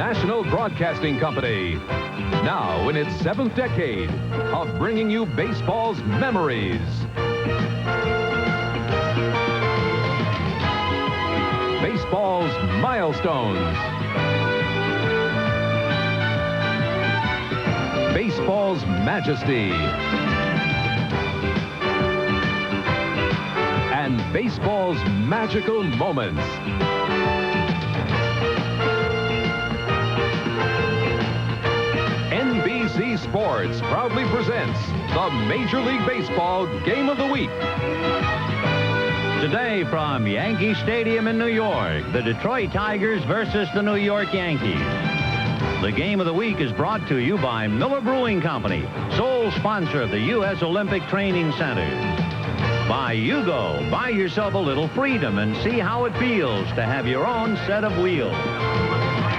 National Broadcasting Company. Now in its 7th decade of bringing you baseball's memories. Baseball's milestones. Baseball's majesty. And baseball's magical moments. NBC Sports proudly presents the Major League Baseball Game of the Week. Today from Yankee Stadium in New York, the Detroit Tigers versus the New York Yankees. The Game of the Week is brought to you by Miller Brewing Company, sole sponsor of the U.S. Olympic Training Centers. By Yugo, buy yourself a little freedom and see how it feels to have your own set of wheels.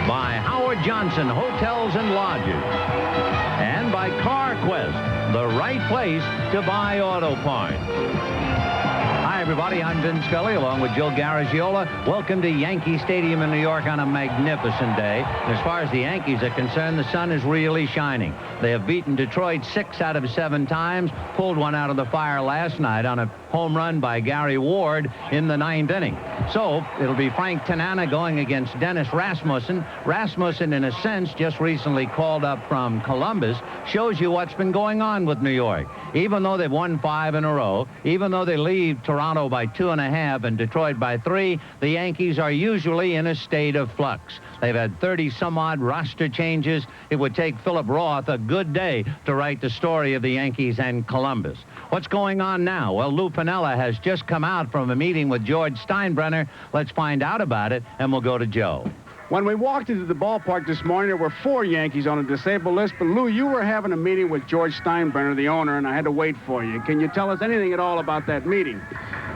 By Howard Johnson Hotels and Lodges. And by CarQuest, the right place to buy auto parts. Hi, everybody. I'm Vin Scully, along with Joe Garagiola. Welcome to Yankee Stadium in New York on a magnificent day. And as far as the Yankees are concerned, the sun is really shining. They have beaten Detroit 6 out of 7 times, pulled one out of the fire last night on a home run by Gary Ward in the 9th inning. So it'll be Frank Tanana going against Dennis Rasmussen. Rasmussen, in a sense, just recently called up from Columbus. Shows you what's been going on with New York. Even though they've won 5 in a row, even though they leave Toronto by 2.5 and Detroit by 3, the Yankees are usually in a state of flux. They've had 30-some-odd roster changes. It would take Philip Roth a good day to write the story of the Yankees and Columbus. What's going on now? Well, Lou Piniella has just come out from a meeting with George Steinbrenner. Let's find out about it, and we'll go to Joe. When we walked into the ballpark this morning, there were 4 Yankees on a disabled list. But, Lou, you were having a meeting with George Steinbrenner, the owner, and I had to wait for you. Can you tell us anything at all about that meeting?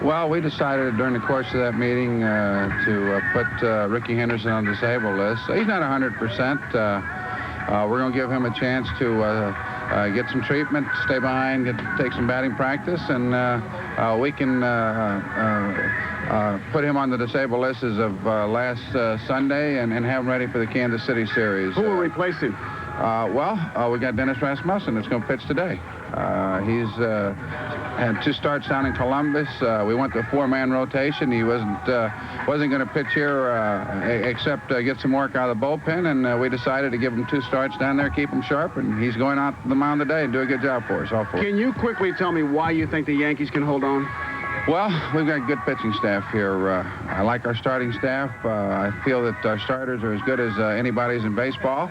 Well, we decided during the course of that meeting to put Ricky Henderson on the disabled list. He's not 100%. We're going to give him a chance to get some treatment, stay behind, take some batting practice, and we can put him on the disabled list as of last Sunday and have him ready for the Kansas City series. Who will replace him? We got Dennis Rasmussen that's going to pitch today. He's had 2 starts down in Columbus. We went to a 4-man rotation. He wasn't going to pitch here except get some work out of the bullpen, and we decided to give him 2 starts down there, keep him sharp, and he's going out to the mound today and do a good job for us, all 4. Can you quickly tell me why you think the Yankees can hold on? Well, we've got good pitching staff here. I like our starting staff. I feel that our starters are as good as anybody's in baseball.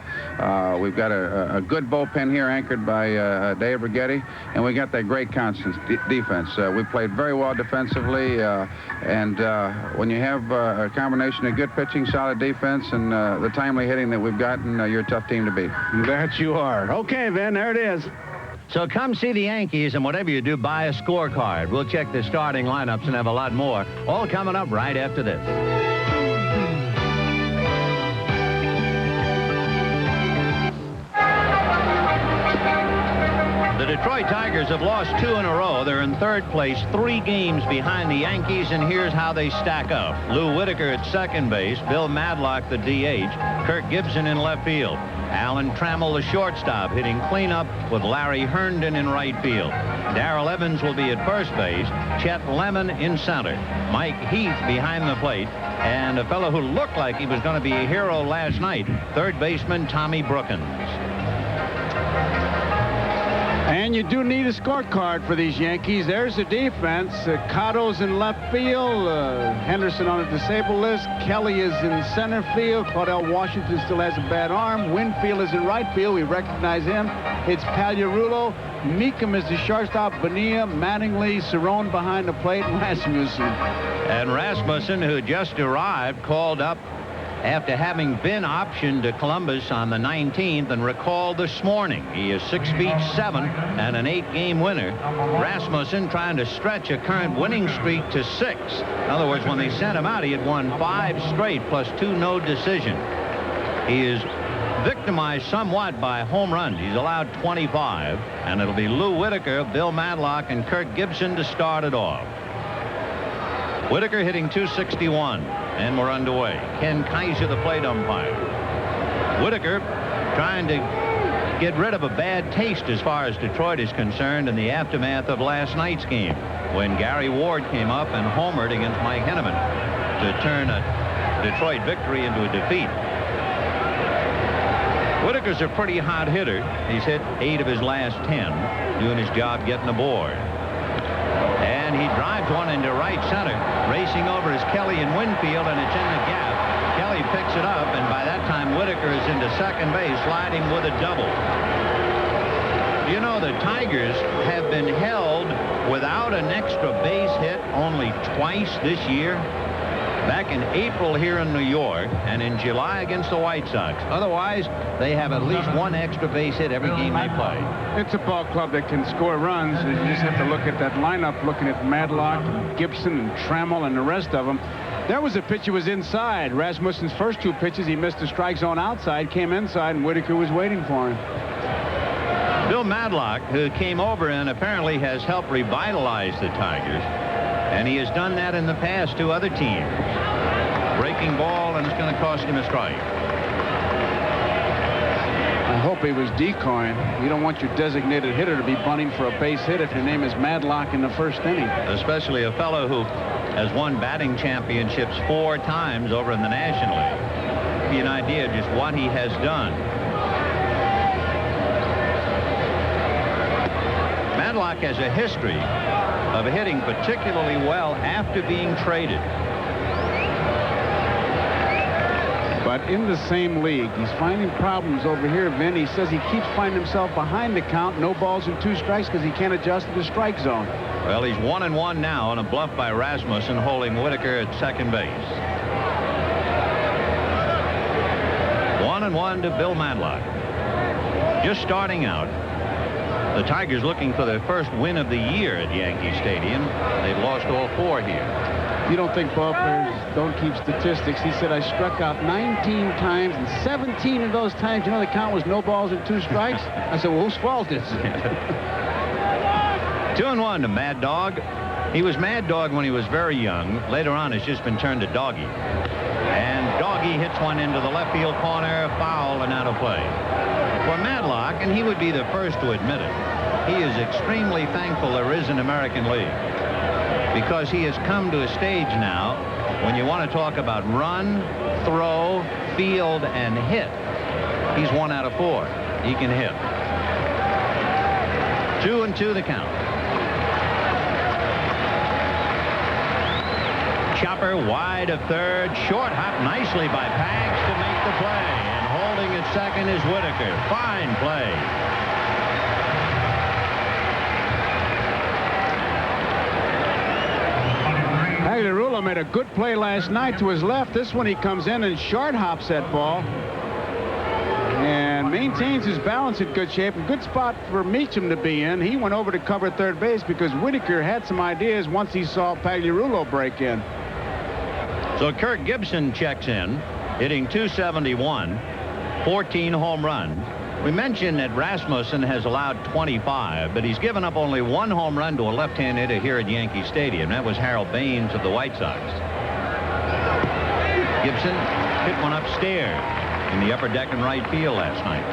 We've got a good bullpen here anchored by Dave Righetti, and we got that great constant defense. We played very well defensively, and when you have a combination of good pitching, solid defense, and the timely hitting that we've gotten, you're a tough team to beat. That you are. Okay, Vin, there it is. So come see the Yankees, and whatever you do, buy a scorecard. We'll check the starting lineups and have a lot more, all coming up right after this. The Detroit Tigers have lost 2 in a row. They're in 3rd place, 3 games behind the Yankees, and here's how they stack up. Lou Whitaker at second base, Bill Madlock the DH, Kirk Gibson in left field, Alan Trammell the shortstop hitting cleanup with Larry Herndon in right field. Darrell Evans will be at first base, Chet Lemon in center, Mike Heath behind the plate, and a fellow who looked like he was going to be a hero last night, third baseman Tommy Brookins. And you do need a scorecard for these Yankees. There's the defense. Cotto's in left field. Henderson on a disabled list. Kelly is in center field. Claudell Washington still has a bad arm. Winfield is in right field. We recognize him. It's Pagliarulo. Meekum is the shortstop. Bonilla, Mattingly, Cerrone behind the plate, and Rasmussen. And Rasmussen, who just arrived, called up after having been optioned to Columbus on the 19th and recalled this morning. He is 6 feet 7 and an 8-game winner. Rasmussen trying to stretch a current winning streak to 6. In other words, when they sent him out, he had won 5 straight plus 2 no decision. He is victimized somewhat by home runs. He's allowed 25, and it'll be Lou Whitaker, Bill Madlock, and Kirk Gibson to start it off. Whitaker hitting .261, and we're underway. Ken Kaiser, the plate umpire. Whitaker trying to get rid of a bad taste as far as Detroit is concerned in the aftermath of last night's game, when Gary Ward came up and homered against Mike Henneman to turn a Detroit victory into a defeat. Whitaker's a pretty hot hitter. He's hit 8 of his last 10, doing his job getting aboard. And he drives one into right center. Racing over is Kelly in Winfield, and it's in the gap. Kelly picks it up, and by that time Whitaker is into second base, sliding with a double. You know, the Tigers have been held without an extra base hit only twice this year. Back in April here in New York, and in July against the White Sox. Otherwise, they have at least one extra base hit every game they play. It's a ball club that can score runs. You just have to look at that lineup, looking at Madlock, Gibson, and Trammell, and the rest of them. There was a pitch that was inside. Rasmussen's first 2 pitches, he missed the strike zone outside, came inside, and Whitaker was waiting for him. Bill Madlock, who came over and apparently has helped revitalize the Tigers, and he has done that in the past to other teams. Breaking ball, and it's going to cost him a strike. I hope he was decoying. You don't want your designated hitter to be bunting for a base hit if your name is Madlock in the first inning. Especially a fellow who has won batting championships 4 times over in the National League. Give you an idea of just what he has done. Madlock has a history of hitting particularly well after being traded. But in the same league, he's finding problems over here, Vin. He says he keeps finding himself behind the count, no balls and 2 strikes, because he can't adjust to the strike zone. Well, he's 1-1 now on a bluff by Rasmussen, holding Whitaker at second base. 1-1 to Bill Madlock. Just starting out, the Tigers looking for their first win of the year at Yankee Stadium. They've lost all 4 here. You don't think ball players don't keep statistics? He said, I struck out 19 times, and 17 of those times, you know, the count was no balls and 2 strikes. I said, well, whose fault is it? 2-1 to Mad Dog. He was Mad Dog when he was very young. Later on, it's just been turned to Doggy. And Doggy hits one into the left field corner, foul and out of play. For Madlock, and he would be the first to admit it, he is extremely thankful there is an American League, because he has come to a stage now when you want to talk about run, throw, field, and hit. He's 1 out of 4. He can hit. 2-2 the count. Chopper wide of third. Short hop nicely by Pags to make the play. And holding at second is Whitaker. Fine play. Garagiola made a good play last night to his left. This one he comes in and short hops that ball and maintains his balance in good shape. A good spot for Meacham to be in. He went over to cover third base because Whitaker had some ideas once he saw Pagliarulo break in. So Kirk Gibson checks in, hitting .271, 14 home runs. We mentioned that Rasmussen has allowed 25, but he's given up only 1 home run to a left-hand hitter here at Yankee Stadium. That was Harold Baines of the White Sox. Gibson hit one upstairs in the upper deck in right field last night.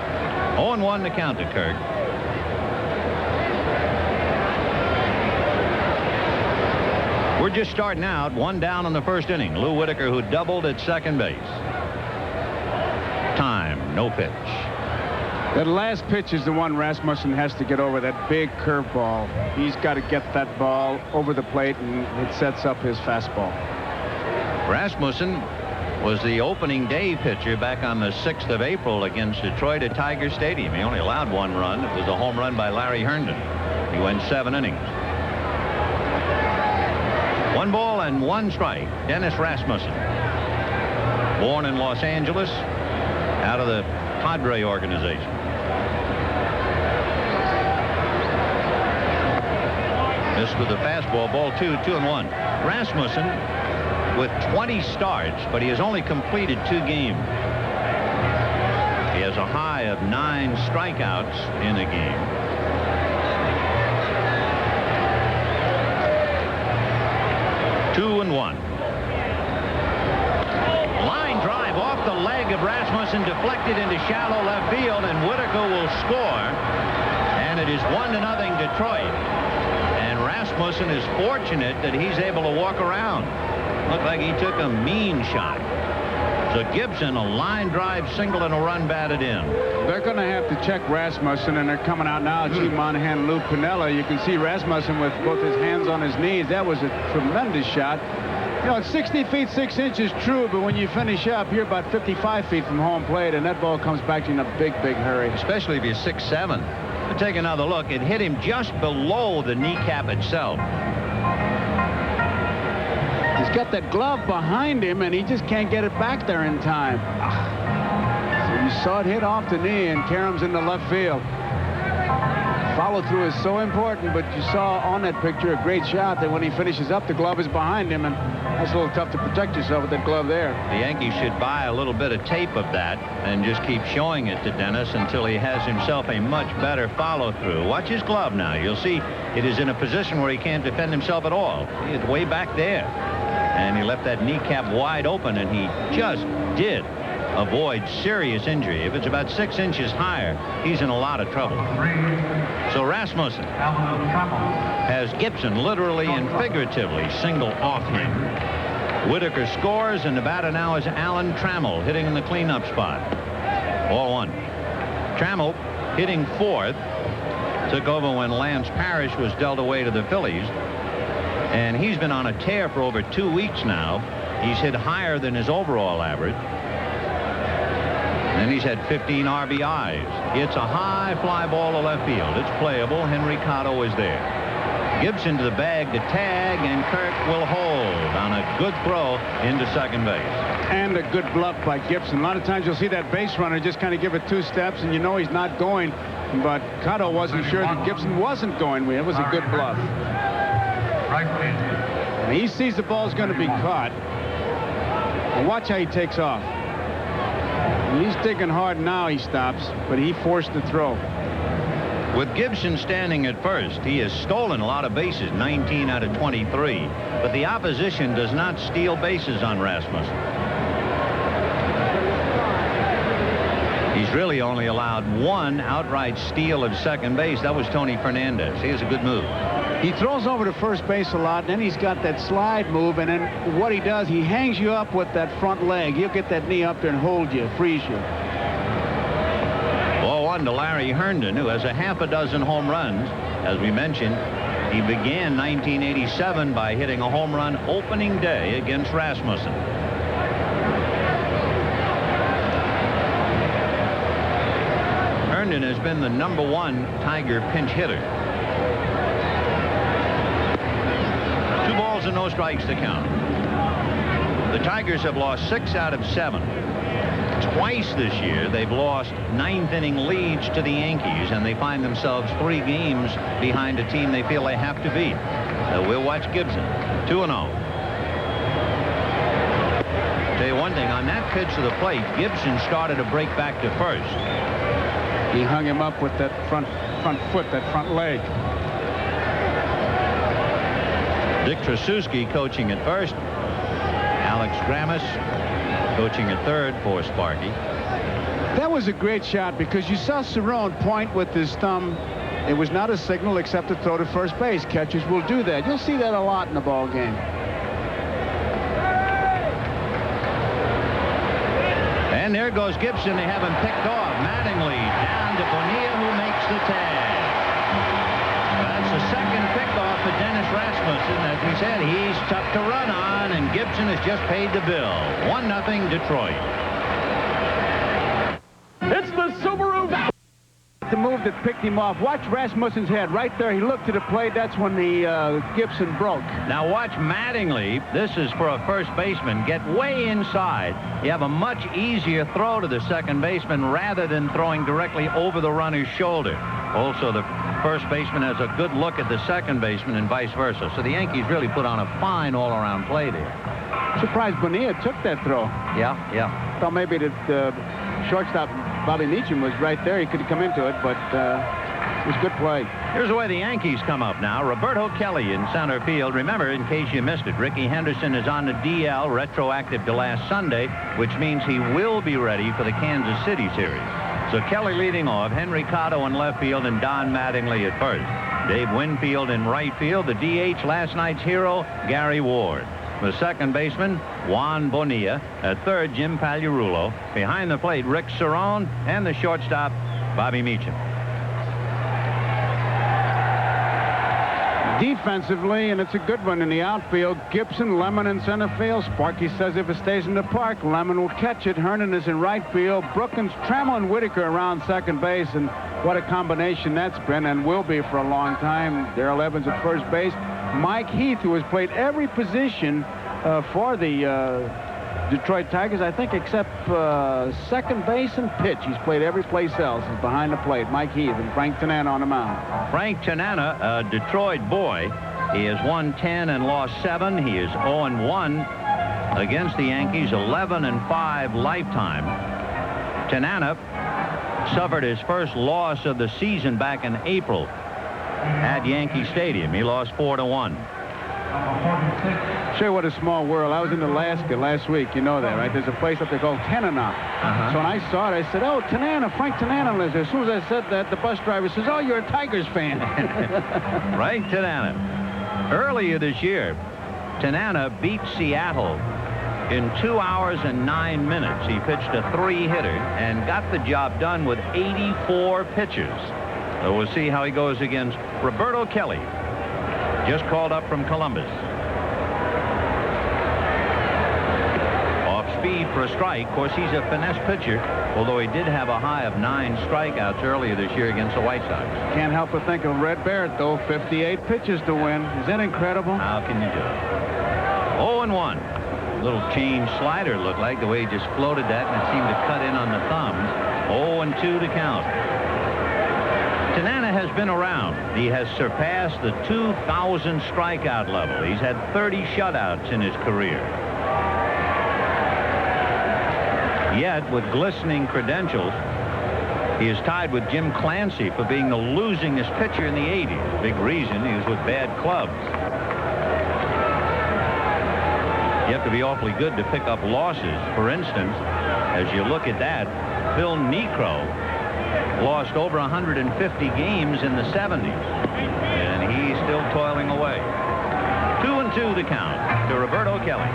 0-1 to count to Kirk. We're just starting out, 1 down in the first inning. Lou Whitaker, who doubled at second base. Time, no pitch. That last pitch is the one Rasmussen has to get over, that big curveball. He's got to get that ball over the plate, and it sets up his fastball. Rasmussen was the opening day pitcher back on the 6th of April against Detroit at Tiger Stadium. He only allowed 1 run. It was a home run by Larry Herndon. He went 7 innings. 1 ball and 1 strike. Dennis Rasmussen. Born in Los Angeles, out of the Padre organization. Missed with the fastball, ball 2, 2-1. Rasmussen with 20 starts, but he has only completed 2 games. He has a high of 9 strikeouts in a game. Two and 1. Line drive off the leg of Rasmussen. Rasmussen deflected into shallow left field, and Whitaker will score. And it is 1-0 Detroit. And Rasmussen is fortunate that he's able to walk around. Looked like he took a mean shot. So Gibson, a line drive single and a run batted in. They're going to have to check Rasmussen, and they're coming out now. G. Monahan and Lou Piniella. You can see Rasmussen with both his hands on his knees. That was a tremendous shot. You know, it's 60 feet 6 inches, true, but when you finish up, you're about 55 feet from home plate, and that ball comes back to you in a big, big hurry. Especially if you're 6'7". But take another look. It hit him just below the kneecap itself. He's got that glove behind him, and he just can't get it back there in time. So you saw it hit off the knee, and Karam's in the left field. Follow through is so important, but you saw on that picture a great shot that when he finishes up, the glove is behind him, and that's a little tough to protect yourself with that glove there. The Yankees should buy a little bit of tape of that and just keep showing it to Dennis until he has himself a much better follow-through. Watch his glove now. You'll see it is in a position where he can't defend himself at all. He is way back there. And he left that kneecap wide open, and he just did avoid serious injury. If it's about 6 inches higher, he's in a lot of trouble. So Rasmussen has Gibson literally and figuratively single off him. Whitaker scores, and the batter now is Alan Trammell hitting in the cleanup spot. Ball 1. Trammell hitting fourth. Took over when Lance Parrish was dealt away to the Phillies. And he's been on a tear for over 2 weeks now. He's hit higher than his overall average. And he's had 15 RBIs. It's a high fly ball to left field. It's playable. Henry Cotto is there. Gibson to the bag to tag, and Kirk will hold on a good throw into second base. And a good bluff by Gibson. A lot of times you'll see that base runner just kind of give it 2 steps, and you know he's not going. But Cotto wasn't sure that Gibson wasn't going. It was a good bluff. And he sees the ball's going to be caught. And watch how he takes off. He's digging hard now. He stops, but he forced the throw. With Gibson standing at first, he has stolen a lot of bases, 19 out of 23. But the opposition does not steal bases on Rasmussen. He's really only allowed 1 outright steal of second base. That was Tony Fernandez. He has a good move. He throws over to first base a lot, and then he's got that slide move, and then what he does, he hangs you up with that front leg. He'll get that knee up there and hold you, freeze you. Ball 1 to Larry Herndon, who has a half a dozen home runs. As we mentioned, he began 1987 by hitting a home run opening day against Rasmussen. Herndon has been the #1 Tiger pinch hitter. 2 balls and no strikes to count. The Tigers have lost 6 out of 7. Twice this year they've lost 9th-inning leads to the Yankees, and they find themselves 3 games behind a team they feel they have to beat. We'll watch Gibson. 2-0. Tell you one thing, on that pitch to the plate, Gibson started to break back to first. He hung him up with that front foot, that front leg. Dick Tracewski coaching at first. Alex Gramis coaching at third for Sparky. That was a great shot because you saw Cerrone point with his thumb. It was not a signal except to throw to first base. Catchers will do that. You'll see that a lot in the ball game. And there goes Gibson. They have him picked off. Mattingly down to Bonilla, who makes the tag. That's the second pickoff for Dennis Rasmussen. As we said, he's tough to run on, and Gibson has just paid the bill. 1-0 Detroit. It's the Subaru. The move that picked him off. Watch Rasmussen's head right there. He looked to the plate. That's when the Gibson broke. Now watch Mattingly. This is for a first baseman. Get way inside. You have a much easier throw to the second baseman rather than throwing directly over the runner's shoulder. Also, the first baseman has a good look at the second baseman and vice versa. So the Yankees really put on a fine all-around play there. Surprised Bonilla took that throw. Yeah. Thought maybe that shortstop Bobby Meacham was right there. He could have come into it, but It was good play. Here's the way the Yankees come up now. Roberto Kelly in center field. Remember, in case you missed it, Ricky Henderson is on the DL, retroactive to last Sunday, which means he will be ready for the Kansas City series. So Kelly leading off, Henry Cotto in left field, and Don Mattingly at first. Dave Winfield in right field. The DH, last night's hero, Gary Ward. The second baseman, Juan Bonilla. At third, Jim Pagliarulo. Behind the plate, Rick Cerrone, and the shortstop, Bobby Meacham. Defensively, and it's a good one in the outfield, Gibson, Lemon in center field. Sparky says if it stays in the park, Lemon will catch it. Hernan is in right field. Brookins, Trammell, and Whitaker around second base, and what a combination that's been and will be for a long time. Darrell Evans at first base. Mike Heath, who has played every position for the Detroit Tigers, I think, except second base and pitch. He's played every place else. He's behind the plate. Mike Heath and Frank Tanana on the mound. Frank Tanana, a Detroit boy. He has won 10 and lost 7. He is 0-1 against the Yankees, 11-5 lifetime. Tanana suffered his first loss of the season back in April at Yankee Stadium. He lost 4-1. Sure, what a small world. I was in Alaska last week. You know that, right? There's a place up there called Tanana. So when I saw it, I said, oh, Tanana, Frank Tanana lives there. As soon as I said that, the bus driver says, oh, you're a Tigers fan. Frank Tanana. Earlier this year, Tanana beat Seattle in 2 hours and 9 minutes. He pitched a 3-hitter and got the job done with 84 pitches. So we'll see how he goes against Roberto Kelly, just called up from Columbus. Off speed for a strike. Of course, he's a finesse pitcher, although he did have a high of 9 strikeouts earlier this year against the White Sox. Can't help but think of Red Barrett, though. 58 pitches to win. Is that incredible? How can you do it? 0-1. Little change slider looked like, the way he just floated that, and it seemed to cut in on the thumbs. 0-2 to count. Tanana has been around. He has surpassed the 2,000 strikeout level. He's had 30 shutouts in his career. Yet, with glistening credentials, he is tied with Jim Clancy for being the losingest pitcher in the 80s. Big reason he was with bad clubs. You have to be awfully good to pick up losses. For instance, as you look at that, Phil Niekro lost over 150 games in the 70s, and he's still toiling away. 2-2 to count to Roberto Kelly.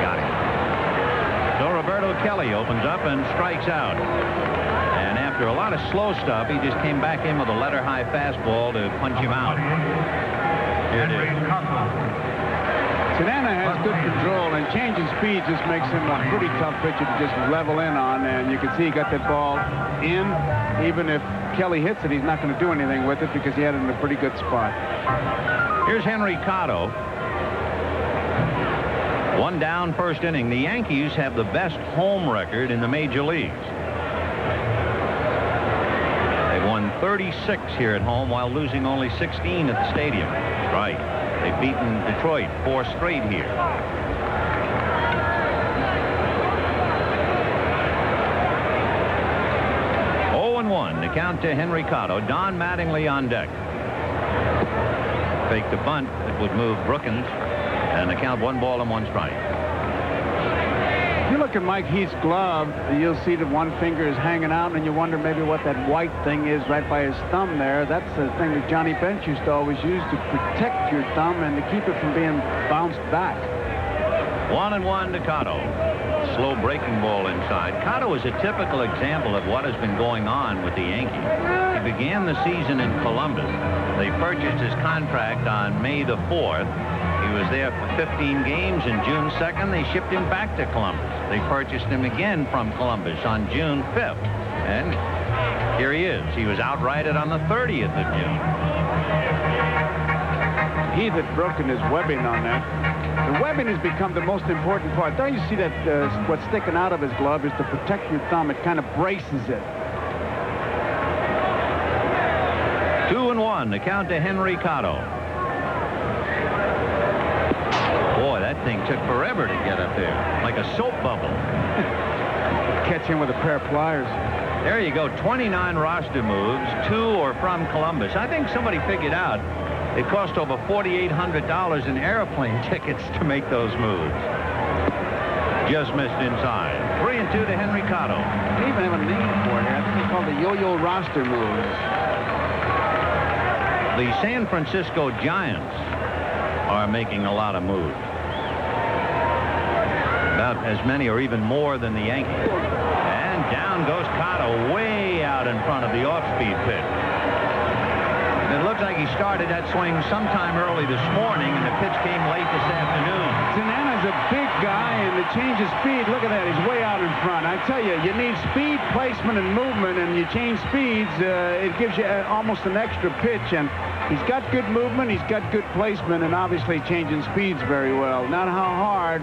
Got him. So Roberto Kelly opens up and strikes out. After a lot of slow stuff, he just came back in with a letter-high fastball to punch him out. Here it is. Tanana has good control, and changing speed just makes him a pretty tough pitcher to just level in on, and you can see he got that ball in. Even if Kelly hits it, he's not going to do anything with it because he had it in a pretty good spot. Here's Henry Cotto. 1 down, first inning. The Yankees have the best home record in the major leagues. 36 here at home while losing only 16 at the stadium. Right. They've beaten Detroit 4 straight here. The count to Henry Cotto. Don Mattingly on deck. Fake the bunt. It would move Brookins. And the count 1 ball and 1 strike. If you look at Mike Heath's glove, you'll see that one finger is hanging out, and you wonder maybe what that white thing is right by his thumb there. That's the thing that Johnny Bench used to always use to protect your thumb and to keep it from being bounced back. 1-1 to Cotto. Slow breaking ball inside. Cotto is a typical example of what has been going on with the Yankees. He began the season in Columbus. They purchased his contract on May the 4th. He was there for 15 games, and June 2nd they shipped him back to Columbus. They purchased him again from Columbus on June 5th. And here he is. He was outrighted on the 30th of June. Heath had broken his webbing on that. The webbing has become the most important part. There you see that what's sticking out of his glove is to protect your thumb. It kind of braces it. 2-1. 2-1. The count to Henry Cotto. Boy, that thing took forever to get up there, like a soap bubble. Catch him with a pair of pliers. There you go, 29 roster moves, 2 are from Columbus. I think somebody figured out it cost over $4,800 in airplane tickets to make those moves. Just missed inside. 3-2 to Henry Cotto. They even have a name for it here. I think it's called the yo-yo roster moves. The San Francisco Giants are making a lot of moves. About as many or even more than the Yankees. And down goes Cotto, way out in front of the off-speed pitch. It looks like he started that swing sometime early this morning, and the pitch came late this afternoon. Tanana's a big guy, and the change of speed, look at that, he's way out in front. I tell you, you need speed, placement, and movement, and you change speeds, it gives you almost an extra pitch, and he's got good movement, he's got good placement, and obviously changing speeds very well. Not how hard,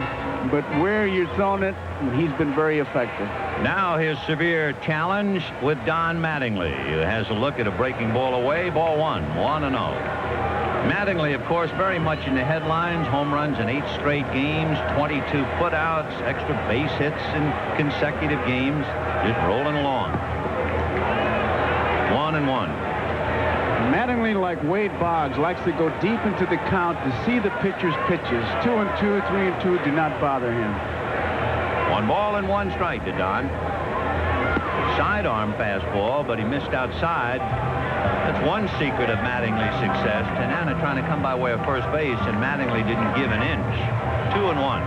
but where you're throwing it, he's been very effective. Now his severe challenge with Don Mattingly, who has a look at a breaking ball away. Ball 1, 1-0. Mattingly, of course, very much in the headlines. Home runs in 8 straight games, 22 putouts, extra base hits in consecutive games. Just rolling along. 1-1. Mattingly, like Wade Boggs, likes to go deep into the count to see the pitcher's pitches. 2-2, 3-2 do not bother him. 1 ball and 1 strike to Don. Sidearm fastball, but he missed outside. That's one secret of Mattingly's success. Tanana trying to come by way of first base, and Mattingly didn't give an inch. 2-1.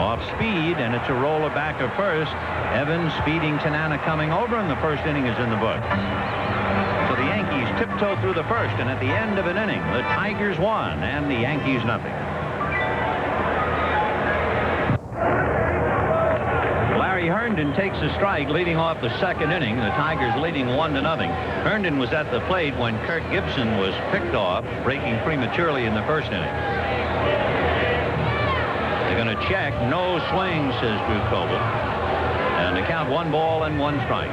Off speed, and it's a roller back to first. Evans speeding Tanana coming over, and the first inning is in the books. So the Yankees tiptoe through the first, and at the end of an inning, the Tigers won, and the Yankees nothing. Larry Herndon takes a strike, leading off the second inning. The Tigers leading 1-0. Herndon was at the plate when Kirk Gibson was picked off, breaking prematurely in the first inning. They're going to check. No swing, says Drew Coble. And the count 1 ball and 1 strike.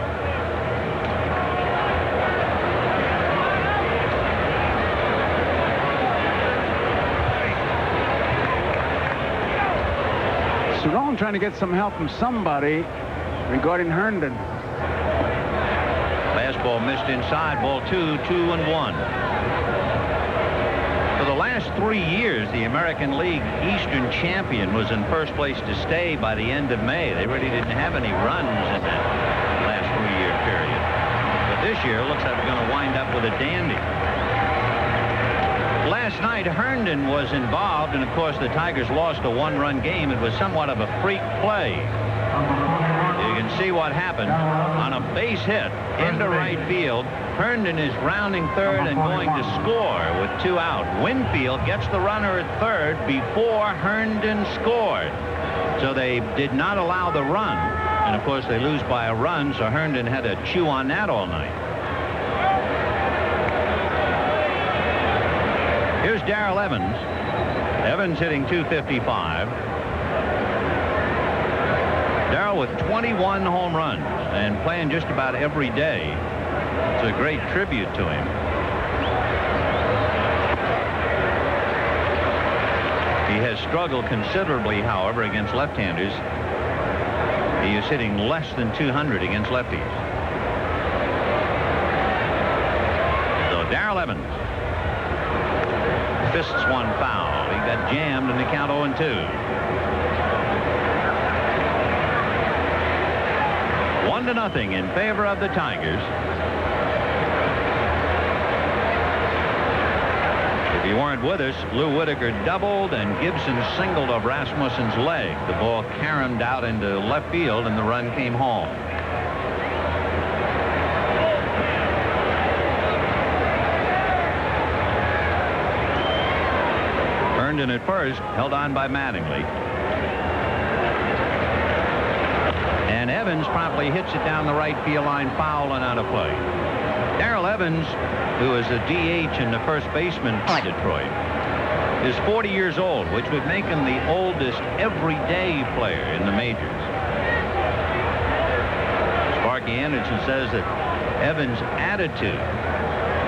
Cerrone trying to get some help from somebody regarding Herndon. Fastball missed inside. Ball 2, 2-1. For the last 3 years, the American League Eastern champion was in first place to stay by the end of May. They really didn't have any runs in that last 3-year period. But this year, it looks like we're going to wind up with a dandy. Last night, Herndon was involved, and of course, the Tigers lost a 1-run game. It was somewhat of a freak play. You can see what happened. On a base hit into right field, Herndon is rounding third and going to score with 2 out. Winfield gets the runner at third before Herndon scored. So they did not allow the run. And of course, they lose by a run, so Herndon had to chew on that all night. Here's Darrell Evans. Evans hitting .255. Darrell with 21 home runs and playing just about every day. It's a great tribute to him. He has struggled considerably, however, against left-handers. He is hitting less than 200 against lefties. So Darrell Evans fists one foul. He got jammed in the count 0-2. 1-0 in favor of the Tigers. If you weren't with us, Lou Whitaker doubled and Gibson singled off Rasmussen's leg. The ball caromed out into left field, and the run came home. Herndon at first, held on by Mattingly. And Evans promptly hits it down the right field line, foul and out of play. Darrell Evans, who is a DH and the first baseman for Detroit, is 40 years old, which would make him the oldest everyday player in the majors. As Sparky Anderson says that Evans' attitude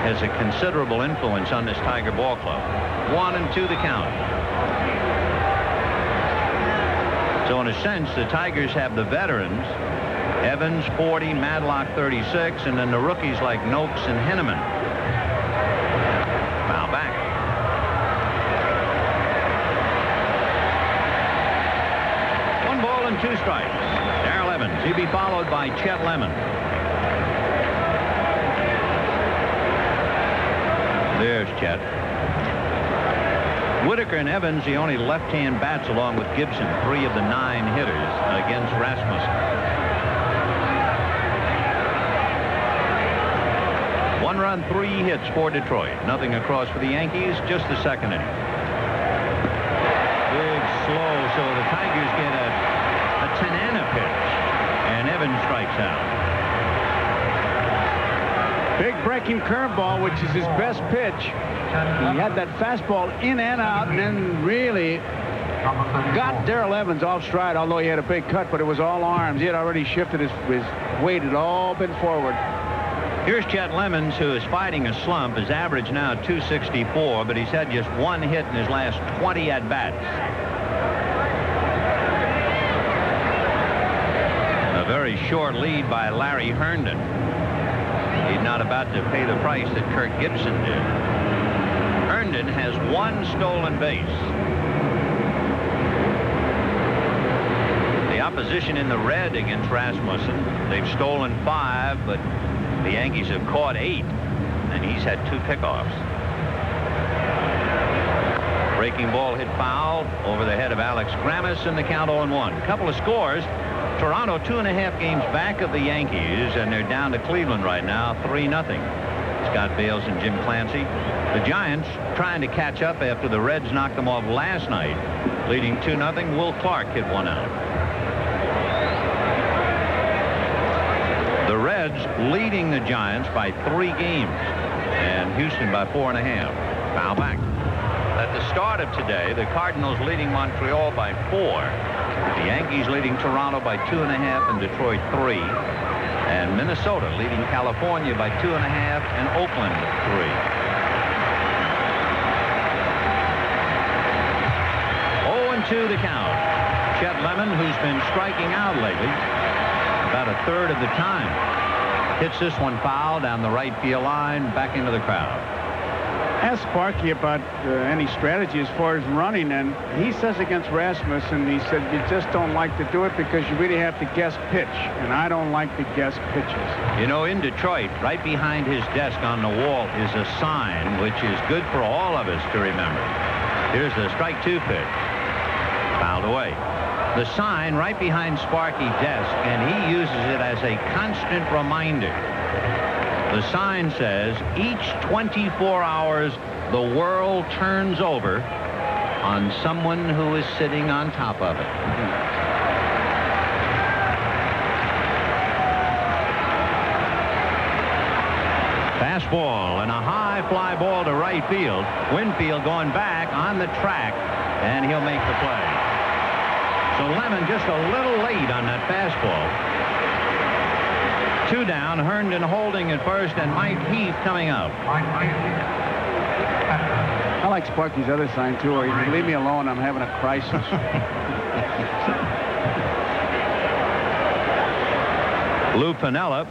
has a considerable influence on this Tiger ball club. 1-2 the count. So in a sense, the Tigers have the veterans, Evans 40, Madlock 36, and then the rookies like Noakes and Henneman. Foul back. One ball and 2 strikes. Darrell Evans. He'll be followed by Chet Lemon. There's Chet. Whitaker and Evans, the only left-hand bats along with Gibson, 3 of the 9 hitters against Rasmussen. 1 run, 3 hits for Detroit. Nothing across for the Yankees, just the second inning. Big slow, so the Tigers get a Tanana pitch, and Evans strikes out. Big breaking curveball, which is his best pitch. He had that fastball in and out, and then really got Darrell Evans off stride, although he had a big cut, but it was all arms. He had already shifted his weight, had all been forward. Here's Chet Lemons, who is fighting a slump. His average now 264, but he's had just 1 hit in his last 20 at-bats. A very short lead by Larry Herndon. He's not about to pay the price that Kirk Gibson did. Herndon has 1 stolen base. The opposition in the red against Rasmussen, they've stolen 5, but the Yankees have caught 8, and he's had 2 pickoffs. Breaking ball hit foul over the head of Alex Grammas, and the count 0-1. Couple of scores. Toronto 2.5 games back of the Yankees, and they're down to Cleveland right now, 3-0. Scott Bales and Jim Clancy. The Giants trying to catch up after the Reds knocked them off last night, leading 2-0. Will Clark hit 1 out. The Reds leading the Giants by 3 games, and Houston by 4.5. Foul back. At the start of today, the Cardinals leading Montreal by 4. The Yankees leading Toronto by 2.5 and Detroit 3. And Minnesota leading California by 2.5 and Oakland 3. 0-2 the count. Chet Lemon, who's been striking out lately about a third of the time, hits this one foul down the right field line, back into the crowd. Asked Sparky about any strategy as far as running, and he says against Rasmussen, he said, you just don't like to do it because you really have to guess pitch, and I don't like to guess pitches. You know, in Detroit, right behind his desk on the wall is a sign which is good for all of us to remember. Here's the strike 2 pitch. Fouled away. The sign right behind Sparky's desk, and he uses it as a constant reminder. The sign says, each 24 hours, the world turns over on someone who is sitting on top of it. Fastball and a high fly ball to right field. Winfield going back on the track, and he'll make the play. So Lemon just a little late on that fastball. 2 down, Herndon holding at first, and Mike Heath coming up. I like Sparky's other sign, too, or you can leave me alone, I'm having a crisis. Lou Piniella,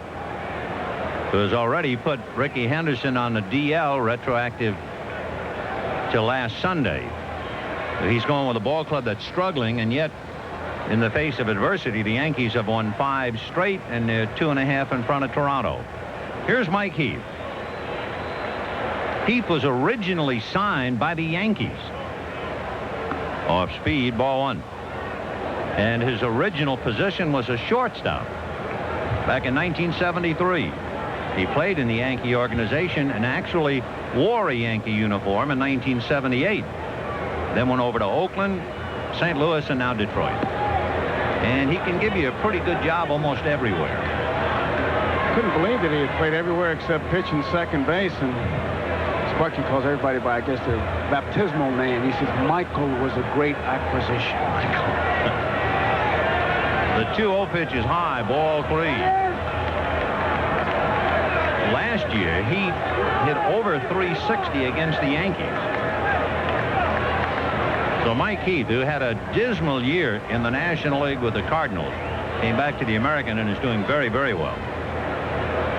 who has already put Ricky Henderson on the DL retroactive to last Sunday. He's going with a ball club that's struggling, and yet in the face of adversity, the Yankees have won 5 straight, and they're 2.5 in front of Toronto. Here's Mike Heath. Heath was originally signed by the Yankees. Off speed, ball 1. And his original position was a shortstop back in 1973. He played in the Yankee organization and actually wore a Yankee uniform in 1978. Then went over to Oakland, St. Louis, and now Detroit. And he can give you a pretty good job almost everywhere. Couldn't believe that he had played everywhere except pitch and second base, and Sparky calls everybody by, I guess, their baptismal name. He says Michael was a great acquisition. The 2-0 pitch is high, ball 3. last year, he hit over 360 against the Yankees. So Mike Heath, who had a dismal year in the National League with the Cardinals, came back to the American and is doing very, very well.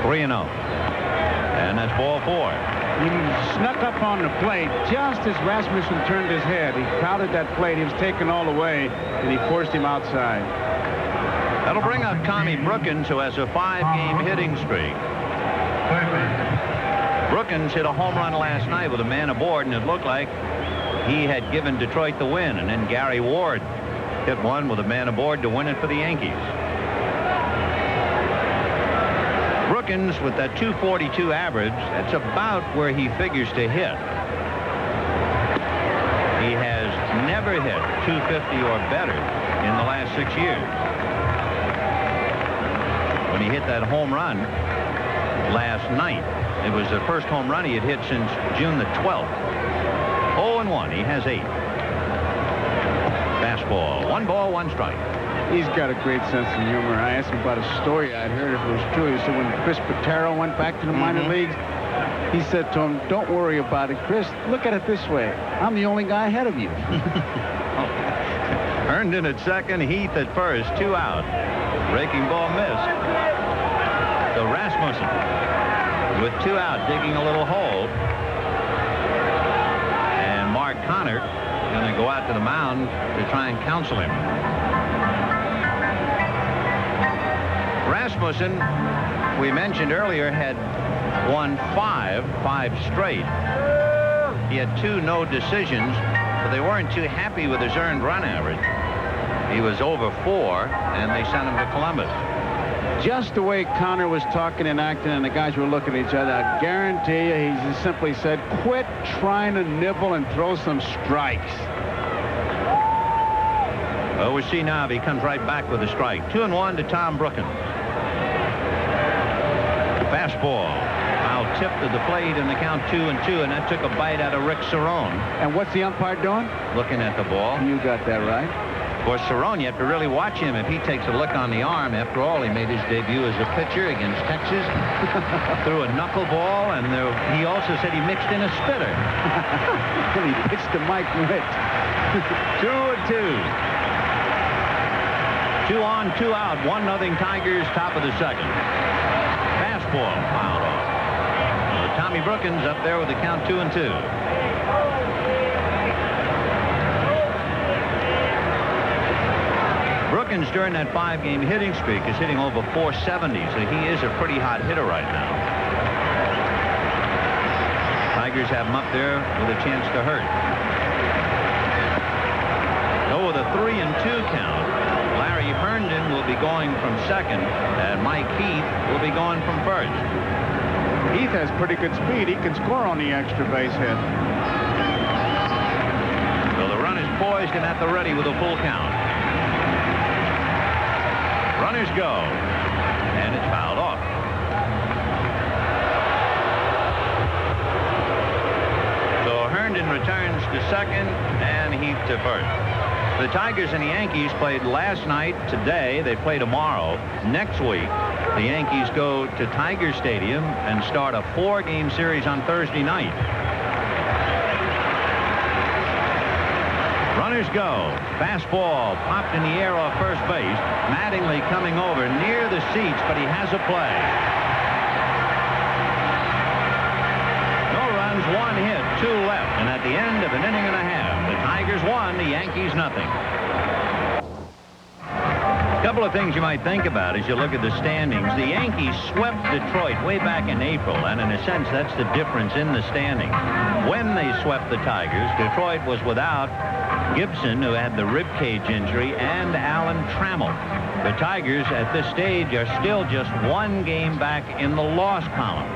3-0. And that's ball 4. He snuck up on the plate just as Rasmussen turned his head. He crowded that plate. He was taken all the way, and he forced him outside. That'll bring up Tommy Brookins, who has a 5-game hitting streak. Brookins hit a home run last night with a man aboard, and it looked like he had given Detroit the win. And then Gary Ward hit one with a man aboard to win it for the Yankees. Brookins, with that 242 average, that's about where he figures to hit. He has never hit 250 or better in the last 6 years. When he hit that home run last night, it was the first home run he had hit since June the 12th. 0-1. He has 8. Fastball. 1 ball, 1 strike. He's got a great sense of humor. I asked him about a story I'd heard, if it was true. He said when Chris Patero went back to the minor leagues, he said to him, "Don't worry about it, Chris. Look at it this way. I'm the only guy ahead of you." Herndon at second, Heath at first, 2 out. Breaking ball missed. So Rasmussen, with 2 out, digging a little hole. And Mark Connor going to go out to the mound to try and counsel him. Rasmussen, we mentioned earlier, had won 5 straight. He had 2 no decisions, but they weren't too happy with his earned run average. He was over 4, and they sent him to Columbus. Just the way Connor was talking and acting, and the guys were looking at each other, I guarantee you he just simply said, "Quit trying to nibble and throw some strikes." Well, we'll see now if he comes right back with a strike. 2-1 to Tom Brookins. Fastball. Foul tipped to the plate in the count 2-2, and that took a bite out of Rick Cerrone. And what's the umpire doing? Looking at the ball. You got that right. Of course, Cerrone, you have to really watch him if he takes a look on the arm. After all, he made his debut as a pitcher against Texas. Threw a knuckleball, and he also said he mixed in a spitter. And he pitched to Mike Witt. 2-2. 2 on, 2 out. 1-0 Tigers, top of the second. Fastball fouled off. Tommy Brookins up there with the count 2-2. Brookins, during that 5-game hitting streak, is hitting over 470, so he is a pretty hot hitter right now. Tigers have him up there with a chance to hurt. So with a 3-2 count, Larry Herndon will be going from second, and Mike Heath will be going from first. Heath has pretty good speed. He can score on the extra base hit. So the run is poised and at the ready with a full count. Runners go, and it's fouled off. So Herndon returns to second, and Heath to first. The Tigers and the Yankees played last night. Today, they play tomorrow. Next week, the Yankees go to Tiger Stadium and start a 4-game series on Thursday night. Runners go. Fastball popped in the air off first base. Mattingly coming over near the seats, but he has a play. No runs, 1 hit, 2 left, and at the end of an inning and a half, the Tigers won, the Yankees nothing. A couple of things you might think about as you look at the standings. The Yankees swept Detroit way back in April, and in a sense, that's the difference in the standings. When they swept the Tigers, Detroit was without Gibson, who had the rib cage injury, and Alan Trammell. The Tigers at this stage are still just 1 game back in the loss column.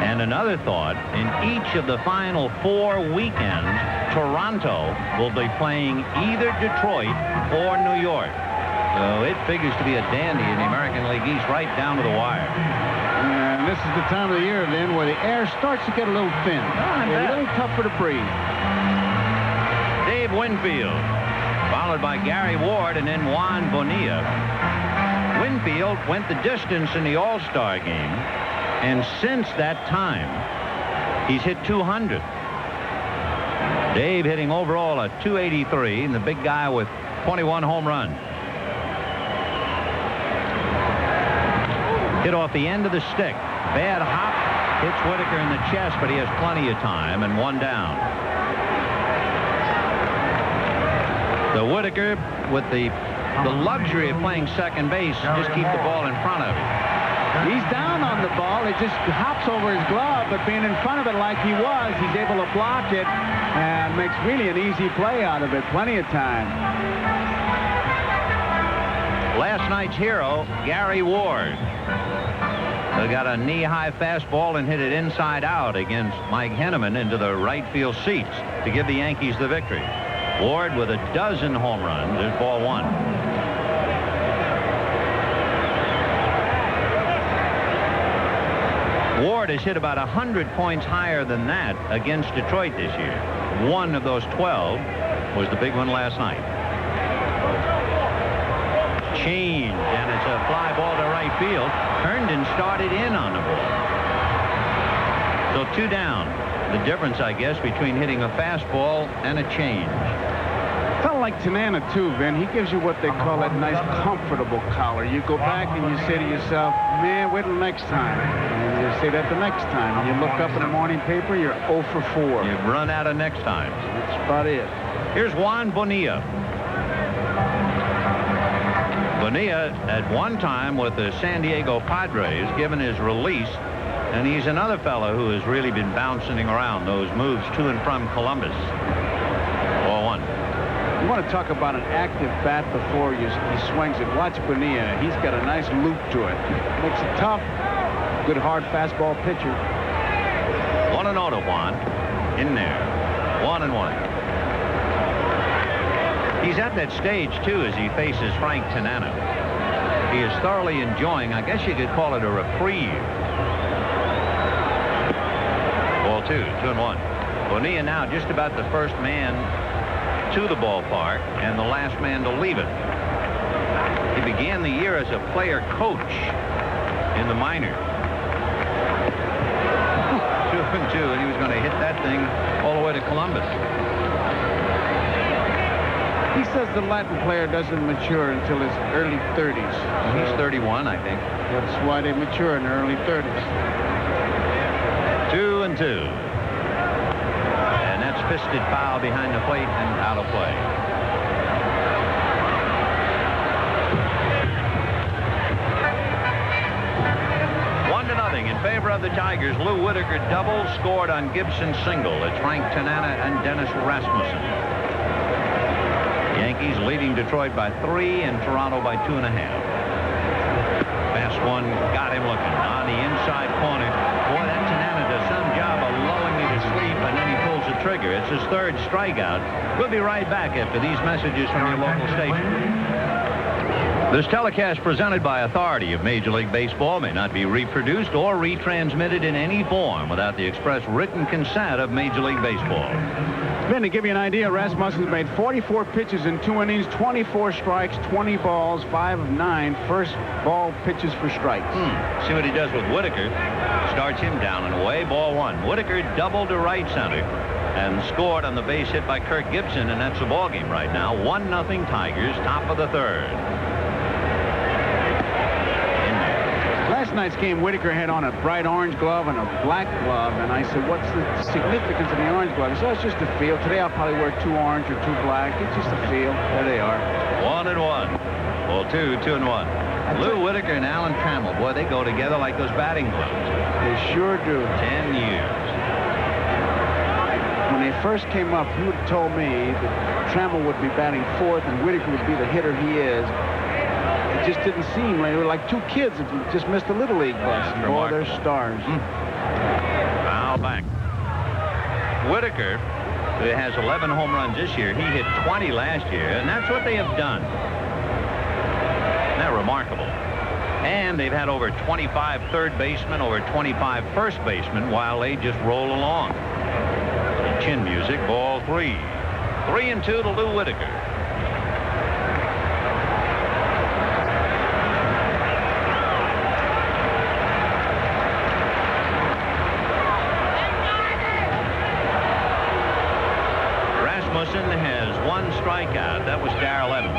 And another thought, in each of the final 4 weekends, Toronto will be playing either Detroit or New York. So it figures to be a dandy in the American League East right down to the wire. And this is the time of the year then where the air starts to get a little thin. A little tougher to breathe. Dave Winfield, followed by Gary Ward and then Juan Bonilla. Winfield went the distance in the All-Star game. And since that time, he's hit 200. Dave hitting overall a 283, and the big guy with 21 home runs. Hit off the end of the stick. Bad hop. Hits Whitaker in the chest, but he has plenty of time, and one down. The Whitaker, with the luxury of playing second base, just keep the ball in front of him. He's down on the ball. It just hops over his glove, but being in front of it like he was, he's able to block it and makes really an easy play out of it. Plenty of time. Last night's hero, Gary Ward. They got a knee-high fastball and hit it inside out against Mike Henneman into the right field seats to give the Yankees the victory. Ward with a dozen home runs. There's ball one. Ward has hit about 100 points higher than that against Detroit this year. One of those 12 was the big one last night. Change, and it's a fly ball to right field. Herndon started in on the ball. So 2 down. The difference, I guess, between hitting a fastball and a change. Kind of like Tanana, too, Vin. He gives you what they call that nice, comfortable collar. You go back and you say to yourself, man, wait till next time. And you say that the next time. And you look up in the morning paper, you're 0 for 4. You've run out of next time. That's about it. Here's Juan Bonilla. Bonilla, at one time with the San Diego Padres, given his release, and he's another fellow who has really been bouncing around those moves to and from Columbus. Ball one. You want to talk about an active bat before he swings it. Watch Bonilla. He's got a nice loop to it. Makes it tough. Good hard fastball pitcher. 1-0 to Juan. In there. 1-1. He's at that stage, too, as he faces Frank Tanana. He is thoroughly enjoying, I guess you could call it a reprieve. Ball 2, 2-1. Bonilla now just about the first man to the ballpark and the last man to leave it. He began the year as a player coach in the minors. 2-2, and he was going to hit that thing all the way to Columbus. He says the Latin player doesn't mature until his early 30s. He's 31, I think. That's why they mature in their early 30s. 2-2. And that's fisted foul behind the plate and out of play. In favor of the Tigers. Lou Whitaker double, scored on Gibson's single. It's Frank Tanana and Dennis Rasmussen. Yankees leading Detroit by 3 and Toronto by 2.5. Fast one got him looking on the inside corner. Boy, that Tanana does some job of lulling you to sleep, and then he pulls the trigger. It's his 3rd strikeout. We'll be right back after these messages from your local station. This telecast presented by authority of Major League Baseball may not be reproduced or retransmitted in any form without the express written consent of Major League Baseball. Then to give you an idea, Rasmussen's made 44 pitches in 2 innings, 24 strikes, 20 balls, 5 of 9 first ball pitches for strikes. See what he does with Whitaker. Starts him down and away. Ball 1. Whitaker doubled to right center and scored on the base hit by Kirk Gibson, and that's the ball game right now. 1-0 Tigers, top of the 3rd. Last night's game, Whitaker had on a bright orange glove and a black glove, and I said, what's the significance of the orange glove? He said, it's just a feel. Today I'll probably wear 2 orange or 2 black. It's just a feel. There they are. 1-1. Ball 2, 2-1. Lou Whitaker and Alan Trammell, boy, they go together like those batting gloves. They sure do. 10 years. When they first came up, you would have told me that Trammell would be batting 4th and Whitaker would be the hitter he is. It just didn't seem like they were like 2 kids if you just missed a Little League bus. Boy, they're stars. Foul back. Whitaker, who has 11 home runs this year, he hit 20 last year, and that's what they have done. They're remarkable. And they've had over 25 third basemen, over 25 first basemen, while they just roll along. Chin music, ball 3. 3-2 to Lou Whitaker. one strikeout. That was Darrell Evans.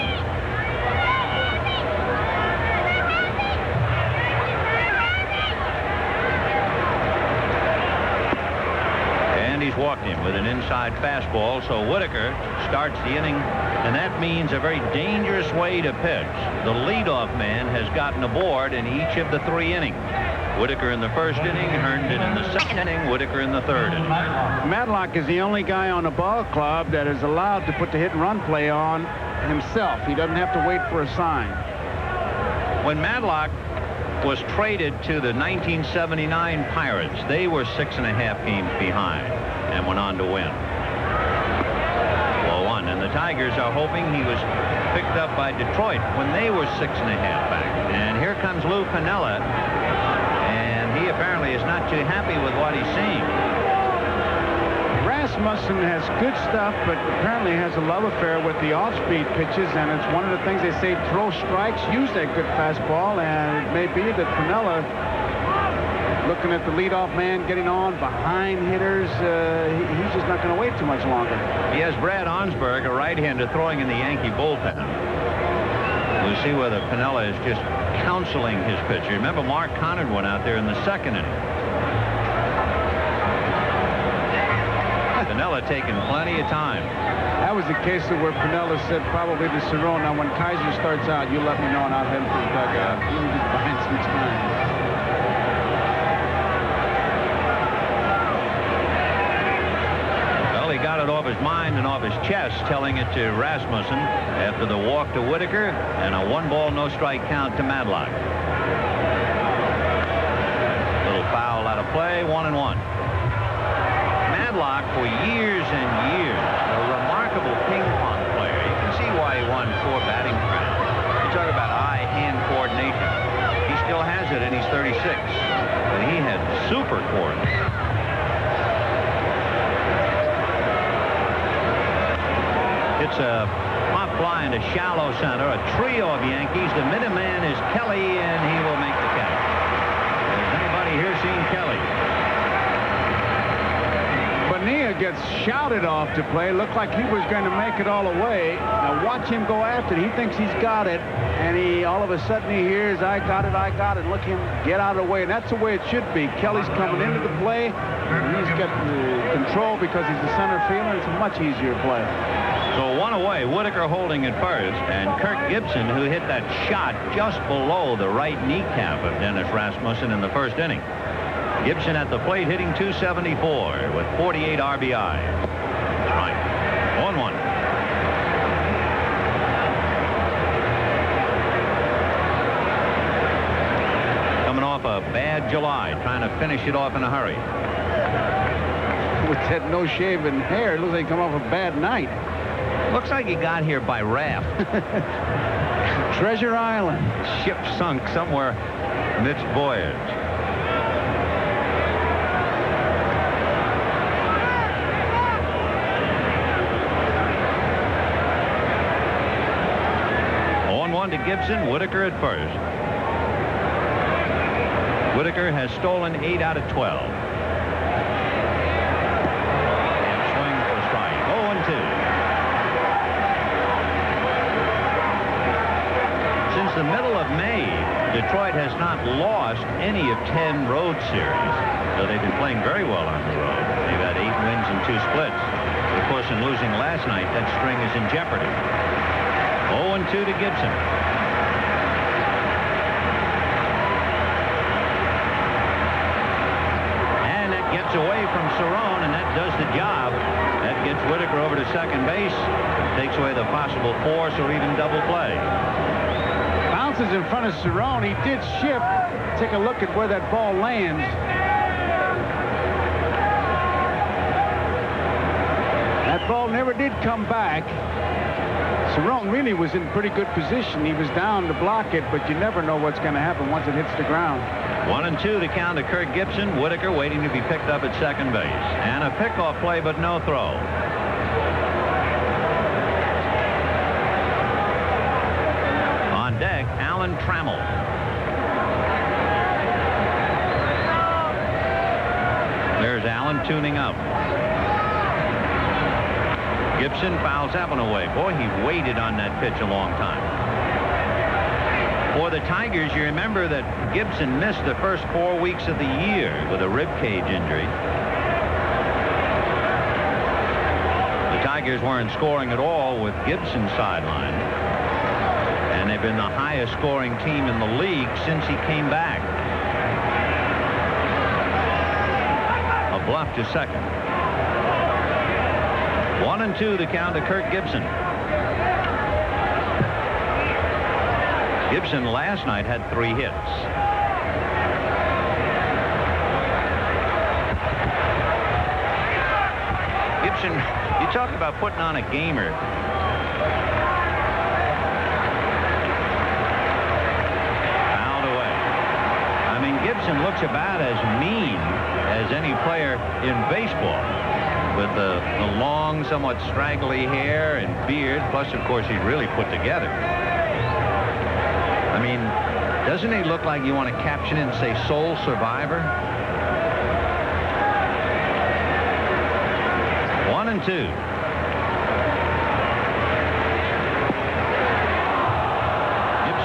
And he's walked him with an inside fastball, so Whitaker starts the inning, and that means a very dangerous way to pitch. The leadoff man has gotten aboard in each of the 3 innings. Whitaker in the first inning, Herndon in the second inning, Whitaker in the third inning. Matlock is the only guy on the ball club that is allowed to put the hit and run play on himself. He doesn't have to wait for a sign. When Matlock was traded to the 1979 Pirates, they were 6.5 games behind and went on to win. 4-1, and the Tigers are hoping he was picked up by Detroit when they were 6.5 back. And here comes Lou Piniella, and he apparently is not too happy with what he's seeing. Rasmussen has good stuff, but apparently has a love affair with the off-speed pitches, and it's one of the things they say, throw strikes, use that good fastball, and it may be that Piniella, looking at the leadoff man getting on behind hitters, he's just not going to wait too much longer. He has Brad Onsberg, a right-hander, throwing in the Yankee bullpen. We'll see whether Piniella is just counseling his pitcher. Remember, Mark Conard went out there in the second inning. Piniella taking plenty of time. That was the case of where Piniella said probably to Cerrone, now when Kaiser starts out, you let me know and I'll head for the dugout. He was just buying some time. Well, he got it off his mind and off his chest, telling it to Rasmussen after the walk to Whitaker and a 1-ball, no-strike count to Matlock. Little foul out of play, 1-1. Matlock, for years and years, a remarkable ping-pong player. You can see why he won 4 batting crowns. You talk about eye-hand coordination. He still has it, and he's 36. But he had super coordination. It's a pop fly into shallow center. A trio of Yankees. The middle man is Kelly, and he will make the catch. Has anybody here seen Kelly? Bonilla gets shouted off to play. Looked like he was going to make it all the way. Now watch him go after it. He thinks he's got it, and he all of a sudden he hears, I got it, I got it. Look him get out of the way, and that's the way it should be. Kelly's coming into the play, and he's got control because he's the center fielder. It's a much easier play. So 1 away, Whitaker holding at first, and Kirk Gibson, who hit that shot just below the right kneecap of Dennis Rasmussen in the first inning. Gibson at the plate hitting .274 with 48 RBI. Right. 1-1. Coming off a bad July, trying to finish it off in a hurry. With that no-shaven hair, it looks like he come off a bad night. Looks like he got here by raft. Treasure Island. Ship sunk somewhere amidst voyage. To Gibson, Whitaker at first. Whitaker has stolen 8 out of 12. And swing for a strike. 0-2. Since the middle of May, Detroit has not lost any of 10 road series. So they've been playing very well on the road. They've had 8 wins and 2 splits. Of course, in losing last night, that string is in jeopardy. 0-2 to Gibson. And that gets away from Cerrone, and that does the job. That gets Whitaker over to second base. Takes away the possible force or even double play. Bounces in front of Cerrone. He did shift. Take a look at where that ball lands. That ball never did come back. Cerrone really was in pretty good position. He was down to block it, but you never know what's going to happen once it hits the ground. 1-2 to count to Kirk Gibson. Whitaker waiting to be picked up at second base. And a pickoff play, but no throw. On deck, Alan Trammell. There's Allen tuning up. Gibson fouls that one away. Boy, he waited on that pitch a long time. For the Tigers, you remember that Gibson missed the first 4 weeks of the year with a rib cage injury. The Tigers weren't scoring at all with Gibson sidelined. And they've been the highest scoring team in the league since he came back. A bluff to second. 1-2 the count to Kirk Gibson. Gibson last night had 3 hits. Gibson, you talk about putting on a gamer. Fouled away. I mean, Gibson looks about as mean as any player in baseball, with the long, somewhat straggly hair and beard, plus, of course, he's really put together. I mean, doesn't he look like you want to caption it and say "Soul Survivor"? 1-2. Gibson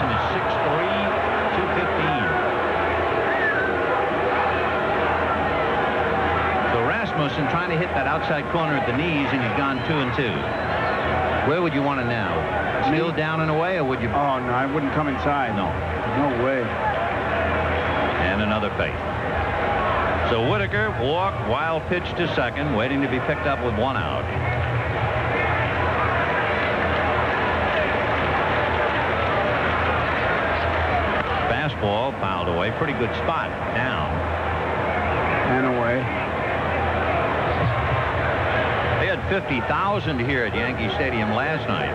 is 6'3", 215. So Rasmussen trying to hit that outside corner at the knees, and he's gone 2-2. Where would you want it now? Still down and away, or would you? Oh, no, I wouldn't come inside. No. No way. And another fake. So Whitaker walked, wild pitch to second, waiting to be picked up with 1 out. Fastball fouled away. Pretty good spot. Down. And away. They had 50,000 here at Yankee Stadium last night.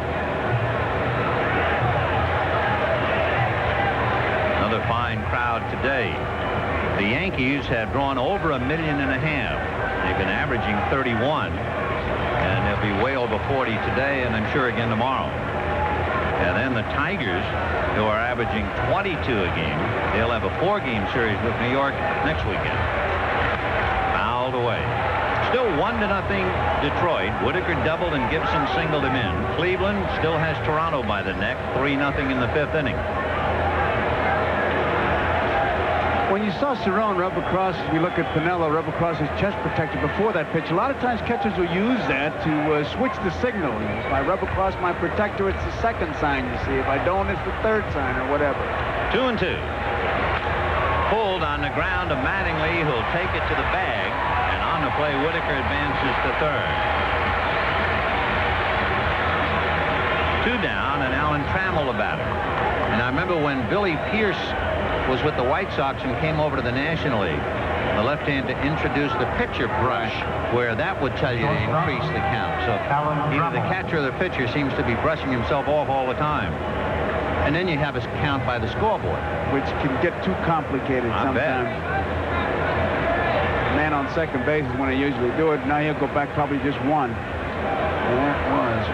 Another fine crowd today. The Yankees have drawn over 1.5 million. They've been averaging 31, and they'll be way over 40 today, and I'm sure again tomorrow. And then the Tigers, who are averaging 22 a game, they'll have a 4-game series with New York next weekend. Fouled away. Still 1-0 Detroit. Whitaker doubled and Gibson singled him in. Cleveland still has Toronto by the neck, 3-0 in the 5th inning. When you saw Cerrone rub across, if you look at Pinello, rub across his chest protector before that pitch, a lot of times catchers will use that to switch the signal. If I rub across my protector, it's the second sign you see. If I don't, it's the third sign or whatever. 2-2. Pulled on the ground to Mattingly, who'll take it to the bag. And on the play, Whitaker advances to third. 2 down, and Alan Trammell the batter. And I remember when Billy Pierce was with the White Sox and came over to the National League, the left-hander introduced the pitcher brush, where that would tell you to increase the count. So either the catcher or the pitcher seems to be brushing himself off all the time. And then you have a count by the scoreboard, which can get too complicated sometimes. Man on second base is when I usually do it. Now he'll go back probably just 1. And that was.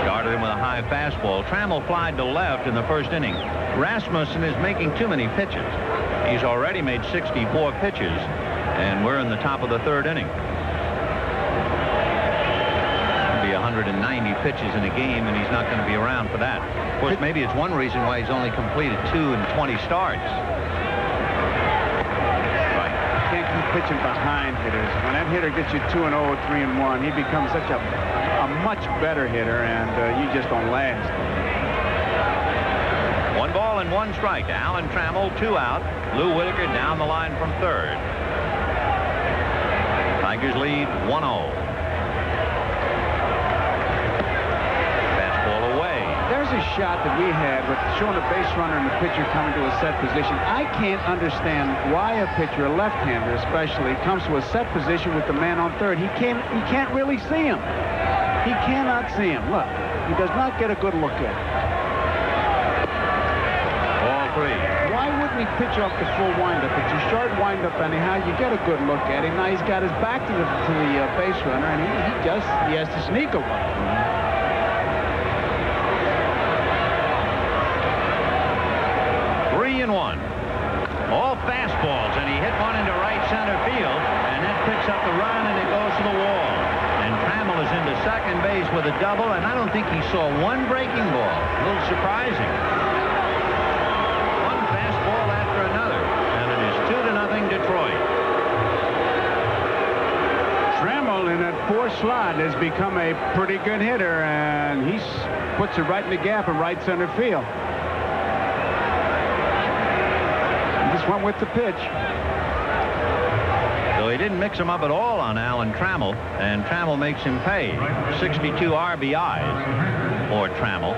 Started him with a high fastball. Trammell flied to left in the first inning. Rasmussen is making too many pitches. He's already made 64 pitches, and we're in the top of the 3rd inning. 190 pitches in a game, and he's not going to be around for that. Of course, maybe it's one reason why he's only completed 2 in 20 starts. Right. Can't keep pitching behind hitters. When that hitter gets you 2-0, 3-1, he becomes such a much better hitter, and you just don't last. 1 ball and 1 strike to Alan Trammell, 2 out. Lou Whitaker down the line from third. Tigers lead 1-0. There's a shot that we had with showing a base runner and the pitcher coming to a set position. I can't understand why a pitcher, a left-hander especially, comes to a set position with the man on third. He can't really see him. He cannot see him. Look, he does not get a good look at it. Ball 3. Why wouldn't he pitch off the full windup? It's a short windup anyhow. You get a good look at him. Now he's got his back to the base runner, and he has to sneak away. 3-1. All fastballs, and he hit one into right center field, and that picks up the run second base with a double, and I don't think he saw one breaking ball. A little surprising. One fastball after another, and it is 2-0 Detroit. Trammell in that fourth slot has become a pretty good hitter, and he puts it right in the gap in right center field. He just went with the pitch. So he didn't mix him up at all on Alan Trammell, and Trammell makes him pay. 62 RBIs for Trammell.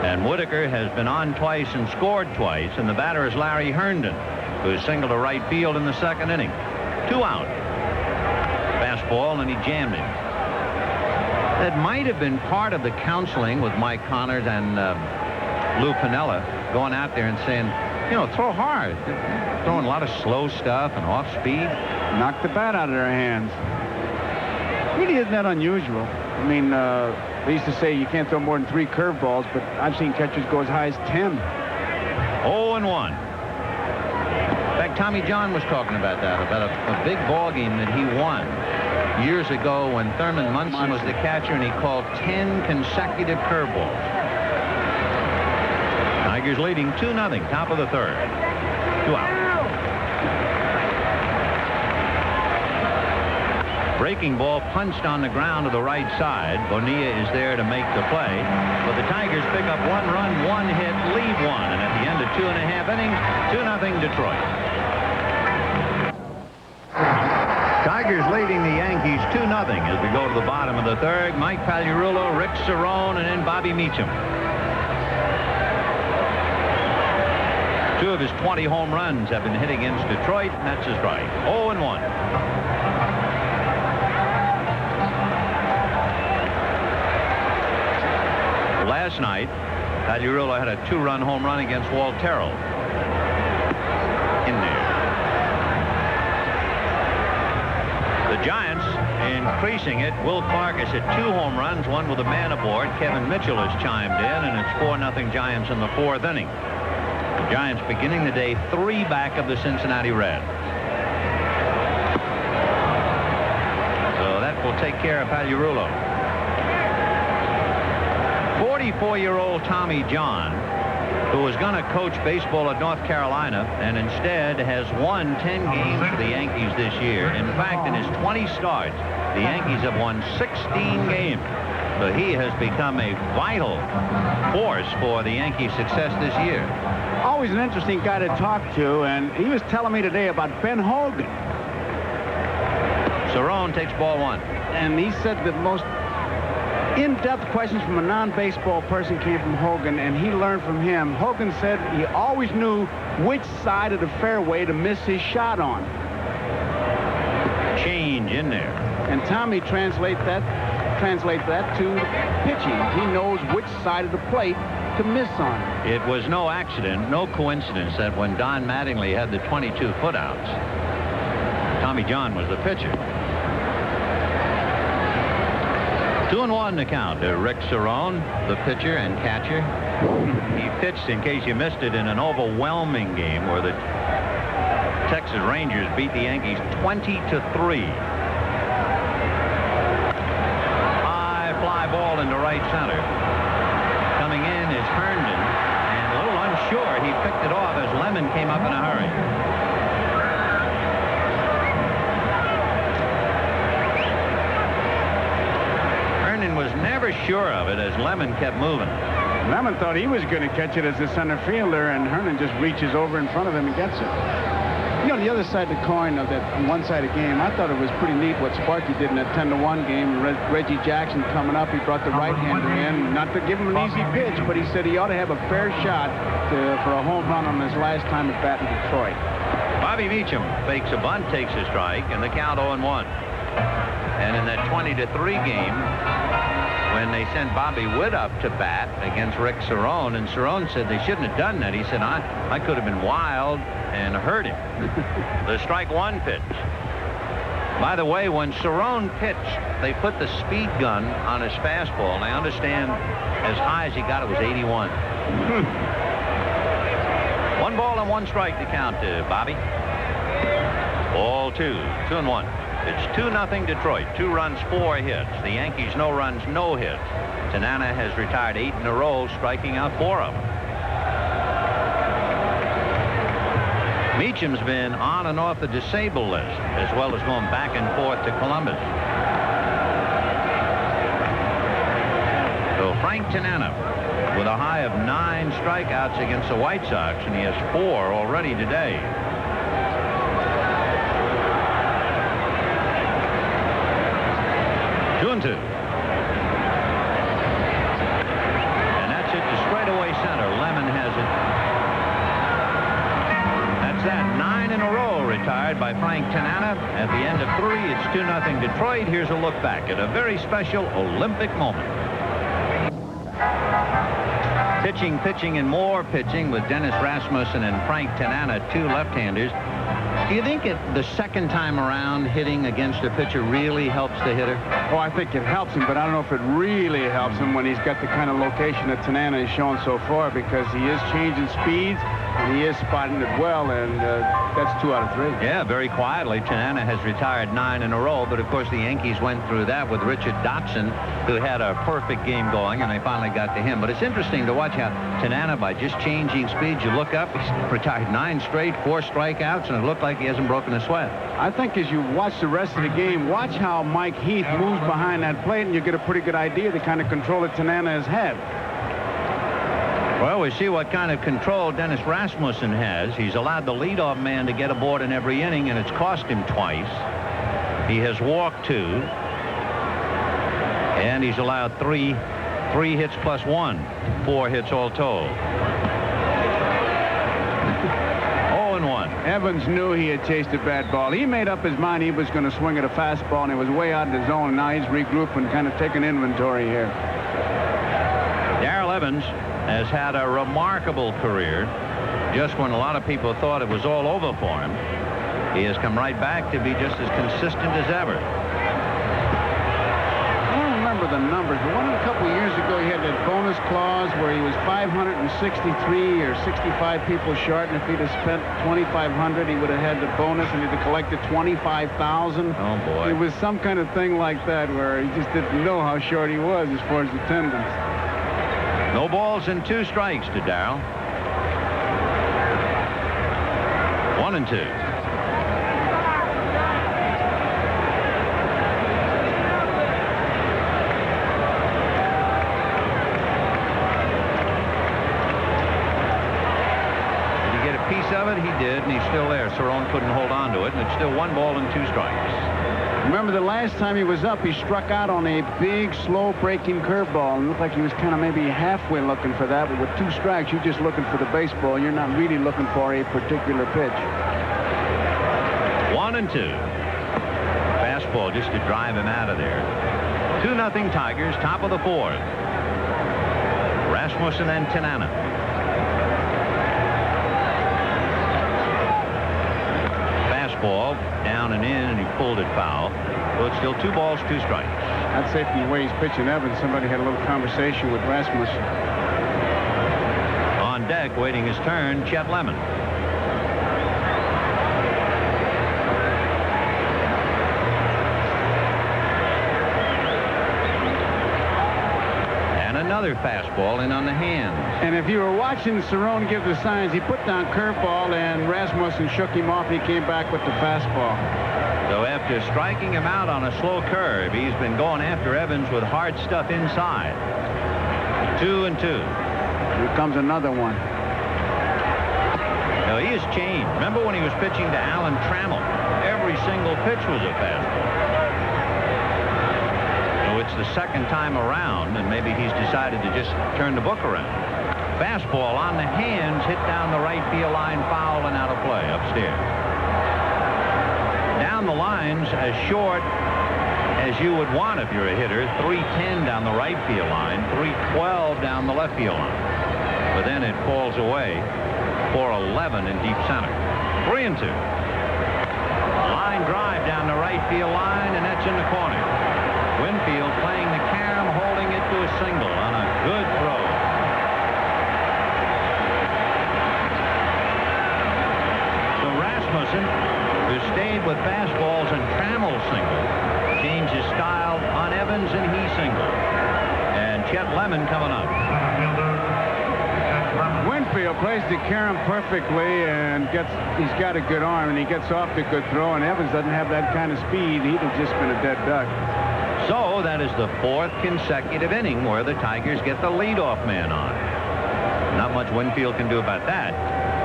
And Whitaker has been on twice and scored twice, and the batter is Larry Herndon, who singled to right field in the second inning. 2 out. Fastball, and he jammed it. That might have been part of the counseling with Mike Connors and Lou Piniella going out there and saying, you know, throw hard. Throwing a lot of slow stuff and off speed. Knocked the bat out of their hands. Really isn't that unusual. I mean, they used to say you can't throw more than 3 curveballs, but I've seen catchers go as high as 10. 0-1. In fact, Tommy John was talking about that, about a big ball game that he won years ago when Thurman Munson was the catcher, and he called 10 consecutive curveballs. Tigers leading 2-0, top of the third. 2 out. Breaking ball punched on the ground to the right side. Bonilla is there to make the play. But the Tigers pick up 1 run, 1 hit, leave 1. And at the end of 2.5 innings, 2-0 Detroit. Tigers leading the Yankees 2-0 as we go to the bottom of the third. Mike Pagliarulo, Rick Cerrone, and then Bobby Meacham. 2 of his 20 home runs have been hit against Detroit, and that's his strike. 0-1. Last night, Pagliarulo had a 2-run home run against Walt Terrell. In there. The Giants increasing it. Will Clark has hit 2 home runs, 1 with a man aboard. Kevin Mitchell has chimed in, and it's 4-0 Giants in the 4th inning. The Giants beginning the day 3 back of the Cincinnati Reds. So that will take care of Pagliarulo. 44-year-old Tommy John, who was going to coach baseball at North Carolina and instead has won 10 games for the Yankees this year. In fact, in his 20 starts, the Yankees have won 16 games. So he has become a vital force for the Yankees' success this year. Always an interesting guy to talk to, and he was telling me today about Ben Hogan. Cerrone takes ball 1. And he said the most in-depth questions from a non-baseball person came from Hogan, and he learned from him. Hogan said he always knew which side of the fairway to miss his shot on. Change in there. And Tommy translates that to pitching. He knows which side of the plate to miss on. It was no accident, no coincidence that when Don Mattingly had the 22 putouts, Tommy John was the pitcher. 2-1 the count to Rick Cerrone, the pitcher and catcher. He pitched, in case you missed it, in an overwhelming game where the Texas Rangers beat the Yankees 20-3. High fly ball into right center. Coming in is Herndon, and a little unsure, he picked it off as Lemon came up in a hurry. Was never sure of it as Lemon kept moving. Lemon thought he was going to catch it as a center fielder, and Herndon just reaches over in front of him and gets it. You know, the other side of the coin of that one-sided game, I thought it was pretty neat what Sparky did in that 10-1 game. Reggie Jackson coming up, he brought the right-hander in, not to give him an easy pitch, but he said he ought to have a fair shot for a home run on his last time at bat in Detroit. Bobby Meacham fakes a bunt, takes a strike, and the count 0-1. And in that 20-3 game, when they sent Bobby Witt up to bat against Rick Cerrone, and Cerrone said they shouldn't have done that. He said, I could have been wild and hurt him. The strike 1 pitch. By the way, when Cerrone pitched, they put the speed gun on his fastball, and I understand as high as he got it was 81. 1 ball and 1 strike to count to Bobby. Ball 2, 2-1. It's 2-0 Detroit. 2 runs, 4 hits. The Yankees, no runs, no hits. Tanana has retired 8 in a row, striking out 4 of them. Meacham's been on and off the disabled list, as well as going back and forth to Columbus. So Frank Tanana with a high of 9 strikeouts against the White Sox, and he has 4 already today. Two and 2. And that's it to straightaway center. Lemon has it. That's that. 9 in a row retired by Frank Tanana. At the end of 3, it's 2-0 Detroit. Here's a look back at a very special Olympic moment. Pitching, and more pitching with Dennis Rasmussen and Frank Tanana, 2 left-handers. Do you think the second time around hitting against a pitcher really helps the hitter? Oh, I think it helps him, but I don't know if it really helps him when he's got the kind of location that Tanana has shown so far, because he is changing speeds and he is spotting it well, and that's 2 out of 3. Yeah, very quietly. Tanana has retired 9 in a row, but of course the Yankees went through that with Richard Dotson, who had a perfect game going, and they finally got to him. But it's interesting to watch how Tanana, by just changing speeds, you look up, he's retired 9 straight, 4 strikeouts, and it looked like he hasn't broken a sweat. I think as you watch the rest of the game, watch how Mike Heath moves behind that plate, and you get a pretty good idea of the kind of control that Tanana has had. Well, we see what kind of control Dennis Rasmussen has. He's allowed the leadoff man to get aboard in every inning, and it's cost him twice. He has walked 2, and he's allowed 3 hits plus 1, 4 hits all told. 0-1. Evans knew he had chased a bad ball. He made up his mind he was going to swing at a fastball, and he was way out of the zone, and now he's regrouping, kind of taking inventory here. Darrell Evans has had a remarkable career. Just when a lot of people thought it was all over for him, he has come right back to be just as consistent as ever. I don't remember the numbers, but a couple of years ago he had that bonus clause where he was 563 or 65 people short, and if he'd have spent $2,500, he would have had the bonus, and he'd have collected $25,000. Oh boy. It was some kind of thing like that where he just didn't know how short he was as far as attendance. No balls and 2 strikes to Darrell. 1 and 2. Of it, he did, and he's still there. Cerrone couldn't hold on to it, and it's still 1 ball and 2 strikes. Remember the last time he was up, he struck out on a big, slow-breaking curveball, and it looked like he was kind of maybe halfway looking for that, but with 2 strikes, you're just looking for the baseball. You're not really looking for a particular pitch. 1 and 2. Fastball just to drive him out of there. 2-0 Tigers, top of the 4th. Rasmussen and Tanana. Ball down and in, and he pulled it foul. So it's still 2 balls, 2 strikes. I'd say from the way he's pitching Evans, somebody had a little conversation with Rasmussen. On deck, waiting his turn, Chet Lemon. And another fastball in on the hands. And if you were watching Cerrone give the signs, he put down curveball, and Rasmussen shook him off. He came back with the fastball. So after striking him out on a slow curve, he's been going after Evans with hard stuff inside. 2 and 2. Here comes another one. Now, he has changed. Remember when he was pitching to Alan Trammell? Every single pitch was a fastball. So it's the second time around, and maybe he's decided to just turn the book around. Fastball on the hands, hit down the right field line, foul and out of play upstairs. Down the lines as short as you would want if you're a hitter. 310 down the right field line, 312 down the left field line. But then it falls away. 411 in deep center. 3 and 2. Line drive down the right field line, and that's in the corner. Winfield playing the carom, holding it to a single on a good throw. So Rasmussen, who stayed with fastballs and Trammell single, runs, and he singled. And Chet Lemon coming up. Winfield plays the carom perfectly and he's got a good arm, and he gets off the good throw, and Evans doesn't have that kind of speed. He'd have just been a dead duck. So that is the 4th consecutive inning where the Tigers get the leadoff man on. Not much Winfield can do about that.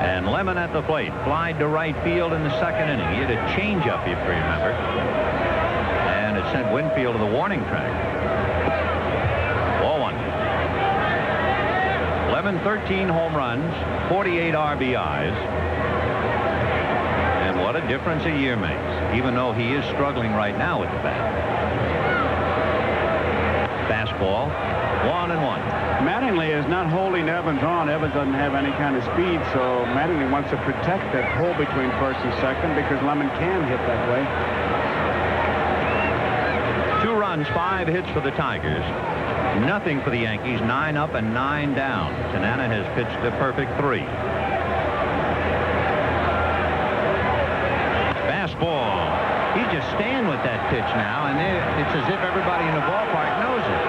And Lemon at the plate, flied to right field in the 2nd inning. He had a changeup, if you remember. And it sent Winfield to the warning track. Ball 1. Lemon, 13 home runs, 48 RBIs. And what a difference a year makes, even though he is struggling right now with the bat. Fastball, 1-1. Mattingly is not holding Evans on. Evans doesn't have any kind of speed, so Mattingly wants to protect that hole between 1st and 2nd because Lemon can hit that way. 2 runs, 5 hits for the Tigers. Nothing for the Yankees. 9 up and 9 down. Tanana has pitched a perfect 3. Fastball. He's just staying with that pitch now, and it's as if everybody in the ballpark knows it.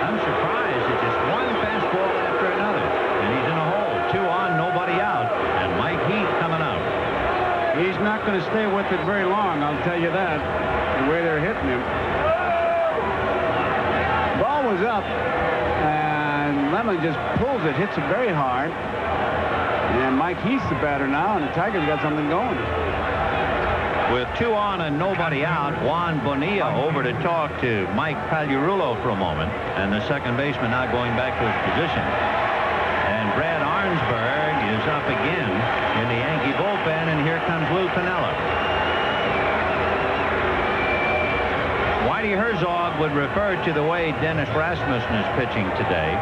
I'm surprised. It's just one fastball after another, and he's in a hole. 2 on, nobody out, and Mike Heath coming out. He's not going to stay with it very long, I'll tell you that, the way they're hitting him. Ball was up, and Lemon just pulls it, hits it very hard, and Mike Heath's the batter now, and the Tigers got something going. With 2 on and nobody out, Juan Bonilla over to talk to Mike Pagliarulo for a moment, and the second baseman now going back to his position. And Brad Arnsberg is up again in the Yankee bullpen, and here comes Lou Piniella. Whitey Herzog would refer to the way Dennis Rasmussen is pitching today.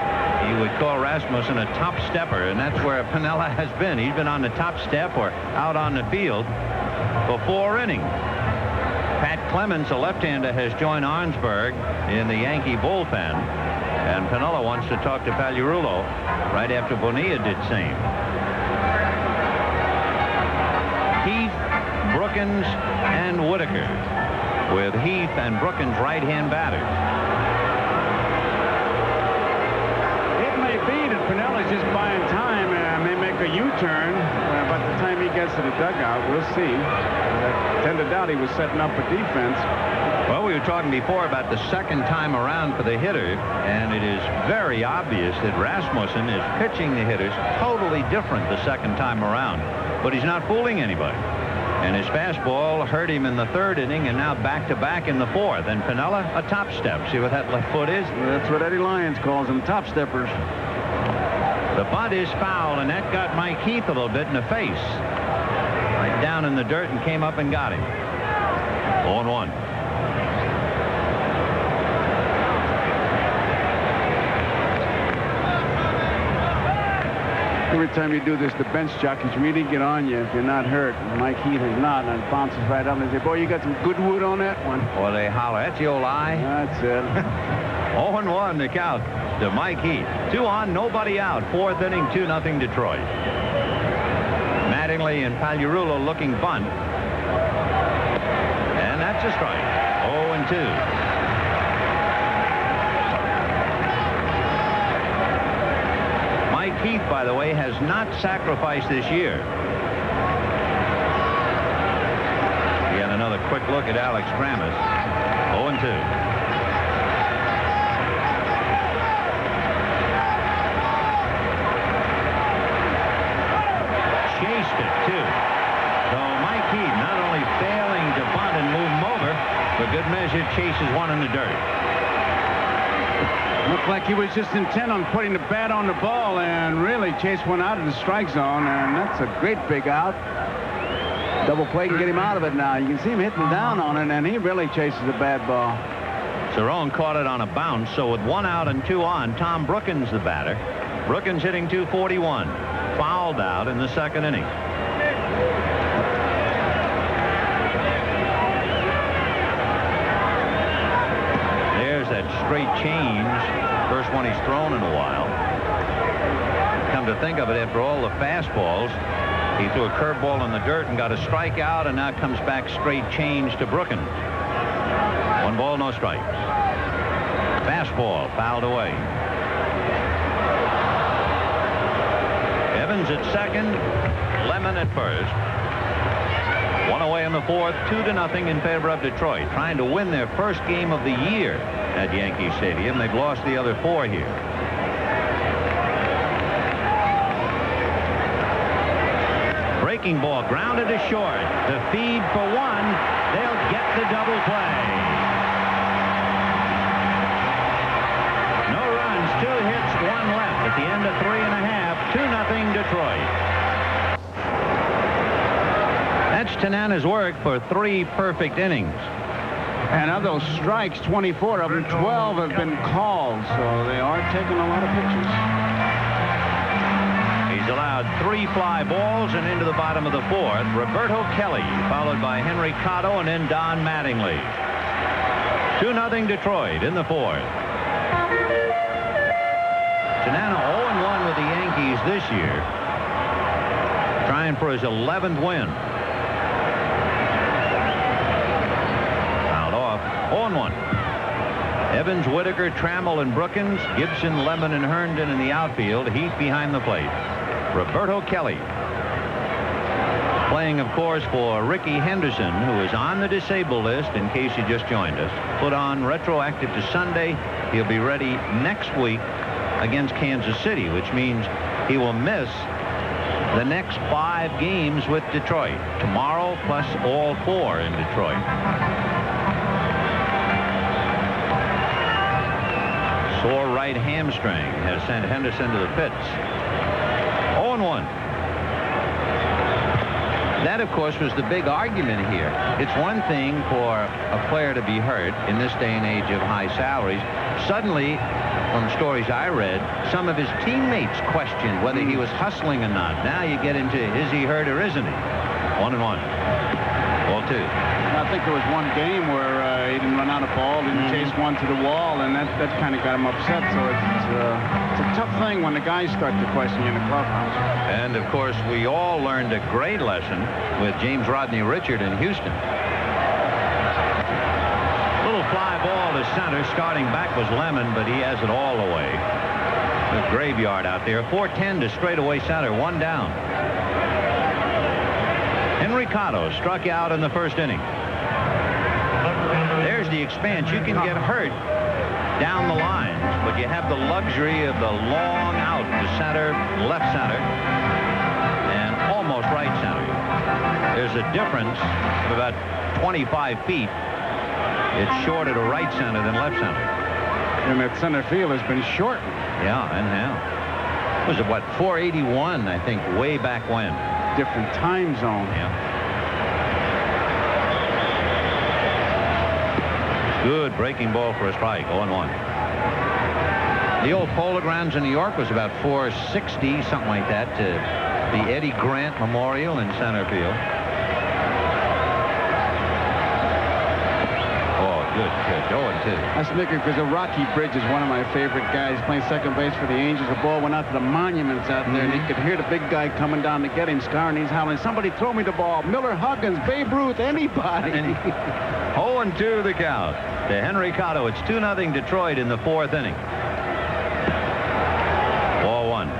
He would call Rasmussen a top stepper, and that's where Piniella has been. He's been on the top step or out on the field for 4 innings. Pat Clemens, a left-hander, has joined Arnsberg in the Yankee bullpen, and Piniella wants to talk to Pagliarulo right after Bonilla did same. Heath, Brookins, and Whitaker, with Heath and Brookins right-hand batters. It may be that Piniella's just buying time and may make a U-turn. By the time he gets to the dugout, we'll see. I tend to doubt he was setting up a defense. Well, we were talking before about the second time around for the hitter, and it is very obvious that Rasmussen is pitching the hitters totally different the second time around. But he's not fooling anybody. And his fastball hurt him in the 3rd inning, and now back-to-back in the 4th. And Piniella, a top step. See what that left foot is? That's what Eddie Lyons calls them, top steppers. The bunt is foul, and that got Mike Heath a little bit in the face. Right down in the dirt and came up and got him. 0-1. Every time you do this, the bench jockeys really get on you if you're not hurt. Mike Heath is not, and it bounces right up and they say, boy, you got some good wood on that one. Or they holler, that's the old eye. That's it. 0-1 the count to Mike Heath. 2 on, nobody out. 4th inning, 2-0 Detroit. Mattingly and Pagliarulo looking bunt. And that's a strike. 0-2. Mike Heath, by the way, has not sacrificed this year. Again, another quick look at Alex Kramis. 0-2. Chased it, too. So Mike Heath not only failing to bunt and move him over, for good measure chases one in the dirt. Looked like he was just intent on putting the bat on the ball and really chased one out of the strike zone, and that's a great big out. Double play can get him out of it now. You can see him hitting down on it, and he really chases a bad ball. Cerrone caught it on a bounce, so with 1 out and 2 on, Tom Brookins the batter. Brookins hitting .241. Fouled out in the 2nd inning. There's that straight change. First one he's thrown in a while. Come to think of it, after all the fastballs, he threw a curveball in the dirt and got a strikeout, and now comes back straight change to Brookins. 1 ball, no strikes. Fastball fouled away. Evans at second, Lemon at first. One away in the fourth, 2-0 in favor of Detroit, trying to win their first game of the year at Yankee Stadium. They've lost the other 4 here. Breaking ball grounded to short. The feed for one. They'll get the double play. No runs, 2 hits, 1 left at the end of 3.5. 2-0 Detroit. That's Tanana's work for 3 perfect innings. And of those strikes, 24 of them, 12 have been called, so they are taking a lot of pitches. He's allowed 3 fly balls and into the bottom of the 4th. Roberto Kelly, followed by Henry Cotto and then Don Mattingly. 2-0 Detroit in the 4th. Tanana 0-1 with the Yankees this year, trying for his 11th win. Fouled off. 0-1. Evans, Whitaker, Trammell, and Brookins, Gibson, Lemon, and Herndon in the outfield. Heat behind the plate. Roberto Kelly, playing, of course, for Ricky Henderson, who is on the disabled list in case you just joined us. Put on retroactive to Sunday. He'll be ready next week against Kansas City, which means he will miss the next 5 games with Detroit. Tomorrow plus all 4 in Detroit. Sore right hamstring has sent Henderson to the pits. 0-1. That, of course, was the big argument here. It's one thing for a player to be hurt in this day and age of high salaries. Suddenly, from stories I read, some of his teammates questioned whether he was hustling or not. Now you get into, is he hurt or isn't he? 1-1. Ball 2. I think there was one game where he didn't run out of ball, didn't chase one to the wall, and that kind of got him upset. So it's a tough thing when the guys start to question you in the clubhouse. And, of course, we all learned a great lesson with James Rodney Richard in Houston. Little fly ball to center. Starting back was Lemon, but he has it all the way. The graveyard out there. 4-10 to straightaway center. 1 down. Henry Cotto struck out in the first inning. There's the expanse. You can get hurt down the lines, but you have the luxury of the long out to center, left center, and almost right center. There's a difference of about 25 feet. It's shorter to right center than left center. And that center field has been shortened. Yeah, and how? Was it, what, 481, I think, way back when? Different time zone. Yeah. Good breaking ball for a strike. 0-1. The old Polo Grounds in New York was about 460, something like that, to the Eddie Grant Memorial in center field. Good pitch. 0-2. That's Nicker, because Rocky Bridge is one of my favorite guys. Playing second base for the Angels. The ball went out to the monuments out there, and you could hear the big guy coming down to get him. Scarney's howling, somebody throw me the ball. Miller, Huggins, Babe Ruth, anybody. 0-2 the count to Henry Cotto. It's 2-0 Detroit in the 4th inning. 4-1.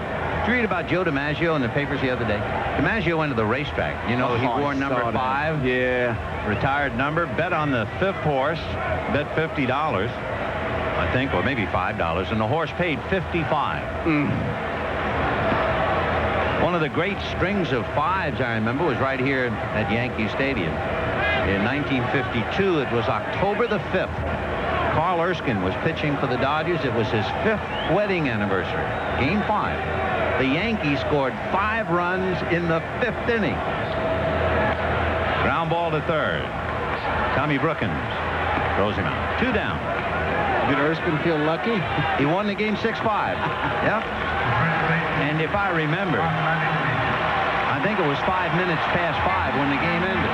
Did you read about Joe DiMaggio in the papers the other day? DiMaggio went to the racetrack. You know, he wore number 5. Yeah. Retired number. Bet on the 5th horse. Bet $50, I think, or maybe $5. And the horse paid $55. One of the great strings of 5s I remember was right here at Yankee Stadium. In 1952, it was October the 5th. Carl Erskine was pitching for the Dodgers. It was his 5th wedding anniversary. Game 5. The Yankees scored 5 runs in the 5th inning. Ground ball to third. Tommy Brookins throws him out. 2 down. Did Erskine feel lucky? He won the game 6-5. Yep. And if I remember, I think it was 5 minutes past 5 when the game ended.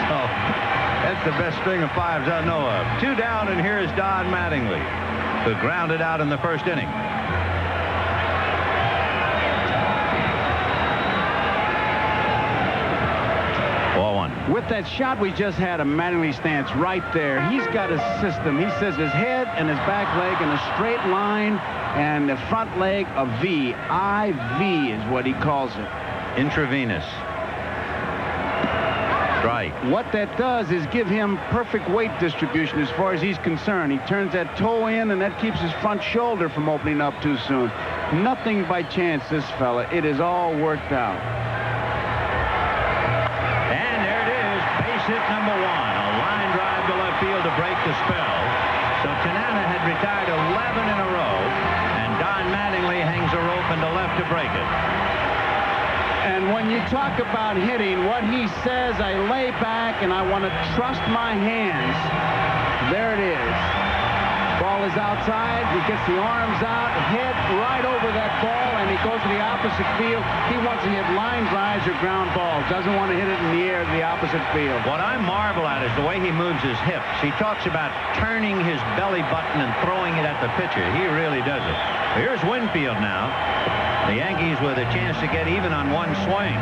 So that's the best string of 5s I know of. 2 down, and here's Don Mattingly, who grounded out in the first inning. Ball 1. With that shot we just had, a Mattingly stance right there. He's got a system. He says his head and his back leg in a straight line, and the front leg a V. IV is what he calls it. Intravenous. Strike. What that does is give him perfect weight distribution as far as he's concerned. He turns that toe in, and that keeps his front shoulder from opening up too soon. Nothing by chance, this fella. It is all worked out. And there it is, base hit number 1. A line drive to left field to break the spell. So Tanana had retired 11 in a row, and Don Mattingly hangs a rope into left to break it. And when you talk about hitting, what he says, I lay back and I want to trust my hands. There it is. Ball is outside. He gets the arms out, hit right over that ball, and he goes to the opposite field. He wants to hit line drives or ground balls. Doesn't want to hit it in the air to the opposite field. What I marvel at is the way he moves his hips. He talks about turning his belly button and throwing it at the pitcher. He really does it. Here's Winfield now. The Yankees with a chance to get even on one swing.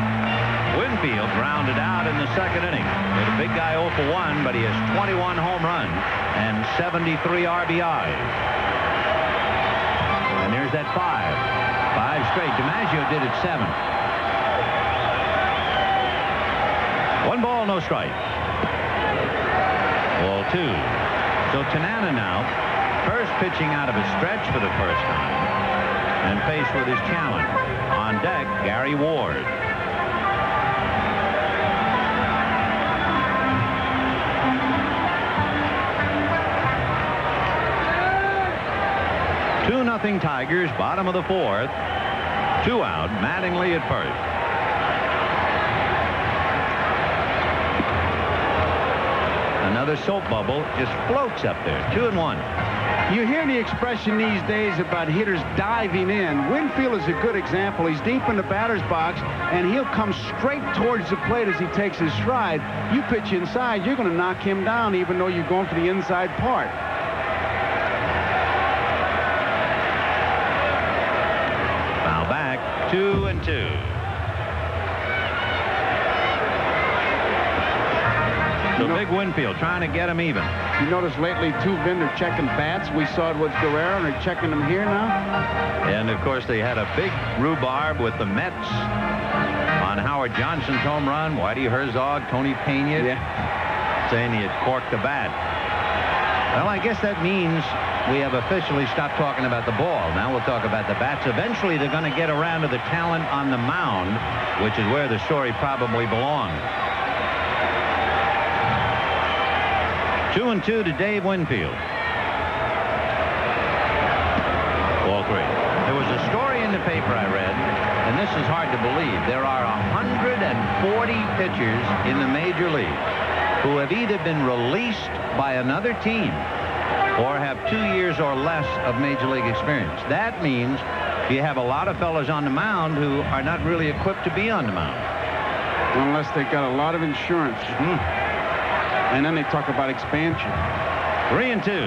Winfield grounded out in the second inning. With a big guy 0 for 1, but he has 21 home runs and 73 RBIs. And there's that 5. 5 straight. DiMaggio did it 7. 1 ball, no strike. Ball 2. So Tanana now, first pitching out of a stretch for the first time, and faced with his challenge. On deck, Gary Ward. Two nothing Tigers, bottom of the 4th. 2 out, Mattingly at first. Another soap bubble just floats up there. 2-1. You hear the expression these days about hitters diving in. Winfield is a good example. He's deep in the batter's box, and he'll come straight towards the plate as he takes his stride. You pitch inside, you're going to knock him down, even though you're going for the inside part. Foul back, 2-2. So big Winfield trying to get him even. You notice lately, too, Vin, they're checking bats. We saw it with Guerrero, and they're checking them here now. And, of course, they had a big rhubarb with the Mets on Howard Johnson's home run. Whitey Herzog, Tony Pena, saying he had corked the bat. Well, I guess that means we have officially stopped talking about the ball. Now we'll talk about the bats. Eventually, they're going to get around to the talent on the mound, which is where the story probably belongs. 2-2 to Dave Winfield. Ball 3. There was a story in the paper I read, and this is hard to believe. There are 140 pitchers in the major league who have either been released by another team or have 2 years or less of major league experience. That means you have a lot of fellas on the mound who are not really equipped to be on the mound. Unless they got a lot of insurance. And then they talk about expansion. 3-2.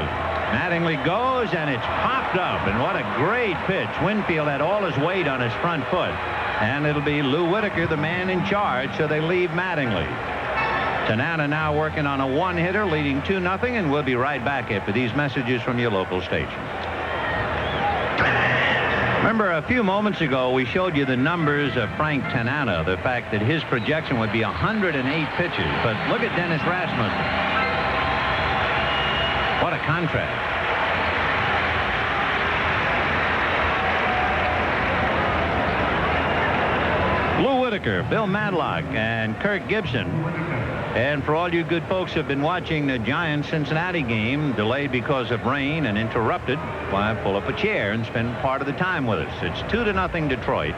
Mattingly goes, and it's popped up. And what a great pitch. Winfield had all his weight on his front foot. And it'll be Lou Whitaker, the man in charge, so they leave Mattingly. Tanana now working on a one-hitter, leading 2-0, and we'll be right back after these messages from your local station. Remember, a few moments ago, we showed you the numbers of Frank Tanana, the fact that his projection would be 108 pitches. But look at Dennis Rasmussen. What a contrast. Lou Whitaker, Bill Madlock, and Kirk Gibson. And for all you good folks who have been watching the Giants-Cincinnati game, delayed because of rain and interrupted, why, pull up a chair and spend part of the time with us. It's 2-0 Detroit.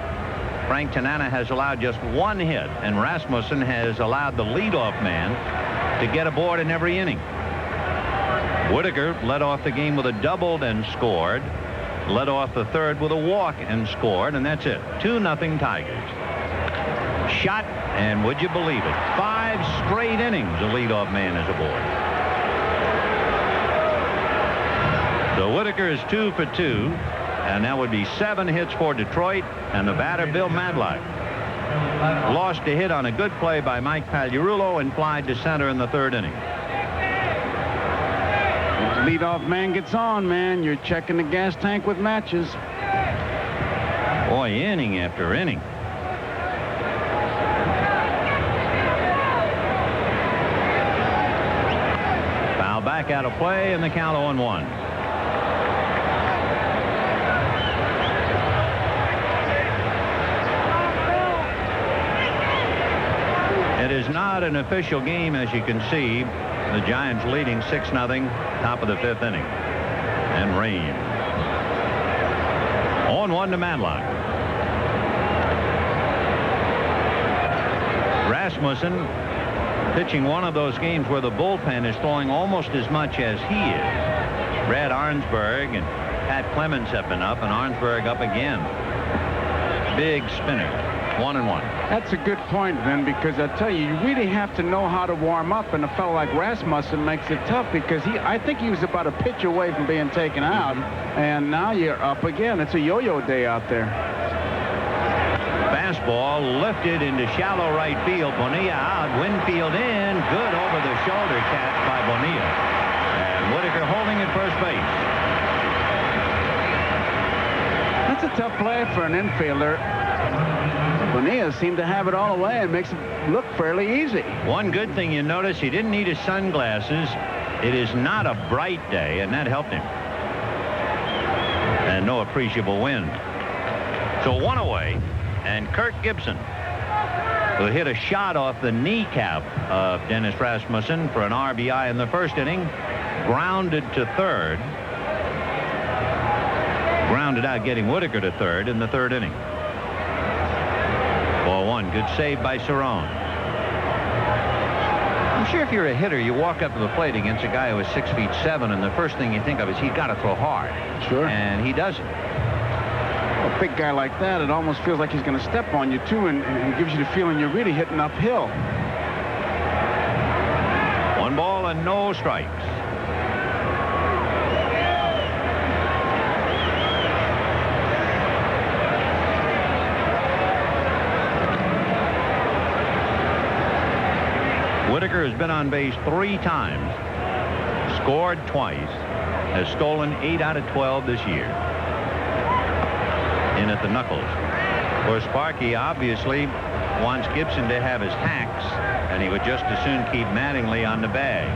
Frank Tanana has allowed just 1 hit, and Rasmussen has allowed the leadoff man to get aboard in every inning. Whitaker led off the game with a double and scored, led off the third with a walk and scored, and that's it. 2-0 Tigers. Shot, and would you believe it, 5 straight innings the leadoff man is aboard. So Whitaker is 2 for 2, and that would be 7 hits for Detroit, and the batter Bill Madlock. lost a hit on a good play by Mike Pagliarulo and flied to center in the third inning. Leadoff man gets on, man. You're checking the gas tank with matches. Boy, inning after inning. Foul back out of play, and the count 0-1. It is not an official game, as you can see. The Giants leading 6-0, top of the fifth inning. And rain. 0-1 to Matlock. Rasmussen pitching one of those games where the bullpen is throwing almost as much as he is. Brad Arnsberg and Pat Clemens have been up, and Arnsberg up again. Big spinner. 1-1. That's a good point, Vin, because I tell you, you really have to know how to warm up, and a fellow like Rasmussen makes it tough because I think he was about a pitch away from being taken out, and now you're up again. It's a yo-yo day out there. Fastball lifted into shallow right field. Bonilla out. Winfield in. Good over-the-shoulder catch by Bonilla. And Whitaker holding at first base. That's a tough play for an infielder. Bonilla seemed to have it all away and makes it look fairly easy. One good thing you notice, he didn't need his sunglasses. It is not a bright day, and that helped him. And no appreciable wind. So one away, and Kirk Gibson, who hit a shot off the kneecap of Dennis Rasmussen for an RBI in the first inning, grounded to third. Grounded out, getting Whitaker to third in the third inning. Ball one. Good save by Cerrone. I'm sure if you're a hitter, you walk up to the plate against a guy who is 6'7", and the first thing you think of is he's got to throw hard. Sure. And he doesn't. A big guy like that, it almost feels like he's going to step on you, too, and gives you the feeling you're really hitting uphill. 1 ball and no strikes. Whitaker has been on base 3 times, scored twice, has stolen 8 out of 12 this year. In at the knuckles. Of course, Sparky obviously wants Gibson to have his hacks, and he would just as soon keep Mattingly on the bag.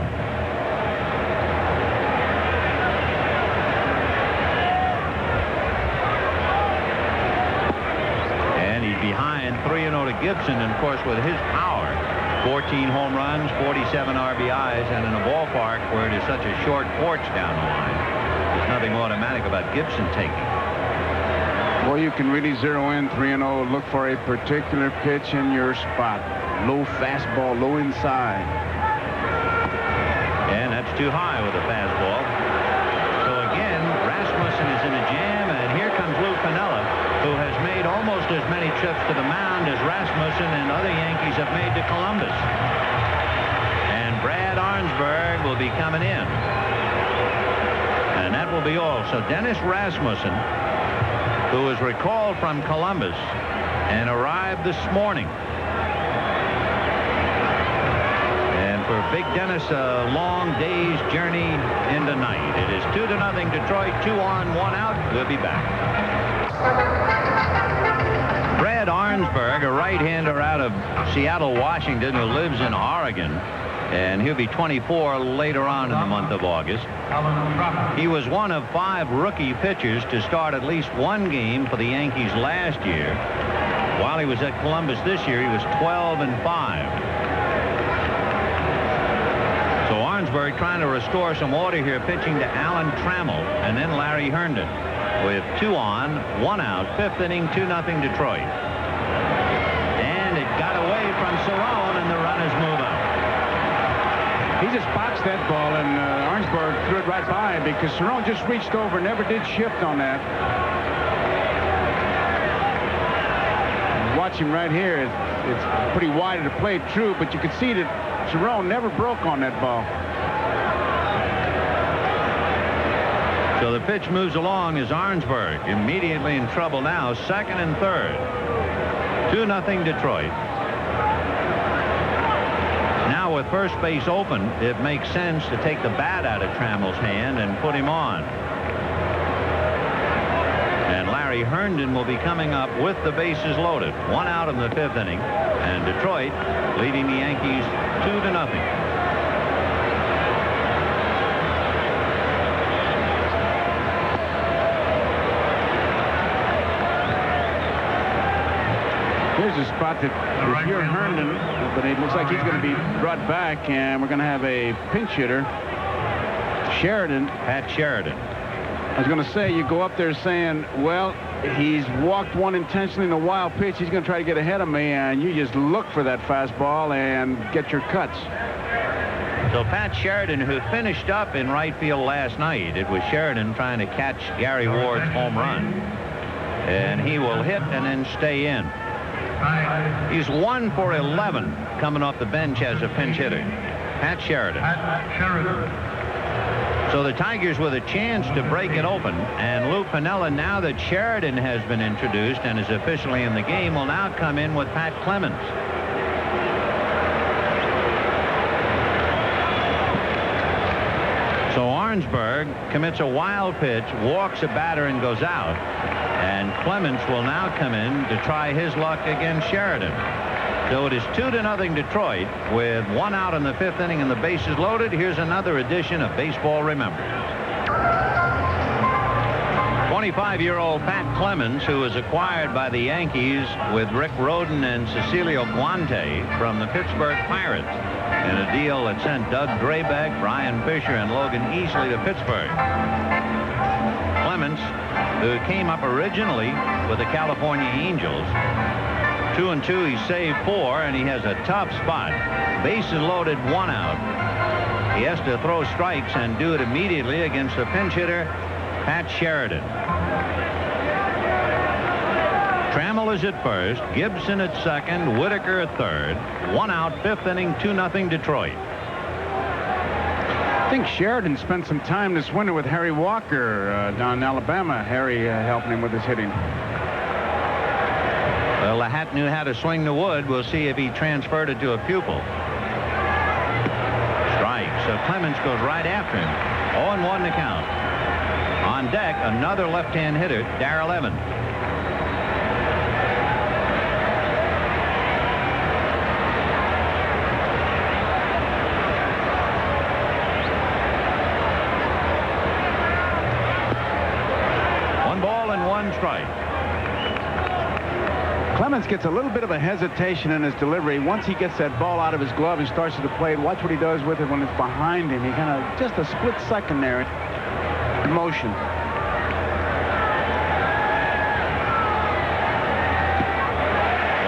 And he's behind 3-0 to Gibson, and of course with his power, 14 home runs, 47 RBIs, and in a ballpark where it is such a short porch down the line, there's nothing automatic about Gibson taking. Well, you can really zero in 3-0, look for a particular pitch in your spot. Low fastball, low inside. And that's too high with a fastball. So again, Rasmussen is in a jam, and here comes Lou Piniella, who has made almost as many trips to the mound as Rasmussen and other Yankees have made to Columbus. And Brad Arnsberg will be coming in. And that will be all. So Dennis Rasmussen, who was recalled from Columbus and arrived this morning. And for Big Dennis, a long day's journey into night. It is 2-0 Detroit, 2 on, 1 out. We'll be back. Brad Arnsberg, a right-hander out of Seattle, Washington, who lives in Oregon, and he'll be 24 later on in the month of August. He was one of 5 rookie pitchers to start at least 1 game for the Yankees last year. While he was at Columbus this year, he was 12-5. So Arnsberg trying to restore some order here, pitching to Alan Trammell and then Larry Herndon. With 2 on, 1 out, 5th inning, 2-0 Detroit. And it got away from Cerrone, and the runners move up. He just boxed that ball, and Arnsberg threw it right by him because Cerrone just reached over, never did shift on that. Watch him right here. It's pretty wide of the plate, true, but you can see that Cerrone never broke on that ball. So the pitch moves along as Arnsberg immediately in trouble now, 2nd and 3rd. 2-0 Detroit. Now with first base open, it makes sense to take the bat out of Trammell's hand and put him on. And Larry Herndon will be coming up with the bases loaded. 1 out in the 5th inning, and Detroit leading the Yankees 2-0. Here's a spot that if you're Herndon, but it looks like he's going to be brought back, and we're going to have a pinch hitter, Sheridan. Pat Sheridan. I was going to say, you go up there saying, well, he's walked one intentionally in a wild pitch. He's going to try to get ahead of me, and you just look for that fastball and get your cuts. So Pat Sheridan, who finished up in right field last night, it was Sheridan trying to catch Gary Ward's home run. And he will hit and then stay in. He's 1 for 11 coming off the bench as a pinch hitter. Pat Sheridan. So the Tigers with a chance to break it open. And Lou Piniella, now that Sheridan has been introduced and is officially in the game, will now come in with Pat Clemens. So Arnsberg commits a wild pitch, walks a batter, and goes out. And Clemens will now come in to try his luck against Sheridan. So it is 2-0 Detroit with 1 out in the 5th inning and the bases loaded. Here's another edition of Baseball Remembers. 25-year-old Pat Clemens, who was acquired by the Yankees with Rick Rhoden and Cecilio Guante from the Pittsburgh Pirates in a deal that sent Doug Drabek, Brian Fisher, and Logan Easley to Pittsburgh. Clemens, who came up originally with the California Angels, 2-2, he saved 4, and he has a tough spot. Bases loaded, 1 out. He has to throw strikes and do it immediately against the pinch hitter, Pat Sheridan. Trammell is at first, Gibson at second, Whitaker at third. 1 out, 5th inning, 2-0 Detroit. I think Sheridan spent some time this winter with Harry Walker down in Alabama. Harry helping him with his hitting. Well, the Hat knew how to swing the wood. We'll see if he transferred it to a pupil. Strike. So Clemens goes right after him. 0-1 to count. On deck, another left-hand hitter, Darrell Evans. Strike. Clemens gets a little bit of a hesitation in his delivery. Once he gets that ball out of his glove and starts to the plate, watch what he does with it when it's behind him. He kind of just a split second there in motion.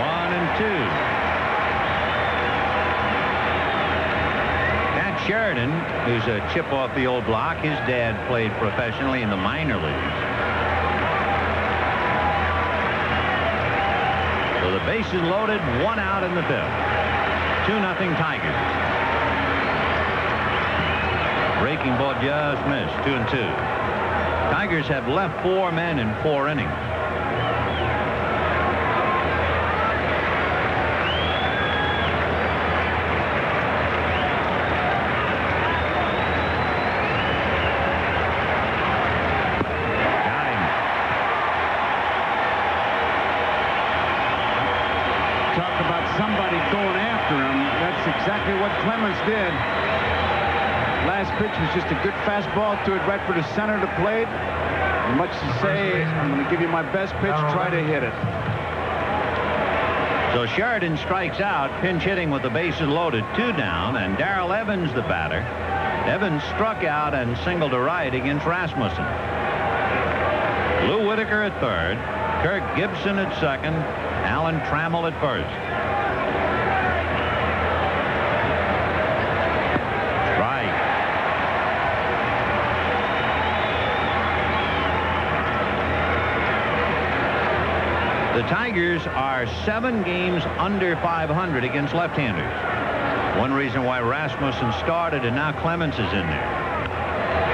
One and two. Pat Sheridan, who's a chip off the old block, his dad played professionally in the minor leagues. So the bases loaded, 1 out in the 5th. 2-0 Tigers. Breaking ball just missed. 2-2. Tigers have left 4 men in 4 innings. Exactly what Clemens did. Last pitch was just a good fastball to it right for the center of the plate. Much to say, I'm going to give you my best pitch, try to hit it. So Sheridan strikes out, pinch hitting with the bases loaded, 2 down, and Darrell Evans the batter. Evans struck out and singled to right against Rasmussen. Lou Whitaker at third, Kirk Gibson at second, Alan Trammell at first. The Tigers are 7 games under 500 against left-handers. One reason why Rasmussen started and now Clemens is in there.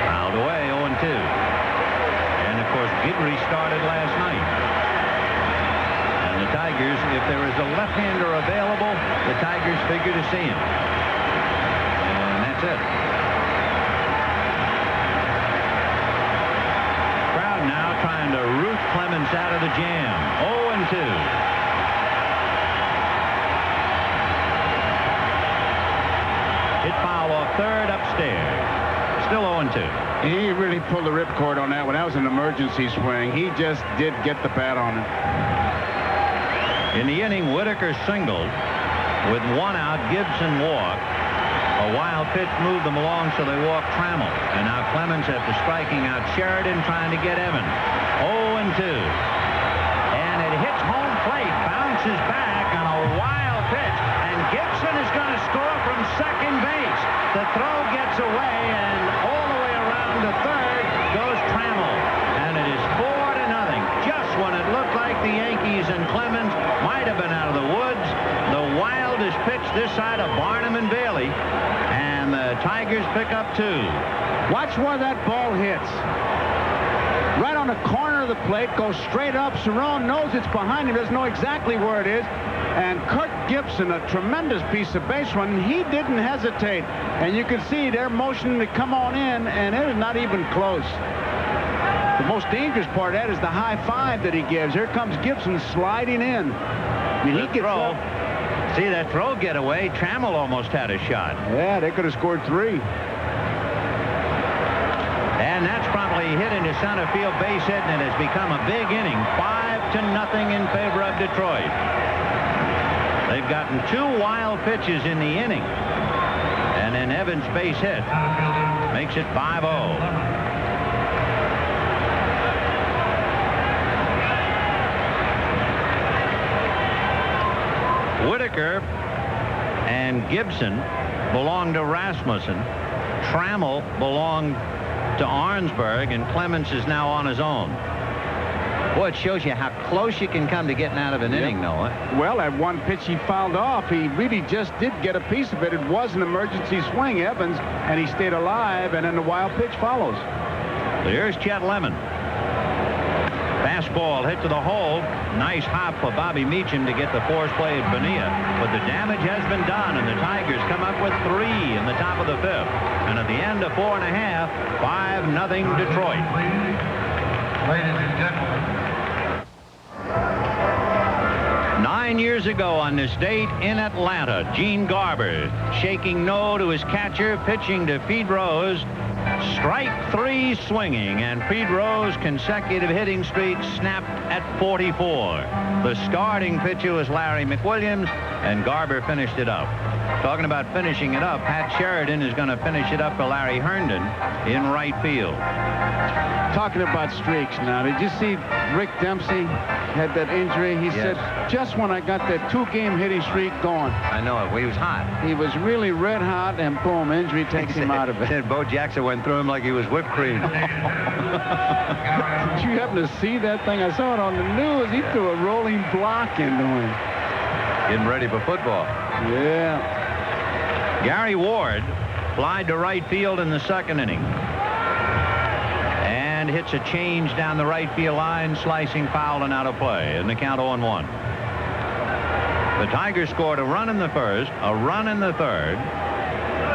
Fouled away, 0-2. And of course, Guidry started last night. And the Tigers Tigers, if there is a left-hander available, the Tigers figure to see him. And that's it. Crowd now trying to root Clemens out of the jam. 0-2. Hit foul off third upstairs. Still 0-2. He really pulled the ripcord on that one. That was an emergency swing. He just did get the bat on it. In the inning, Whitaker singled. With 1 out, Gibson walked. A wild pitch moved them along, so they walked Trammell. And now Clemens, after striking out Sheridan, trying to get Evans. 0-2. And it hits home plate, bounces back on a wild pitch, and Gibson is going to score from second base. The throw gets away, and all the way around to third goes Trammell. And it is 4-0. Just when it looked like the Yankees and Clemens might have been out of the woods, the wildest pitch this side of Barnum and Bailey, and the Tigers pick up 2. Watch where that ball hits. Right on the corner of the plate, goes straight up. Cerrone knows it's behind him, doesn't know exactly where it is. And Kirk Gibson, a tremendous piece of base running, he didn't hesitate. And you can see they're motioning to come on in, and it is not even close. The most dangerous part of that is the high five that he gives. Here comes Gibson sliding in. I mean, he gets up. See that throw get away? Trammell almost had a shot. Yeah, they could have scored 3. And that's promptly hit into center field base hit, and it has become a big inning. 5-0 in favor of Detroit. They've gotten 2 wild pitches in the inning. And then Evans' base hit makes it 5-0. Whitaker and Gibson belong to Rasmussen. Trammell belonged to Arnsberg, and Clemens is now on his own. Boy, it shows you how close you can come to getting out of an inning, Noah. Well, that one pitch he fouled off, he really just did get a piece of it. It was an emergency swing, Evans, and he stayed alive, and then the wild pitch follows. Here's Chet Lemon. Fastball hit to the hole. Nice hop for Bobby Meacham to get the force play at Bonilla. But the damage has been done, and the Tigers come up with 3 in the top of the 5th. And at the end of 4 1/2, 5-0 Detroit. Ladies and gentlemen. 9 years ago on this date in Atlanta, Gene Garber shaking no to his catcher, pitching to Pete Rose. Strike 3 swinging, and Pete Rose's consecutive hitting streak snapped at 44. The starting pitcher was Larry McWilliams, and Garber finished it up. Talking about finishing it up, Pat Sheridan is going to finish it up for Larry Herndon in right field. Talking about streaks now, did you see Rick Dempsey had that injury? He said, just when I got that 2-game hitting streak going. I know it. He was hot. He was really red hot, and boom, injury takes him out of it. And Bo Jackson went through him like he was whipped cream. Did you happen to see that thing? I saw it on the news. He threw a rolling block into him. Getting ready for football. Yeah. Gary Ward flied to right field in the 2nd inning. And hits a change down the right field line, slicing foul and out of play, and the count 0-1. The Tigers scored a run in the 1st, a run in the 3rd,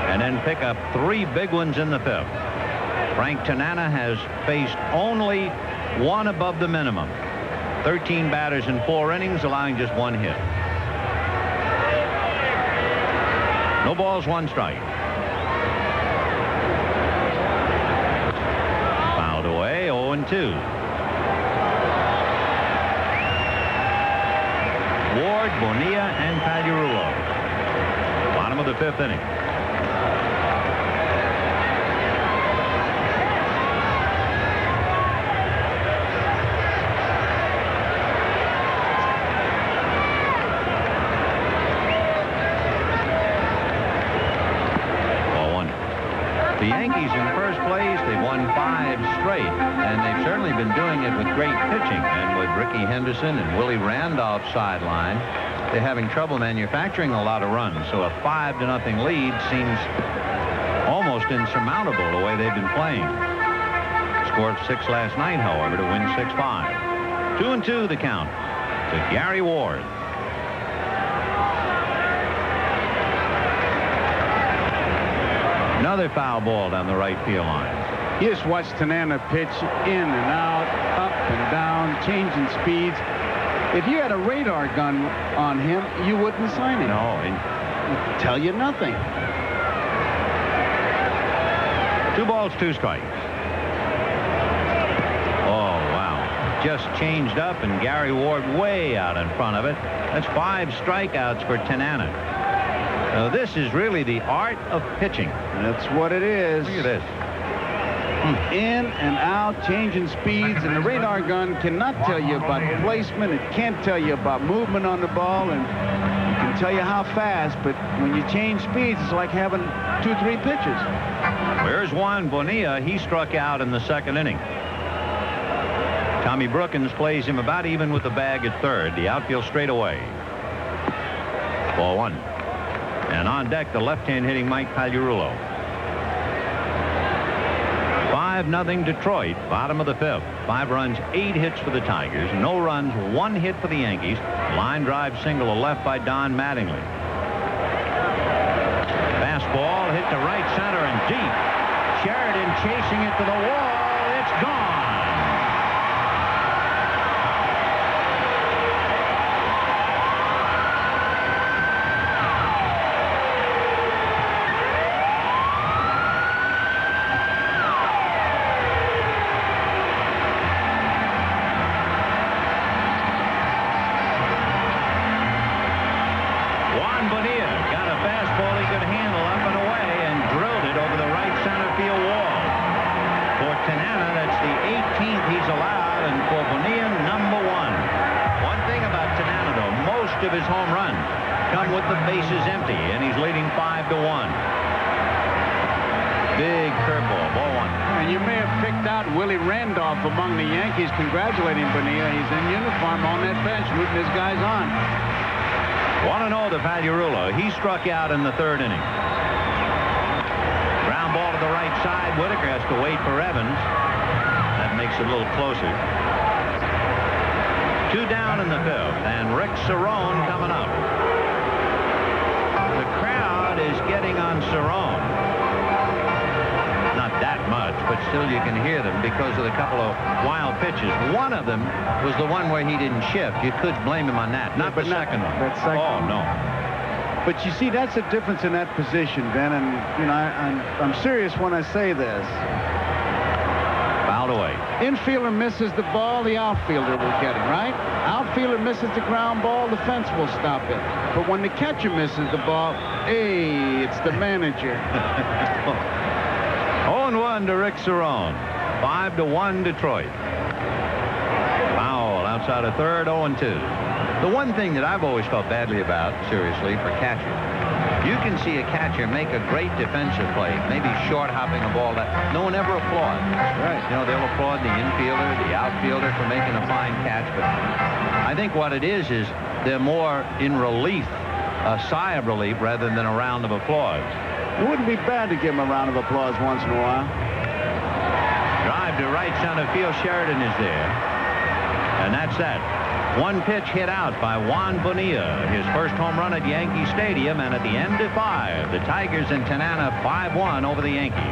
and then pick up 3 big ones in the 5th. Frank Tanana has faced only 1 above the minimum. 13 batters in 4 innings, allowing just 1 hit. No balls, 1 strike. Fouled away, 0-2. Ward, Bonilla, and Pagliarulo. Bottom of the 5th inning. The Yankees in first place. They've won 5 straight, and they've certainly been doing it with great pitching. And with Ricky Henderson and Willie Randolph sideline, they're having trouble manufacturing a lot of runs. So a 5-0 lead seems almost insurmountable the way they've been playing. Scored 6 last night, however, to win 6-5. 2-2 the count. to Gary Ward. Another foul ball down the right field line. You just watch Tanana pitch in and out, up and down, changing speeds. If you had a radar gun on him, you wouldn't sign him. No. It'd tell you nothing. 2 balls, 2 strikes. Oh, wow. Just changed up, and Gary Ward way out in front of it. That's 5 strikeouts for Tanana. So this is really the art of pitching. That's what it is. Look at this. In and out, changing speeds, and the radar gun cannot tell you about placement. It can't tell you about movement on the ball, and it can tell you how fast, but when you change speeds, it's like having 2, 3 pitches. Here's Juan Bonilla. He struck out in the 2nd inning. Tommy Brookins plays him about even with the bag at 3rd. The outfield straight away. Ball 1. And on deck, the left-hand hitting Mike Pagliarulo. 5-0 Detroit, bottom of the 5th. 5 runs, 8 hits for the Tigers. No runs, 1 hit for the Yankees. Line drive single to left by Don Mattingly. Fastball hit to right center and deep. Sheridan chasing it to the wall. It's gone. Of his home runs come with the bases empty, and he's leading 5-1. Big curveball, ball 1. And you may have picked out Willie Randolph among the Yankees congratulating Bonilla. He's in uniform on that bench, rooting his guys on. 1-0 to Pagliarulo. He struck out in the 3rd inning. Ground ball to the right side. Whitaker has to wait for Evans. That makes it a little closer. 2 down in the 5th, and Rick Cerrone coming up. The crowd is getting on Cerrone. Not that much, but still you can hear them because of the couple of wild pitches. One of them was the one where he didn't shift. You could blame him on that. Not the second one. That second Oh, no. But you see, that's a difference in that position, Ben, and, you know, I'm serious when I say this. Fouled away. Infielder misses the ball, the outfielder will get it, right? Outfielder misses the ground ball, the fence will stop it. But when the catcher misses the ball, hey, it's the manager. 0-1 to Rick Cerrone. 5-1 Detroit. Foul outside of 3rd, 0-2. The one thing that I've always felt badly about, seriously, for catchers, you can see a catcher make a great defensive play, maybe short hopping a ball that no one ever applauds. Right. You know, they'll applaud the infielder, the outfielder for making a fine catch, but I think what it is they're more in relief, a sigh of relief rather than a round of applause. It wouldn't be bad to give him a round of applause once in a while. Drive to right center field. Sheridan is there. And that's that. 1 pitch hit out by Juan Bonilla, his first home run at Yankee Stadium, and at the end of 5, the Tigers and Tanana 5-1 over the Yankees.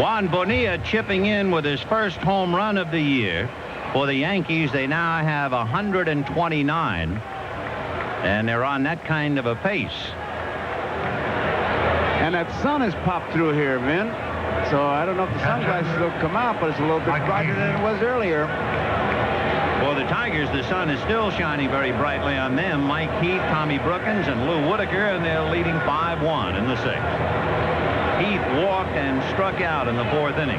Juan Bonilla chipping in with his first home run of the year. For the Yankees, they now have 129, and they're on that kind of a pace. And that sun has popped through here, Vin. So I don't know if the sunglasses will come out, but it's a little bit brighter than it was earlier. For the Tigers, the sun is still shining very brightly on them. Mike Heath, Tommy Brookins, and Lou Whitaker, and they're leading 5-1 in the 6th. Heath walked and struck out in the 4th inning,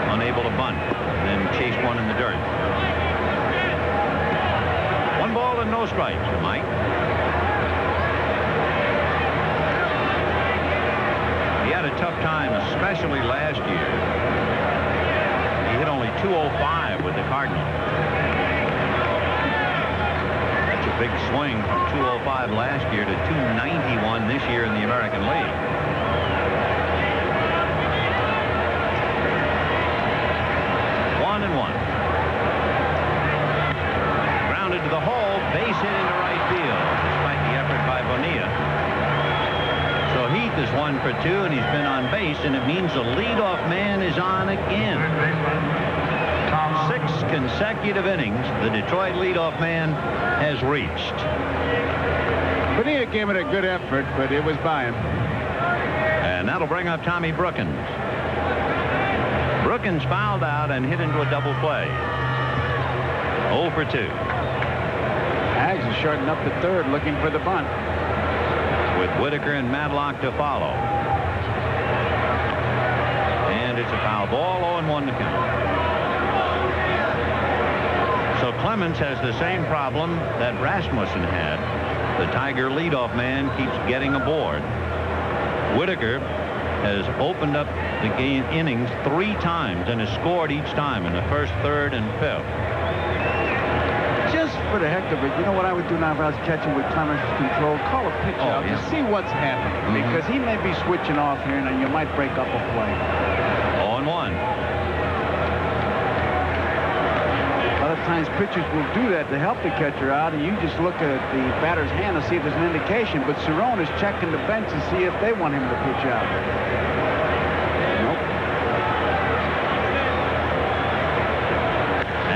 unable to bunt, then chased one in the dirt. 1 ball and no strikes for Mike. He had a tough time, especially last year. He hit only .205 with the Cardinals. That's a big swing from .205 last year to .291 this year in the American League. 1. Grounded to the hole, base hit into right field, despite the effort by Bonilla. So Heath is 1 for 2, and he's been on base, and it means the leadoff man is on again. 6 consecutive innings, the Detroit leadoff man has reached. Bonilla gave it a good effort, but it was by him. And that'll bring up Tommy Brookins. Brookins fouled out and hit into a double play. 0 for 2. Hags is shorting up the third, looking for the bunt. With Whitaker and Madlock to follow. And it's a foul ball, 0-1 to count. So Clemens has the same problem that Rasmussen had. The Tiger leadoff man keeps getting aboard. Whitaker has opened up the game innings 3 times and has scored each time in the first, third, and fifth. Just for the heck of it, you know what I would do now if I was catching with Clemens control? Call a pitch out to see what's happening. Because he may be switching off here, and you might break up a play. 0-1. A lot of times pitchers will do that to help the catcher out, and you just look at the batter's hand to see if there's an indication. But Cerrone is checking the bench to see if they want him to pitch out. Nope.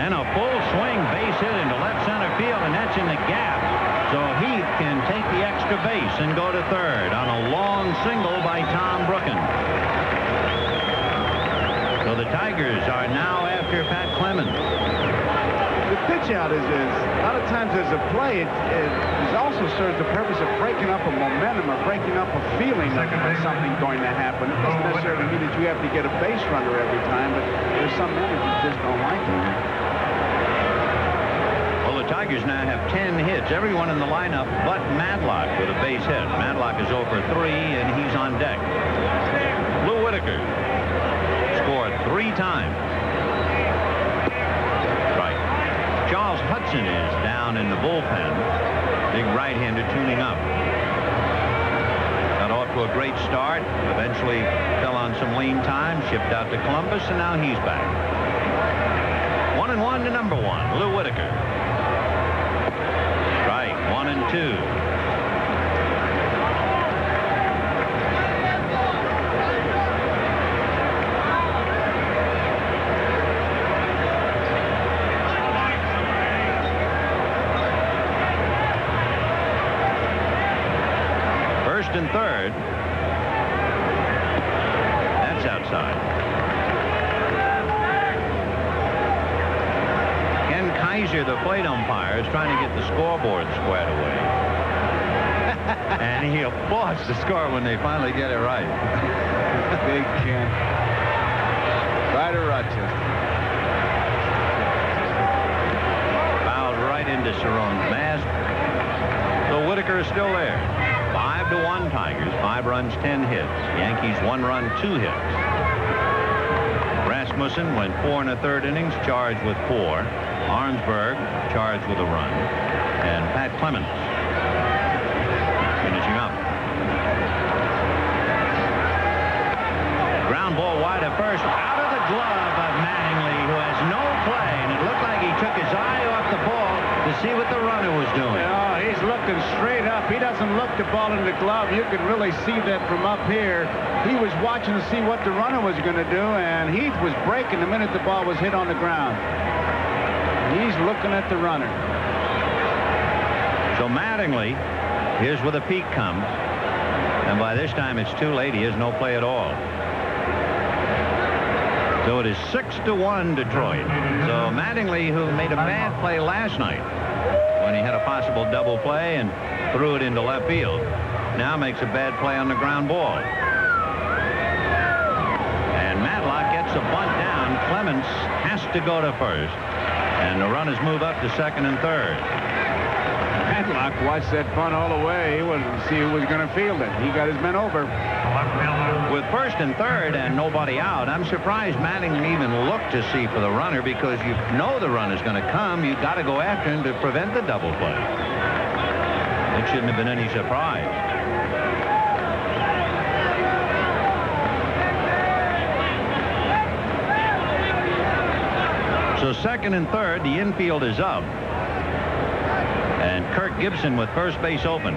And a full swing base hit into left center field, and that's in the gap. So Heath can take the extra base and go to third on a long single by Tom Brookins. So the Tigers are now after Pat Clemens. The pitch out is a lot of times as a play, it also serves the purpose of breaking up a momentum or breaking up a feeling of something going to happen. It doesn't necessarily mean that you have to get a base runner every time, but there's some men who just don't like it. Well, the Tigers now have 10 hits, everyone in the lineup but Madlock with a base hit. Madlock is 0 for 3, and he's on deck. Lou Whitaker scored 3 times. Charles Hudson is down in the bullpen. Big right-hander tuning up. Got off to a great start. Eventually fell on some lean time. Shipped out to Columbus, and now he's back. 1-1 to number 1, Lou Whitaker. Strike 1-2. And third. That's outside. Ken Kaiser, the plate umpire, is trying to get the scoreboard squared away. And he'll force the score when they finally get it right. Big Ken. Right to Rochester. Fouled right into Cerrone's mask. So Whitaker is still there. 5-1 Tigers, 5 runs, 10 hits. Yankees 1 run, 2 hits. Rasmussen went 4 1/3 innings, charged with 4. Arnsberg charged with a run. And Pat Clemens finishing up. Ground ball wide at first, out of the glove of Mattingly, who has no play, and it looked like he took his eye off the ball to see what the runner was doing. Oh, he's looking straight up. He doesn't look the ball in the glove. You could really see that from up here. He was watching to see what the runner was going to do, and Heath was breaking the minute the ball was hit on the ground. He's looking at the runner. So Mattingly, here's where the peak comes. And by this time, it's too late. He has no play at all. So it is 6-1 Detroit. So Mattingly, who made a bad play last night when he had a possible double play and threw it into left field, now makes a bad play on the ground ball. And Madlock gets a bunt down. Clemens has to go to first. And the runners move up to second and third. Madlock watched that bunt all the way. He wanted to see who was going to field it. He got his men over. With first and third and nobody out, I'm surprised Mattingly even looked to see for the runner, because you know the run is going to come. You've got to go after him to prevent the double play. It shouldn't have been any surprise. So second and third, the infield is up. And Kirk Gibson with first base open.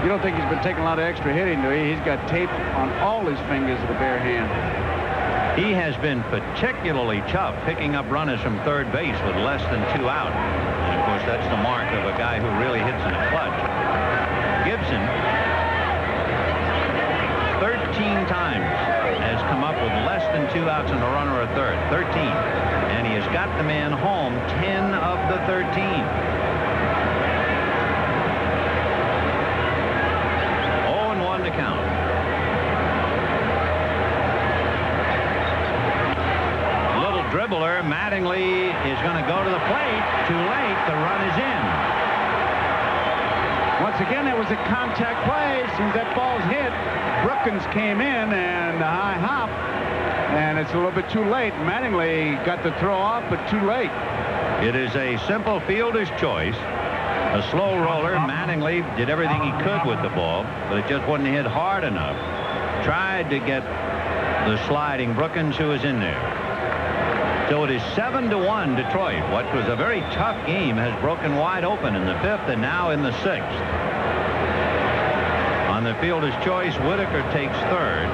You don't think he's been taking a lot of extra hitting, do you? He's got tape on all his fingers of the bare hand. He has been particularly tough picking up runners from third base with less than 2 out. And of course, that's the mark of a guy who really hits in a clutch. Gibson 13 times has come up with less than 2 outs and a runner at third. 13. And he has got the man home 10 of the 13. 0-1 to count. Little dribbler. Mattingly is going to go to the plate. Too late. The run is in. Once again, it was a contact play. As soon as that ball's hit, Brookins came in and a high hop. And it's a little bit too late. Mattingly got the throw off, but too late. It is a simple fielder's choice. A slow roller. Mattingly did everything he could with the ball, but it just wasn't hit hard enough. Tried to get the sliding Brookins, who was in there. So it is 7-1 Detroit. What was a very tough game has broken wide open in the 5th and now in the 6th. On the fielder's choice, Whitaker takes third.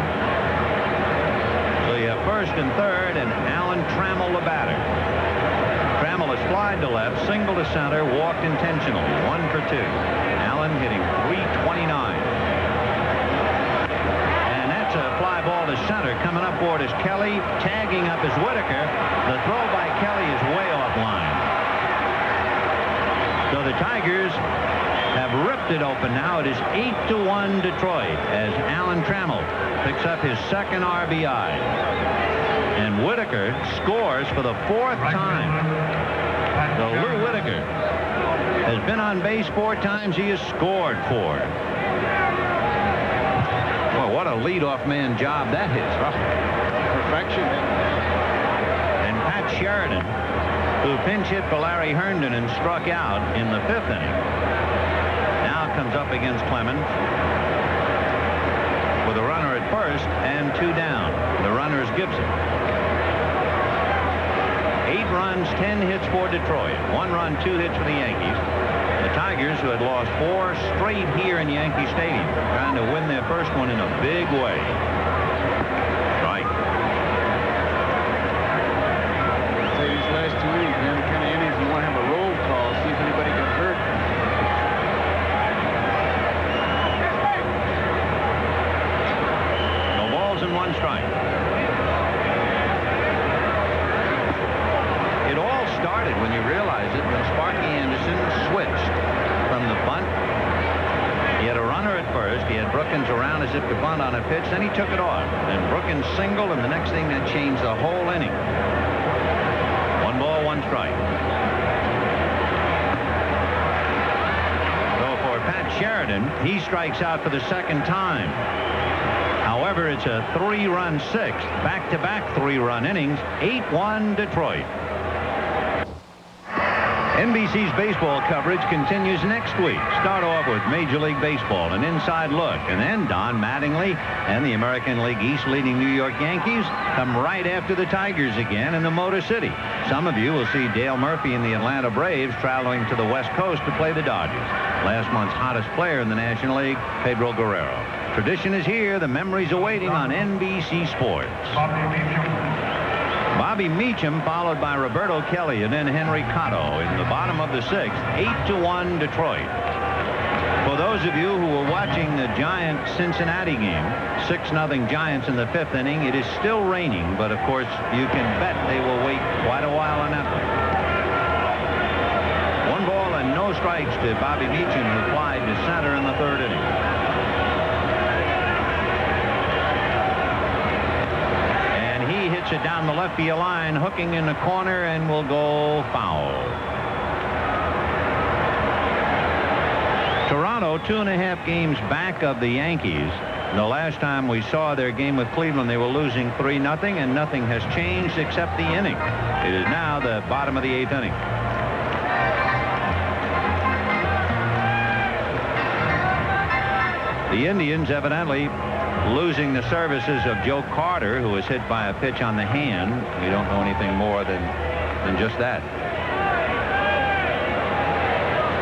So you have first and third, and Alan Trammell the batter. Trammell has flied to left, single to center, walked intentionally, 1 for 2. Allen hitting .329. And that's a fly ball to center. Coming up for it is Kelly, tagging up is Whitaker. The throw by Kelly is way offline. So the Tigers have ripped it open now. It is 8-1 Detroit as Alan Trammell picks up his second RBI. And Whitaker scores for the 4th time. So Lou Whitaker has been on base 4 times. He has scored 4. Well, what a leadoff man job that is. Perfection. And Pat Sheridan, who pinch hit for Larry Herndon and struck out in the 5th inning, now comes up against Clemens with a runner at first and 2 down. The runner is Gibson. 8 runs, 10 hits for Detroit. 1 run, 2 hits for the Yankees. The Tigers, who had lost 4 straight here in Yankee Stadium, trying to win their first one in a big way. Right. Say these last 2 innings, man, the kind of innings you want to have a roll call, see if anybody got hurt. No balls and 1 strike. It all started, when you realize it, when Sparky Anderson switched from the bunt. He had a runner at first. He had Brookins around as if to bunt on a pitch. Then he took it off. And Brookins singled, and the next thing that changed the whole inning. 1 ball, 1 strike. So for Pat Sheridan, he strikes out for the 2nd time. However, it's a 3-run 6th. Back-to-back 3-run innings. 8-1 Detroit. NBC's baseball coverage continues next week. Start off with Major League Baseball, an inside look, and then Don Mattingly and the American League East leading New York Yankees come right after the Tigers again in the Motor City. Some of you will see Dale Murphy and the Atlanta Braves traveling to the West Coast to play the Dodgers. Last month's hottest player in the National League, Pedro Guerrero. Tradition is here. The memories awaiting on NBC Sports. Bobby Meacham followed by Roberto Kelly and then Henry Cotto in the bottom of the 6th. 8-1 Detroit. For those of you who were watching the Giants-Cincinnati game, 6-0 Giants in the 5th inning, it is still raining, but of course you can bet they will wait quite a while on that one. 1 ball and no strikes to Bobby Meacham, who flied to center in the 3rd inning. He hits it down the left field line, hooking in the corner, and will go foul. Toronto 2.5 games back of the Yankees. The last time we saw their game with Cleveland, they were losing 3-0, and nothing has changed except the inning. It is now the bottom of the 8th inning. The Indians evidently losing the services of Joe Carter, who was hit by a pitch on the hand. We don't know anything more than than just that.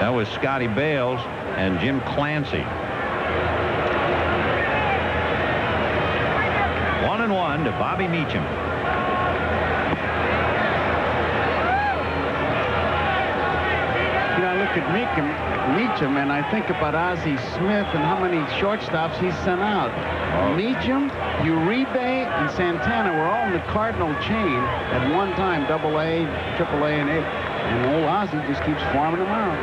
That was Scotty Bales and Jim Clancy. 1-1 to Bobby Meacham. You know, I look at Meacham, and I think about Ozzie Smith and how many shortstops he sent out. Meacham, Uribe, and Santana were all in the Cardinal chain at one time, AA, AAA, and A. And old Ozzie just keeps farming them out.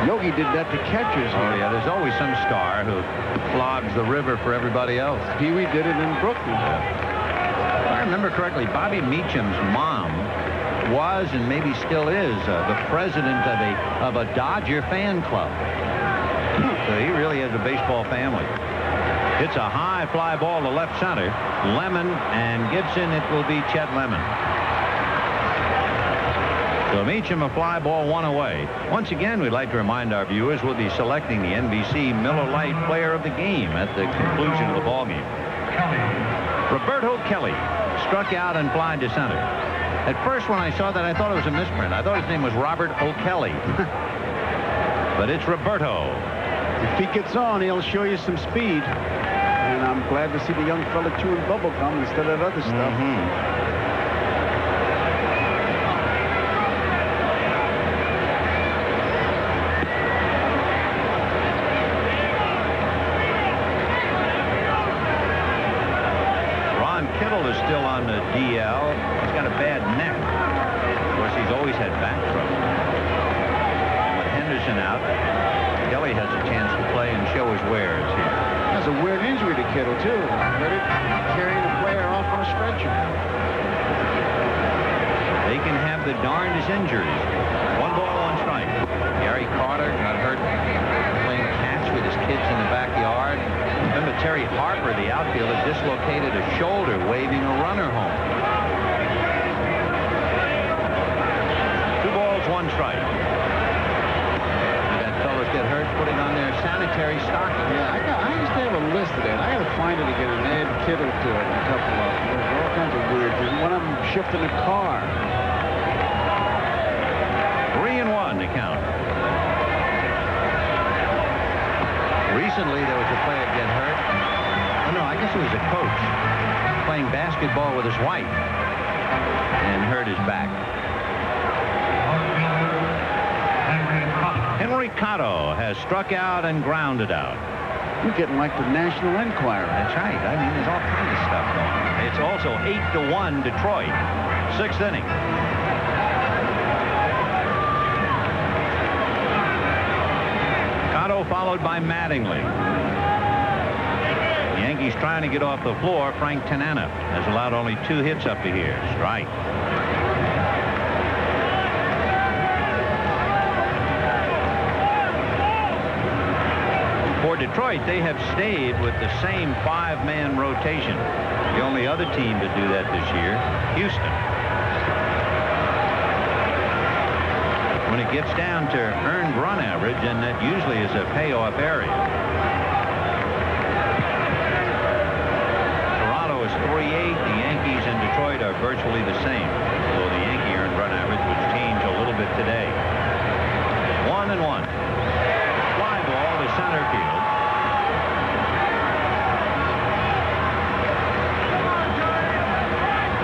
Yogi did that to catchers. Oh, yeah, there's always some star who clogs the river for everybody else. Pee Wee did it in Brooklyn. If I remember correctly, Bobby Meacham's mom was and maybe still is the president of a Dodger fan club. So he really has a baseball family. It's a high fly ball to left center. Lemon and Gibson. It will be Chet Lemon. So Meacham, a fly ball, one away. Once again, we'd like to remind our viewers we'll be selecting the NBC Miller Lite Player of the Game at the conclusion of the ball game. Roberto Kelly struck out and flied to center. At first, when I saw that, I thought it was a misprint. I thought his name was Robert O'Kelly. But it's Roberto. If he gets on, he'll show you some speed. And I'm glad to see the young fella chewing bubble gum instead of other stuff. Kittle is still on the DL. He's got a bad neck. Of course, he's always had back trouble. And with Henderson out, Kelly has a chance to play and show his wares here. That's a weird injury to Kittle, too. Carrying a player off on a stretcher. They can have the darndest injuries. 1 ball, 1 strike. Gary Carter got hurt playing catch with his kids in the backyard. Remember, Terry Harper, the outfielder, dislocated a shoulder waving a runner home. 2 balls, 1 strike. You got fellas get hurt putting on their sanitary stockings. Yeah, I used to have a list of that. I got to find it again and add Kittle to it. A couple of them. There's all kinds of weird things. One of them shifting a car. 3-1 to count. Recently, there was a player get hurt. Oh, no, I guess it was a coach playing basketball with his wife and hurt his back. Henry Cotto has struck out and grounded out. You're getting like the National Enquirer. That's right. I mean, there's all kinds of stuff going on. It's also 8-1 Detroit. 6th inning. Followed by Mattingly. The Yankees trying to get off the floor. Frank Tanana has allowed only 2 hits up to here. Strike. For Detroit, they have stayed with the same 5-man rotation. The only other team to do that this year, Houston. When it gets down to earned run average, and that usually is a payoff area. Toronto is 3-8. The Yankees and Detroit are virtually the same, although the Yankee earned run average would change a little bit today. 1-1. Fly ball to center field.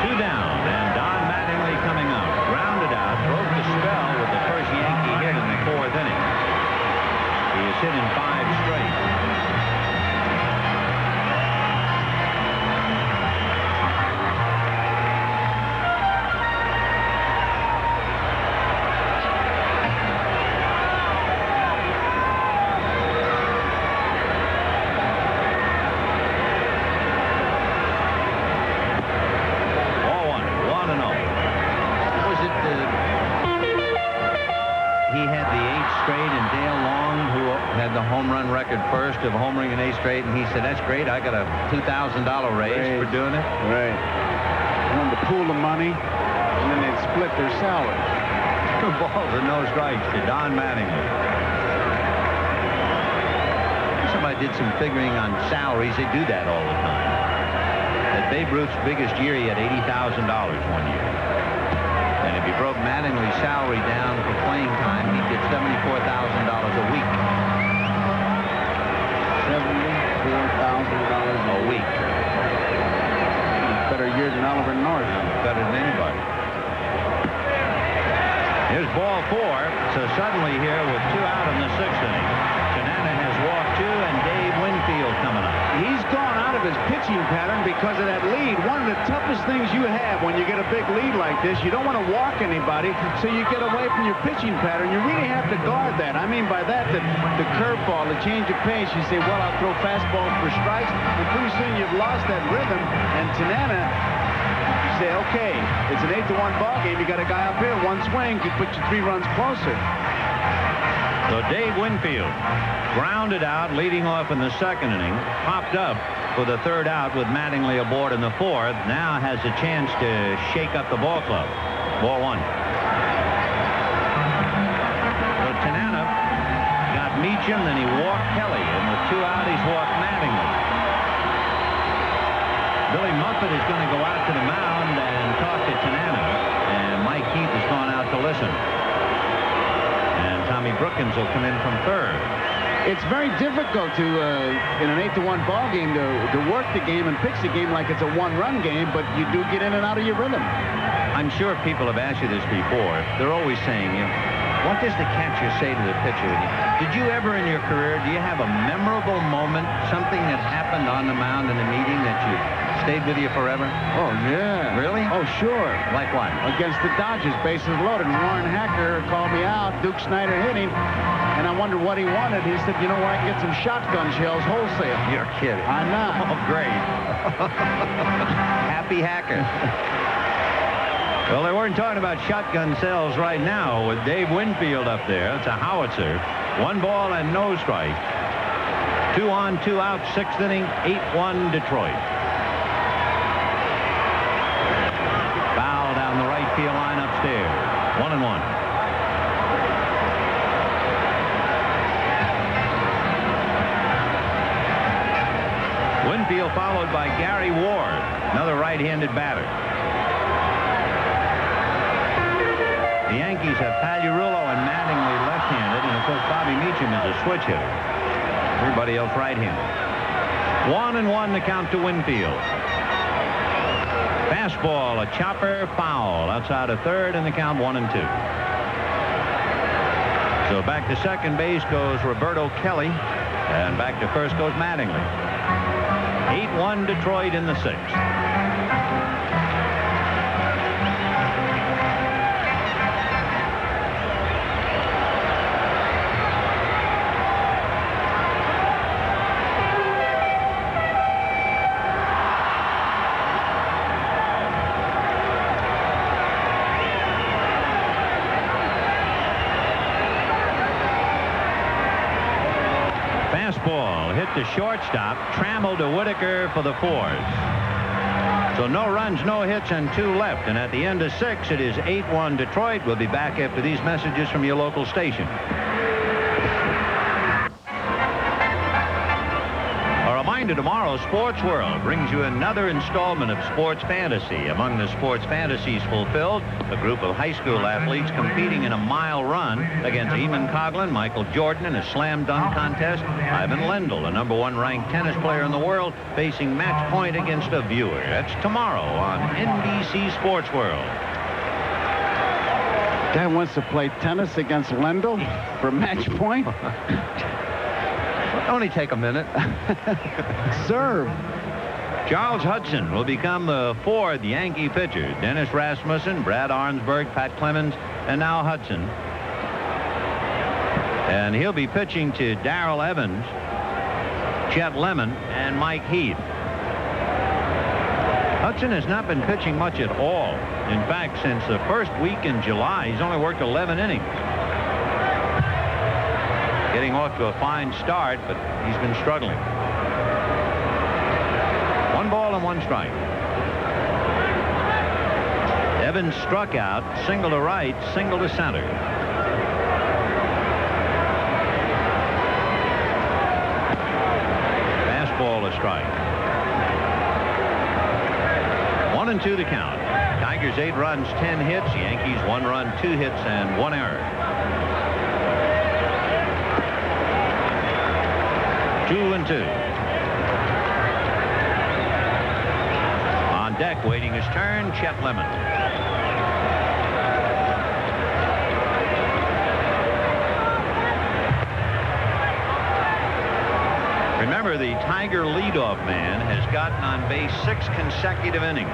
Two down, and Don Mattingly coming up. Grounded out, broke the spell with the first Yankee hit in the 4th inning. He has hit in 5 straight. First of homering in 8 straight, and he said, "That's great. I got a $2,000 raise for doing it." Right. I wanted to pool the money, and then they'd split their salary. 2 balls and no strikes to Don Mattingly. Somebody did some figuring on salaries. They do that all the time. At Babe Ruth's biggest year, he had $80,000 one year. And if you broke Mattingly's salary down for playing time, he'd get $74,000 a week. $74,000 A week. Better year than Oliver North. Better than anybody. Here's ball 4. So suddenly here with 2 out in the 6th inning. Tanana has walked 2, and Dave Winfield coming up. He's gone out of his pitching pattern because of that lead. One of the toughest things you have when you get a big lead like this, you don't want to walk anybody, so you get away from your pitching pattern. You really have to guard that. I mean by that, the curveball, the change of pace. You say, well, I'll throw fastballs for strikes, and pretty soon you've lost that rhythm. And Tanana, you say, okay, it's an 8-1 ball game. You got a guy up here, one swing could put you 3 runs closer. So Dave Winfield grounded out, leading off in the 2nd inning, popped up for the 3rd out with Mattingly aboard in the 4th. Now has a chance to shake up the ball club. Ball 1. So Tanana got Meacham, then he walked Kelly, and with 2 out, he's walked Mattingly. Billy Muffet is going to go out to the mound and talk to Tanana, and Mike Heath has gone out to listen. And Tommy Brookins will come in from 3rd. It's very difficult to, in an 8-1 ball game, to work the game and pitch the game like it's a 1-run game, but you do get in and out of your rhythm. I'm sure people have asked you this before. They're always saying, what does the catcher say to the pitcher? Did you ever in your career, do you have a memorable moment, something that happened on the mound in a meeting that you stayed with you forever? Oh, yeah. Really? Oh, sure. Like what? Against the Dodgers, bases loaded. Warren Hacker called me out. Duke Snyder hitting. And I wondered what he wanted. He said, you know where I can get some shotgun shells wholesale. You're kidding. I'm not. Oh, great. Happy Hacker. Well, they weren't talking about shotgun shells right now with Dave Winfield up there. It's a howitzer. 1 ball and no strike. 2 on, 2 out, 6th inning, 8-1 Detroit. Foul down the right field line upstairs. 1-1. Winfield followed by Gary Ward, another right-handed batter. The Yankees have Pagliarulo and Mattingly left-handed, and of course Bobby Meacham is a switch hitter. Everybody else right-handed. 1-1 the count to Winfield. Fastball, a chopper, foul outside of 3rd, and the count 1-2. So back to second base goes Roberto Kelly, and back to first goes Mattingly. 8-1 Detroit in the 6th. Fastball hit the shortstop, trammeled to Whitaker for the 4th. So no runs, no hits, and 2 left. And at the end of 6, it is 8-1 Detroit. We'll be back after these messages from your local station. A reminder, tomorrow, Sports World brings you another installment of Sports Fantasy. Among the sports fantasies fulfilled, a group of high school athletes competing in a mile run against Eamon Coughlin, Michael Jordan in a slam dunk contest, Ivan Lendl, a #1 ranked tennis player in the world, facing match point against a viewer. That's tomorrow on NBC Sports World. Guy wants to play tennis against Lendl for match point? Only take a minute. Serve. Charles Hudson will become the 4th Yankee pitcher. Dennis Rasmussen, Brad Arnsberg, Pat Clemens, and now Hudson. And he'll be pitching to Darrell Evans, Chet Lemon, and Mike Heath. Hudson has not been pitching much at all. In fact, since the first week in July, he's only worked 11 innings. Getting off to a fine start, but he's been struggling. 1 ball and 1 strike. Evans struck out, single to right, single to center. Fastball a strike. 2-2 the count. Tigers 8 runs, 10 hits. Yankees 1 run, 2 hits, and 1 error. 2-2. On deck, waiting his turn, Chet Lemon. Remember, the Tiger leadoff man has gotten on base 6 consecutive innings.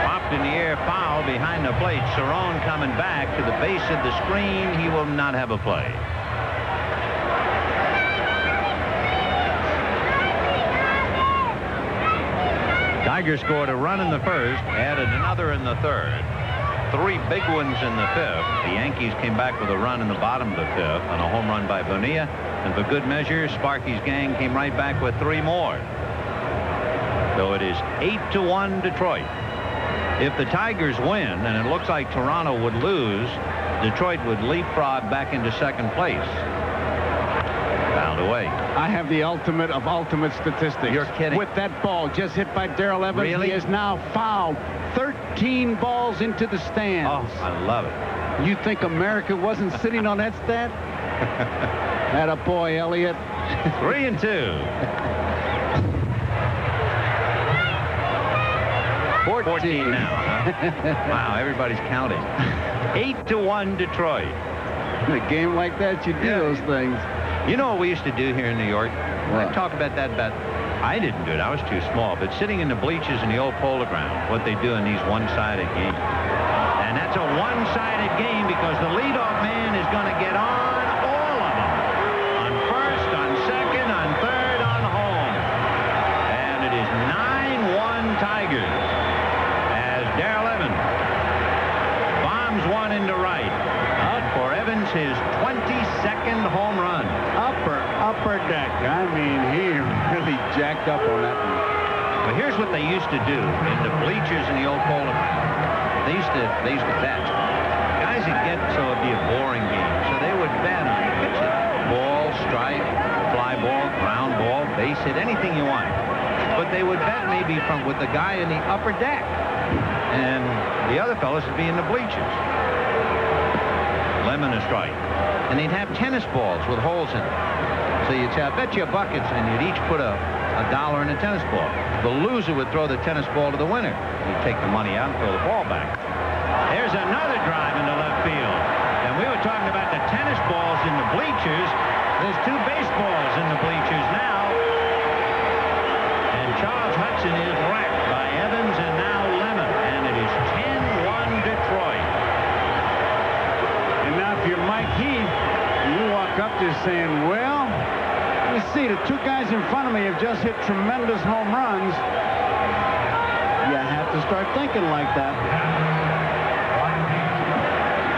Popped in the air, foul behind the plate. Cerrone coming back to the base of the screen. He will not have a play. Tigers scored a run in the first, added another in the third. 3 big ones in the fifth. The Yankees came back with a run in the bottom of the fifth on a home run by Bonilla. And for good measure, Sparky's gang came right back with 3 more. So it is 8-1 Detroit. If the Tigers win, and it looks like Toronto would lose, Detroit would leapfrog back into second place. Fouled away. I have the ultimate of ultimate statistics. You're kidding. With that ball just hit by Darrell Evans, Really? he is now fouled 13 balls into the stands. Oh, I love it. You think America wasn't sitting on that stat? Atta boy, Elliott. 3-2. 14 now. Huh? Wow, everybody's counting. 8-1 Detroit. In a game like that, you do those things. You know what we used to do here in New York? What? I talk about that, but I didn't do it. I was too small. But sitting in the bleachers in the old Polo Ground, what they do in these one-sided games. And that's a one-sided game because the leadoff man is going to get on all of them. On first, on second, on third, on home. And it is 9-1 Tigers as Darrell Evans bombs one into right. Out for Evans, his 22nd home run. Upper deck. I mean, he really jacked up on that one. But here's what they used to do in the bleachers in the old Polo Ground. They used to bet. Guys would get so it'd be a boring game, so they would bet on pitching. Ball, strike, fly ball, ground ball, base hit, anything you want. But they would bet maybe with the guy in the upper deck, and the other fellas would be in the bleachers. Lemon a strike. And they'd have tennis balls with holes in them. So you'd say, I bet you $1, and you'd each put a $1 in a tennis ball. The loser would throw the tennis ball to the winner. He'd take the money out and throw the ball back. There's another drive into left field. And we were talking about the tennis balls in the bleachers. There's 2 baseballs in the bleachers now. And Charles Hudson is whacked by Evans and now Lemon. And it is 10-1 Detroit. And now if you're Mike Heath, you walk up there saying, well, let me see, the 2 guys in front of me have just hit tremendous home runs. You have to start thinking like that.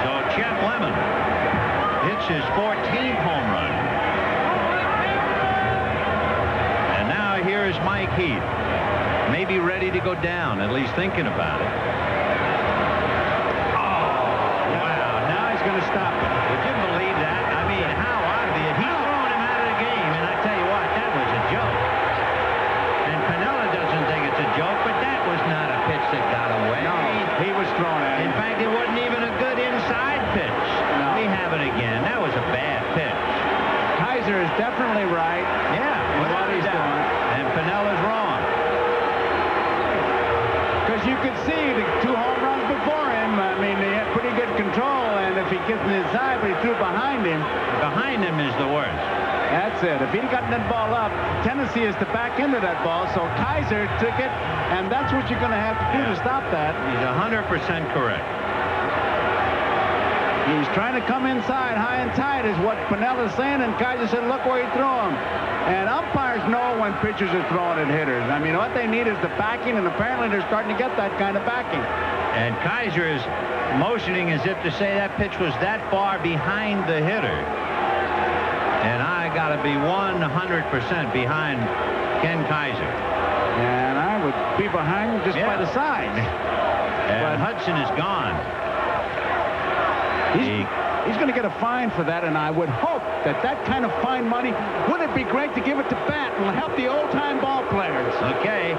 So Chet Lemon hits his 14th home run. And now here is Mike Heath. Maybe ready to go down, at least thinking about it. Going to stop it. Would you believe that? I mean, how obvious. He's throwing him out of the game, and I tell you what, that was a joke. And Piniella doesn't think it's a joke, but that was not a pitch that got away. No, he was thrown at him. In fact, it wasn't even a good inside pitch. No. We have it again. That was a bad pitch. Kaiser is definitely right. Yeah. In what he's doing. And Pinella's wrong. Because you could see the 2 home runs before him. I mean, they had pretty good control, and if he gets inside, but he threw behind him. Behind him is the worst. That's it. If he'd gotten that ball up, tendency is to back into that ball. So Kaiser took it, and that's what you're going to have to do to stop that. He's 100% correct. He's trying to come inside high and tight is what Pinella's saying, and Kaiser said, look where he threw him. And umpires know when pitchers are throwing at hitters. I mean, what they need is the backing, and apparently they're starting to get that kind of backing. And Kaiser is motioning as if to say that pitch was that far behind the hitter. And I got to be 100% behind Ken Kaiser. And I would be behind him just by the side. And Hudson is gone. He's going to get a fine for that, and I would hope that that kind of fine money, wouldn't it be great to give it to Bat and help the old-time ball players? Okay.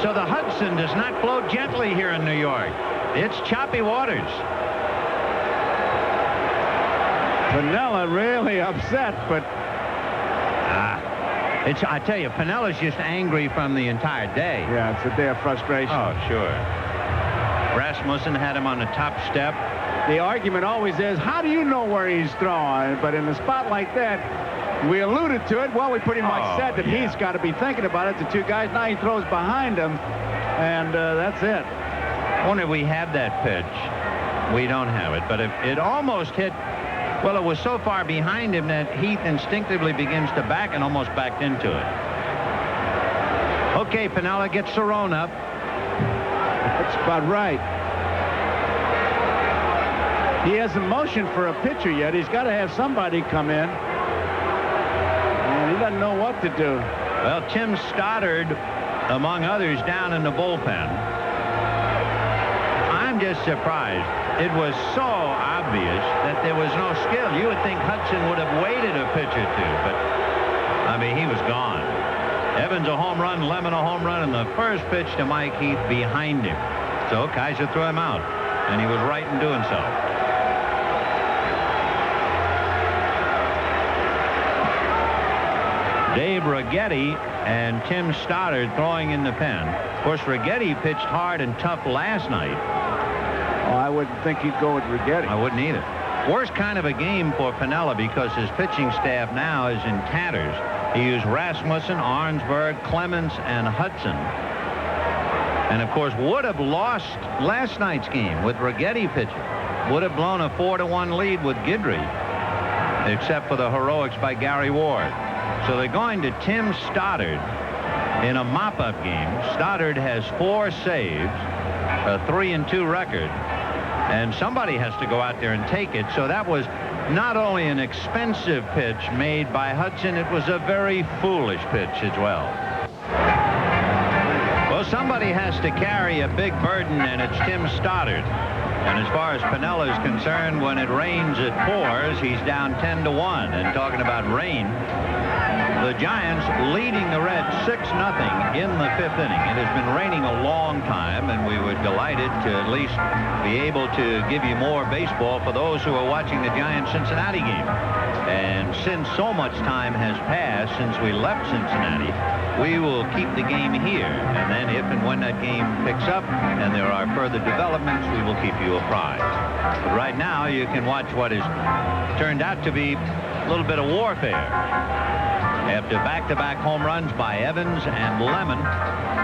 So the Hudson does not flow gently here in New York. It's choppy waters. Piniella really upset, but... I tell you, Pinella's just angry from the entire day. Yeah, it's a day of frustration. Oh, sure. Rasmussen had him on the top step. The argument always is, how do you know where he's throwing? But in a spot like that, we alluded to it. Well, we pretty much said that he's got to be thinking about it. The two guys, now he throws behind him, and that's it. I wonder if we have that pitch. We don't have it, but if it almost hit... Well, it was so far behind him that Heath instinctively begins to back and almost backed into it. Okay, Piniella gets Cerrone up. That's about right. He hasn't motioned for a pitcher yet. He's got to have somebody come in. And he doesn't know what to do. Well, Tim Stoddard, among others, down in the bullpen. I'm just surprised. It was so obvious that there was no skill. You would think Hudson would have waited a pitch or two, but, I mean, he was gone. Evans a home run, Lemon a home run, and the first pitch to Mike Heath behind him. So Kaiser threw him out, and he was right in doing so. Dave Righetti and Tim Stoddard throwing in the pen. Of course, Righetti pitched hard and tough last night. Oh, I wouldn't think he'd go with Righetti. I wouldn't either. Worst kind of a game for Piniella because his pitching staff now is in tatters. He used Rasmussen, Arnsberg, Clemens, and Hudson. And, of course, would have lost last night's game with Righetti pitching. Would have blown a 4-1 lead with Guidry, except for the heroics by Gary Ward. So they're going to Tim Stoddard in a mop-up game. Stoddard has 4 saves, a 3-2 record, and somebody has to go out there and take it. So that was not only an expensive pitch made by Hudson, it was a very foolish pitch as well. Well, somebody has to carry a big burden, and it's Tim Stoddard. And as far as Piniella is concerned, when it rains, it pours. He's down 10-1. And talking about rain, the Giants leading the Reds 6-0 in the 5th inning. It has been raining a long time, and we were delighted to at least be able to give you more baseball for those who are watching the Giants-Cincinnati game. And since so much time has passed since we left Cincinnati, we will keep the game here. And then if and when that game picks up and there are further developments, we will keep you apprised. But right now, you can watch what has turned out to be a little bit of warfare. After back-to-back home runs by Evans and Lemon,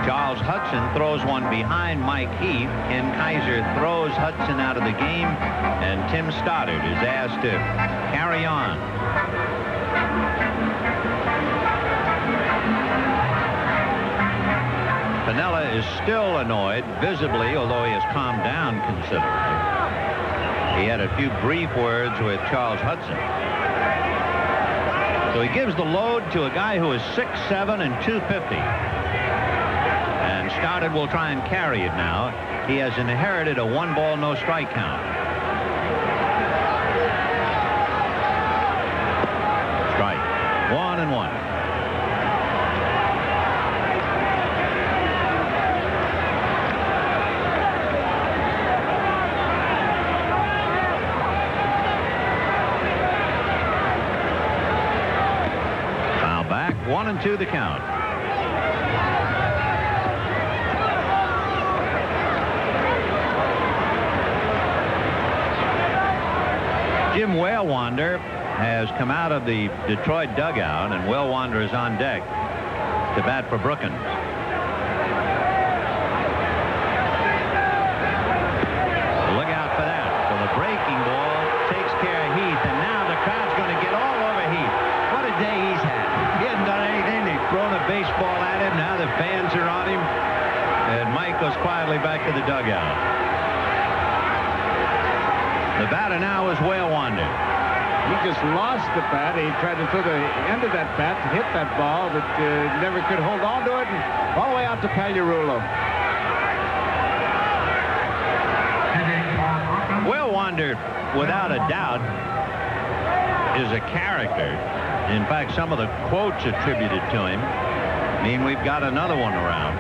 Charles Hudson throws one behind Mike Heath. Ken Kaiser throws Hudson out of the game, and Tim Stoddard is asked to carry on. Piniella is still annoyed, visibly, although he has calmed down considerably. He had a few brief words with Charles Hudson. So he gives the load to a guy who is 6'7" and 250. And Stoddard will try and carry it now. He has inherited a 1-ball, no-strike count. Strike. 1-1. Foul back. 1-2 the count. Jim Whalewander has come out of the Detroit dugout, and Whalewander is on deck to bat for Brookins. Look out for that. So the breaking ball takes care of Heath, and now the crowd's going to get all over Heath. What a day he's had. He hasn't done anything. They've thrown a baseball at him. Now the fans are on him. And Mike goes quietly back to the dugout. The batter now is Whalewander. He just lost the bat. He tried to throw the end of that bat to hit that ball, but never could hold on to it. And all the way out to Pagliarulo. Hitting for Brookins, Will Wander, without a doubt, is a character. In fact, some of the quotes attributed to him mean we've got another one around.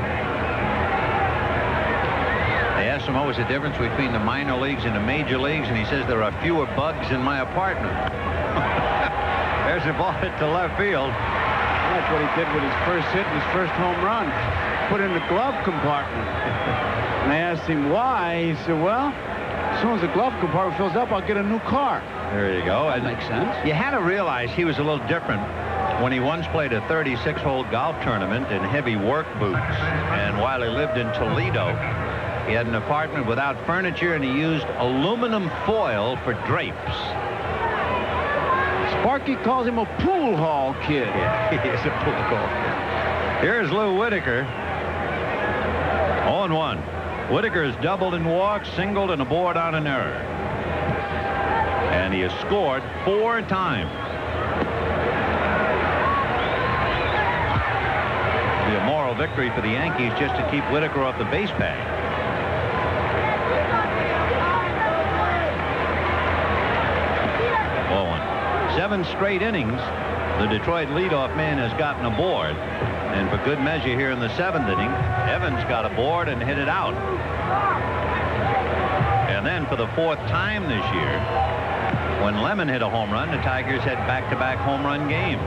They asked him what was the difference between the minor leagues and the major leagues, and he says there are fewer bugs in my apartment. There's a ball hit to left field. That's what he did with his first hit and his first home run. Put in the glove compartment. And they asked him why. He said, well, as soon as the glove compartment fills up, I'll get a new car. There you go. That makes sense. You had to realize he was a little different when he once played a 36-hole golf tournament in heavy work boots. And while he lived in Toledo, he had an apartment without furniture, and he used aluminum foil for drapes. Sparky calls him a pool hall kid. Yeah, he is a pool hall kid. Here's Lou Whitaker. 0-1. Whitaker has doubled in walks, singled, and a board on an error. And he has scored 4 times. It'll be a moral victory for the Yankees just to keep Whitaker off the base pad. Ball 1. 7 straight innings, the Detroit leadoff man has gotten aboard. And for good measure here in the 7th inning, Evans got aboard and hit it out. And then for the 4th time this year, when Lemon hit a home run, the Tigers had back-to-back home run game.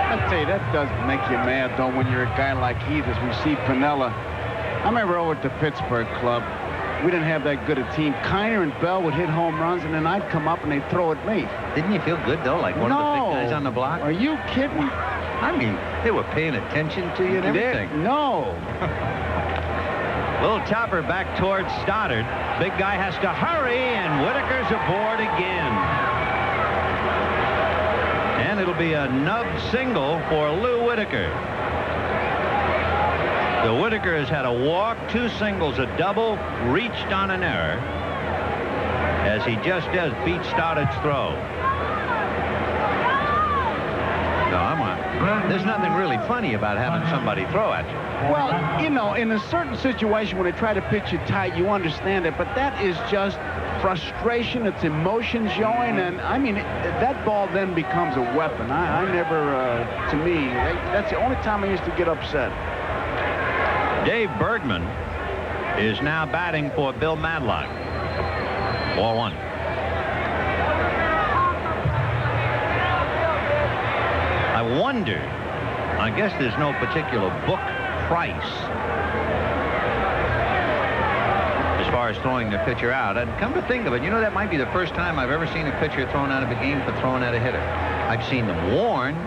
I'll tell you, that does make you mad, though, when you're a guy like he does. We see Piniella. I remember over at the Pittsburgh club, we didn't have that good a team. Kiner and Bell would hit home runs, and then I'd come up and they'd throw at me. Didn't you feel good, though, like one of the big guys on the block? Are you kidding? I mean, they were paying attention to you and everything. No. Little chopper back towards Stoddard. Big guy has to hurry, and Whitaker's aboard again. And it'll be a nub single for Lou Whitaker. The Whitaker has had a walk, 2 singles, a double, reached on an error, as he just does beat Stoddard's throw. No, there's nothing really funny about having somebody throw at you. Well, you know, in a certain situation when they try to pitch you tight, you understand it, but that is just frustration. It's emotion showing, and I mean, that ball then becomes a weapon. I never, to me, that's the only time I used to get upset. Dave Bergman is now batting for Bill Madlock. Ball 1. I wonder, I guess there's no particular book price as far as throwing the pitcher out. And come to think of it, you know, that might be the first time I've ever seen a pitcher thrown out of a game for throwing at a hitter. I've seen them warned.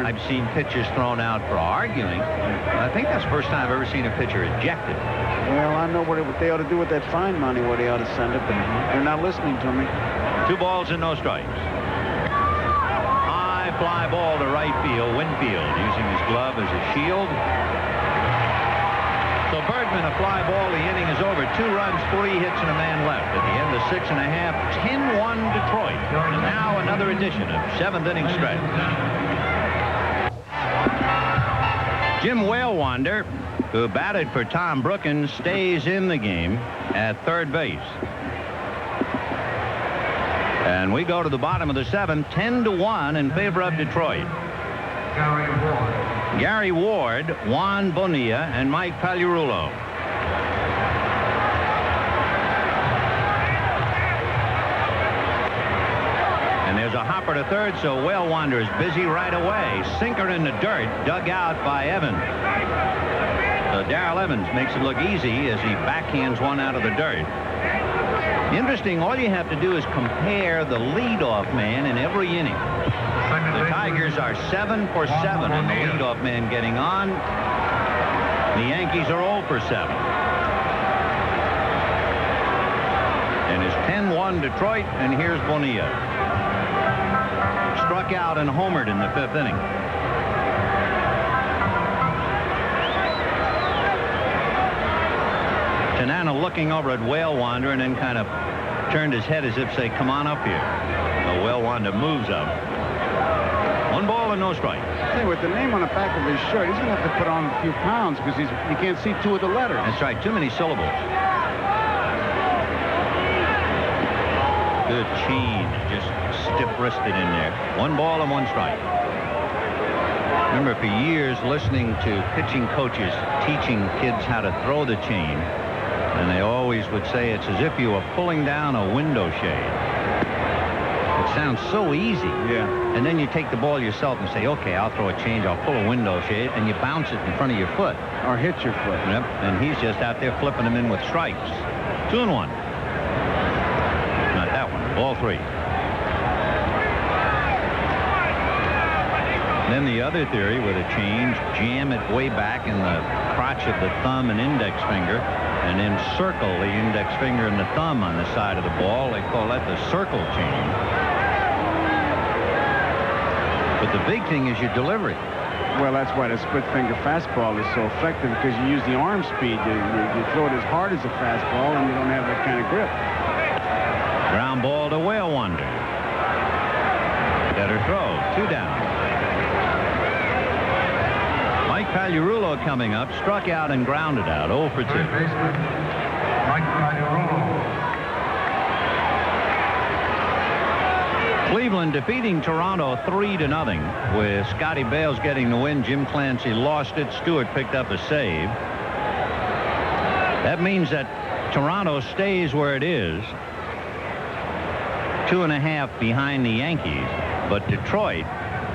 I've seen pitchers thrown out for arguing. I think that's the first time I've ever seen a pitcher ejected. Well, I know what they ought to do with that fine money, where they ought to send it, but they're not listening to me. 2 balls and no strikes. High fly ball to right field. Winfield using his glove as a shield. So Bergman, a fly ball. The inning is over. 2 runs, 3 hits, and a man left. At the end of 6 1/2, 10-1 Detroit. And now another edition of 7th inning stretch. Jim Whalewander, who batted for Tom Brookins, stays in the game at third base. And we go to the bottom of the 7th, 10-1 in favor of Detroit. Gary Ward, Juan Bonilla, and Mike Pagliarulo. And there's a hopper to third, so Whalewander is busy right away. Sinker in the dirt, dug out by Evans. So Darrell Evans makes it look easy as he backhands one out of the dirt. Interesting, all you have to do is compare the leadoff man in every inning. The Tigers are 7 for 7 in the leadoff man getting on. The Yankees are 0 for 7. And it's 10-1 Detroit, and here's Bonilla. Struck out and homered in the 5th inning. Tanana looking over at Whalewander and then kind of turned his head as if say, come on up here. So Whalewander moves up. 1 ball and no strike. Hey, with the name on the back of his shirt, he's going to have to put on a few pounds because you can't see 2 of the letters. That's right, too many syllables. Good change, just stiff-wristed in there. 1 ball and 1 strike. Remember, for years, listening to pitching coaches teaching kids how to throw the chain, and they always would say it's as if you were pulling down a window shade. It sounds so easy. Yeah. And then you take the ball yourself and say, okay, I'll throw a change, I'll pull a window shade, and you bounce it in front of your foot. Or hit your foot. Yep. And he's just out there flipping them in with strikes. 2-1. Not that one. Ball 3. Then the other theory with a change, jam it way back in the crotch of the thumb and index finger, and then circle the index finger and the thumb on the side of the ball. They call that the circle change. But the big thing is your delivery. Well, that's why the split finger fastball is so effective, because you use the arm speed. You throw it as hard as a fastball, and you don't have that kind of grip. Ground ball to Whale Wonder. Better throw. 2 down. Mike Pagliarulo coming up, struck out and grounded out. 0 for 2. Third baseman, Mike Garagiola. Cleveland defeating Toronto 3-0 with Scotty Bales getting the win. Jim Clancy lost it. Stewart picked up a save. That means that Toronto stays where it is, 2.5 behind the Yankees. But Detroit,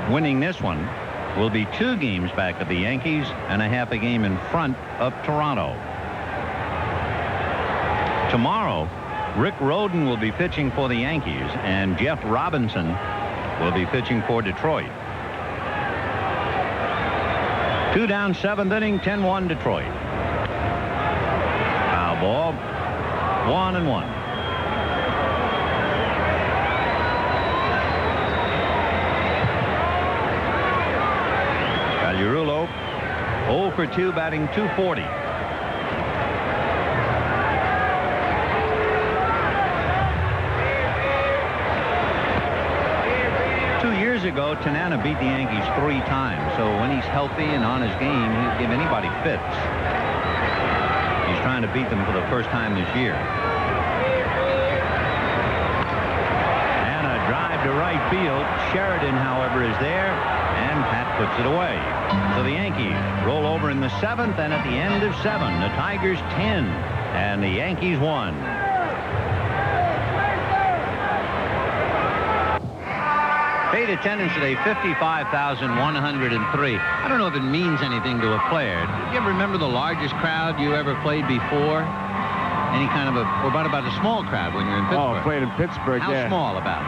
winning this one, will be 2 games back of the Yankees and a half a game in front of Toronto. Tomorrow, Rick Rhoden will be pitching for the Yankees, and Jeff Robinson will be pitching for Detroit. 2 down, 7th inning, 10-1 Detroit. Foul ball, 1-1. Pagliarulo 0 for 2, batting .240. Years ago, Tanana beat the Yankees 3 times, so when he's healthy and on his game, he'll give anybody fits. He's trying to beat them for the first time this year. And a drive to right field. Sheridan, however, is there, and Pat puts it away. So the Yankees roll over in the 7th, and at the end of 7, the Tigers 10, and the Yankees 1. Paid attendance today, 55,103. I don't know if it means anything to a player. Do you ever remember the largest crowd you ever played before? Any kind of or about a small crowd when you're in Pittsburgh? Oh, played in Pittsburgh, How yeah. small about?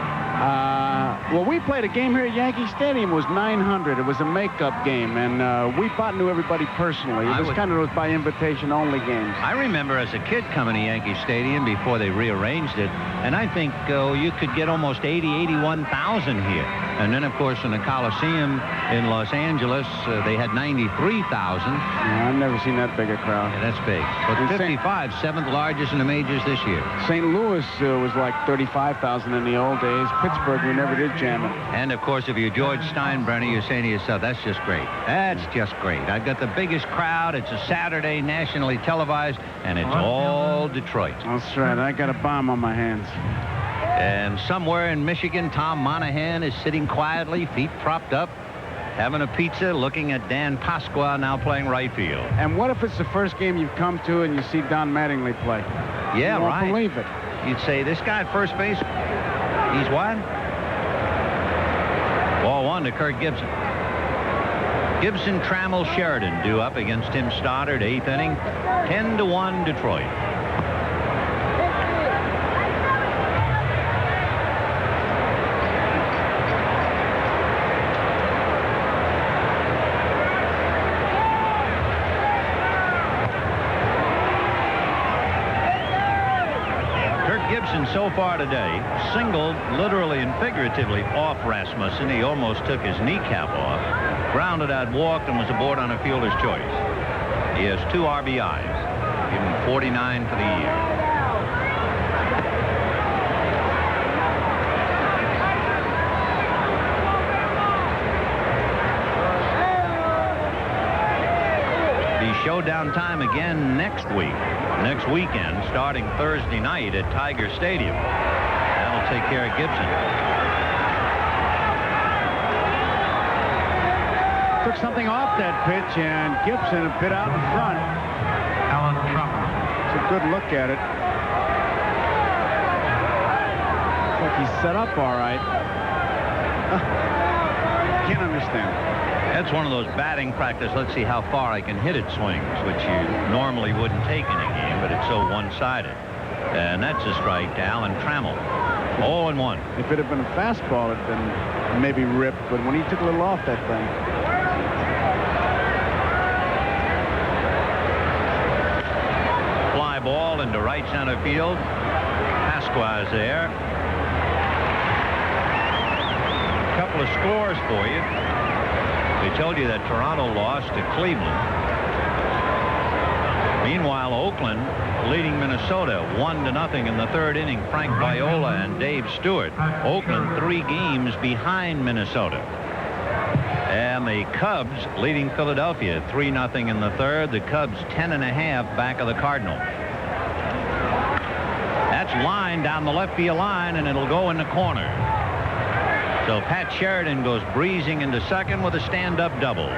Well, we played a game here at Yankee Stadium. It was 900. It was a makeup game, and we knew everybody personally. It was kind of those by invitation only games. I remember as a kid coming to Yankee Stadium before they rearranged it, and I think you could get almost 81,000 here. And then, of course, in the Coliseum in Los Angeles, they had 93,000. Yeah, I've never seen that big a crowd. Yeah, that's big. But 55, 7th largest in the majors this year. St. Louis was like 35,000 in the old days. Pittsburgh, we never did jam it. And, of course, if you're George Steinbrenner, you're saying to yourself, that's just great. That's just great. I've got the biggest crowd. It's a Saturday, nationally televised, and it's all Detroit. That's right. I got a bomb on my hands. And somewhere in Michigan, Tom Monahan is sitting quietly, feet propped up, having a pizza, looking at Dan Pasqua now playing right field. And what if it's the first game you've come to and you see Don Mattingly play? Yeah, you won't right. believe it. You'd say, this guy at first base, he's what? Ball 1 to Kirk Gibson. Gibson, Trammell, Sheridan due up against Tim Stoddard, 8th inning. 10-1 Detroit. So far today, singled literally and figuratively off Rasmussen. He almost took his kneecap off, grounded out, walked, and was aboard on a fielder's choice. He has 2 RBIs, give him 49 for the year. The showdown time again next weekend, starting Thursday night at Tiger Stadium. That'll take care of Gibson. Took something off that pitch, and Gibson a bit out in front. Alan Trump. It's a good look at it. Looks like he's set up all right. Can't understand. That's one of those batting practice, let's see how far I can hit it swings, which you normally wouldn't take in a game, but it's so one-sided. And that's a strike to Alan Trammell. 0-1. If it had been a fastball, it'd been maybe ripped, but when he took a little off that thing. Fly ball into right center field. Pasqua's there. A couple of scores for you. We told you that Toronto lost to Cleveland. Meanwhile, Oakland leading Minnesota 1-0 in the third inning. Frank Viola and Dave Stewart. Oakland 3 games behind Minnesota. And the Cubs leading Philadelphia 3-0 in the third. The Cubs 10.5 back of the Cardinals. That's line down the left field line, and it'll go in the corner. So Pat Sheridan goes breezing into second with a stand-up double.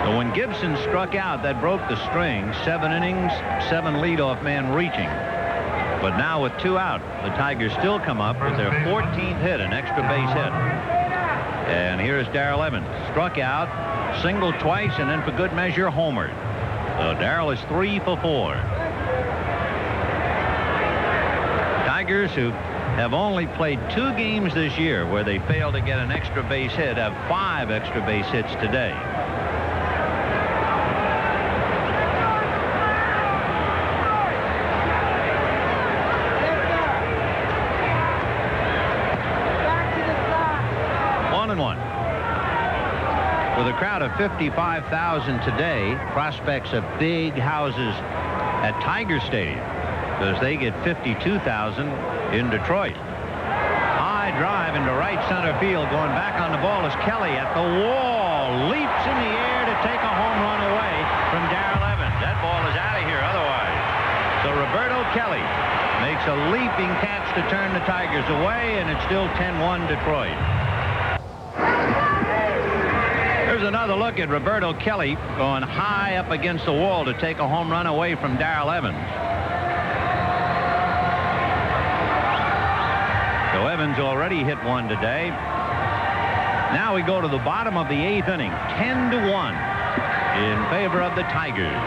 So when Gibson struck out, that broke the string. 7 innings, 7 leadoff man reaching. But now with 2 out, the Tigers still come up with their 14th hit, an extra base hit. And here's Darrell Evans. Struck out, singled twice, and then for good measure, homered. So Darrell is 3 for 4. Tigers, who have only played 2 games this year where they failed to get an extra base hit, have 5 extra base hits today. With a crowd of 55,000 today, prospects of big houses at Tiger Stadium, because they get 52,000 in Detroit. High drive into right center field. Going back on the ball is Kelly at the wall. Leaps in the air to take a home run away from Darrell Evans. That ball is out of here otherwise. So Roberto Kelly makes a leaping catch to turn the Tigers away, and it's still 10-1 Detroit. Here's another look at Roberto Kelly going high up against the wall to take a home run away from Darrell Evans. So Evans already hit one today. Now we go to the bottom of the 8th inning. 10-1 in favor of the Tigers.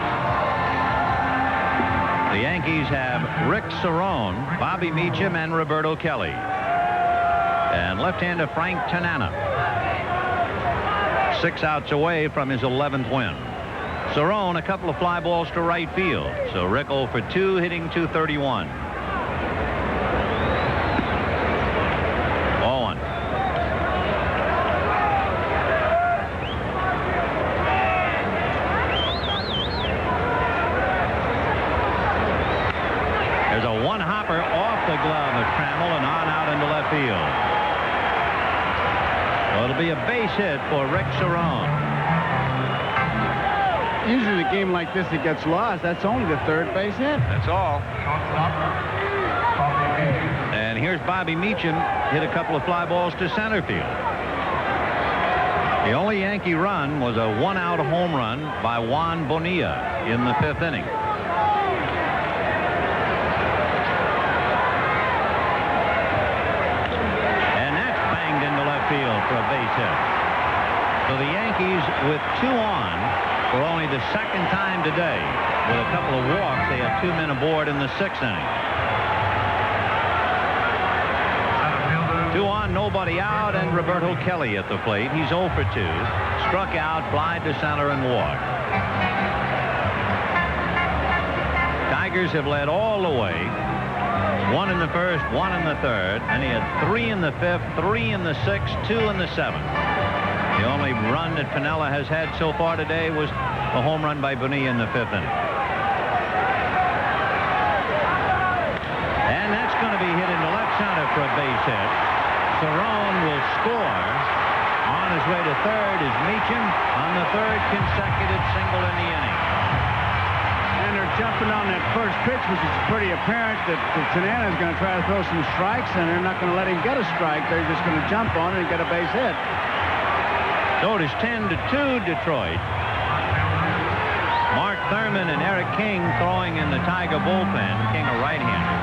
The Yankees have Rick Cerone, Bobby Meacham, and Roberto Kelly. And left-hander Frank Tanana. 6 outs away from his 11th win. Cerone, a couple of fly balls to right field. So Rick 0 for 2, hitting .231. 0-1. There's a one-hopper off the glove of Trammell and on out into left field. So it'll be a base hit for Rick Cerone. Usually in a game like this, it gets lost. That's only the 3rd base hit. That's all. And here's Bobby Meacham, hit a couple of fly balls to center field. The only Yankee run was a 1-out home run by Juan Bonilla in the 5th inning. And that's banged into left field for a base hit. So the Yankees with 2 on for only the 2nd time today. With a couple of walks, they have 2 men aboard in the 6th inning. 2 on, nobody out, and Roberto Kelly at the plate. He's 0 for 2. Struck out, fly to center, and walked. Tigers have led all the way. 1 in the 1st, 1 in the 3rd, and he had 3 in the 5th, 3 in the 6th, 2 in the 7th. The only run that Piniella has had so far today was a home run by Bonilla in the 5th inning. And that's going to be hit into left center for a base hit. Cerone will score. On his way to 3rd is Meacham on the 3rd consecutive single in the inning. jumping on that first pitch, which is pretty apparent that Tanana is going to try to throw some strikes, and they're not going to let him get a strike. They're just going to jump on it and get a base hit. So it is 10-2 Detroit. Mark Thurman and Eric King throwing in the Tiger bullpen. King a right-hander.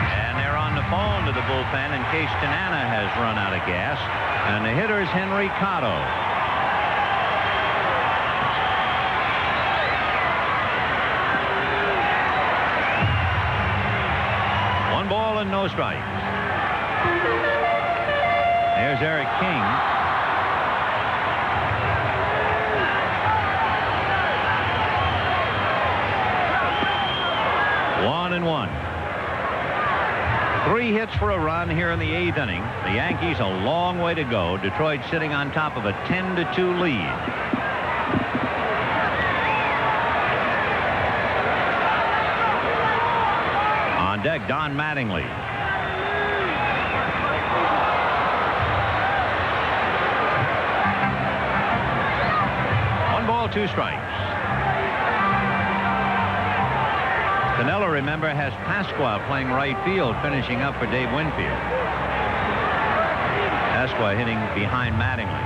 And they're on the phone to the bullpen in case Tanana has run out of gas. And the hitter is Henry Cotto. One ball and no strikes. There's Eric King. One and one. 3 hits for a run here in the 8th inning. The Yankees a long way to go. Detroit sitting on top of a 10-2 lead. On deck, Don Mattingly. One ball, 2 strikes. Canella, remember, has Pasqua playing right field, finishing up for Dave Winfield. Pasqua hitting behind Mattingly.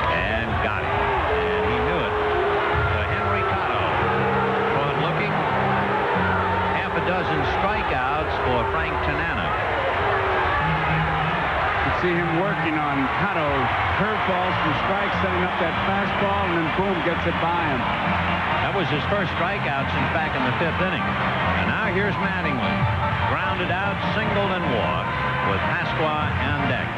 And got it. And he knew it. So Henry Cotto. Forward looking. Half a dozen strikeouts for Frank Tanana. You see him working on Cotto's curveballs for strikes, setting up that fastball, and then boom, gets it by him. That was his first strikeout since back in the 5th inning. And now here's Mattingly. Grounded out, singled, and walked with Pasqua on deck.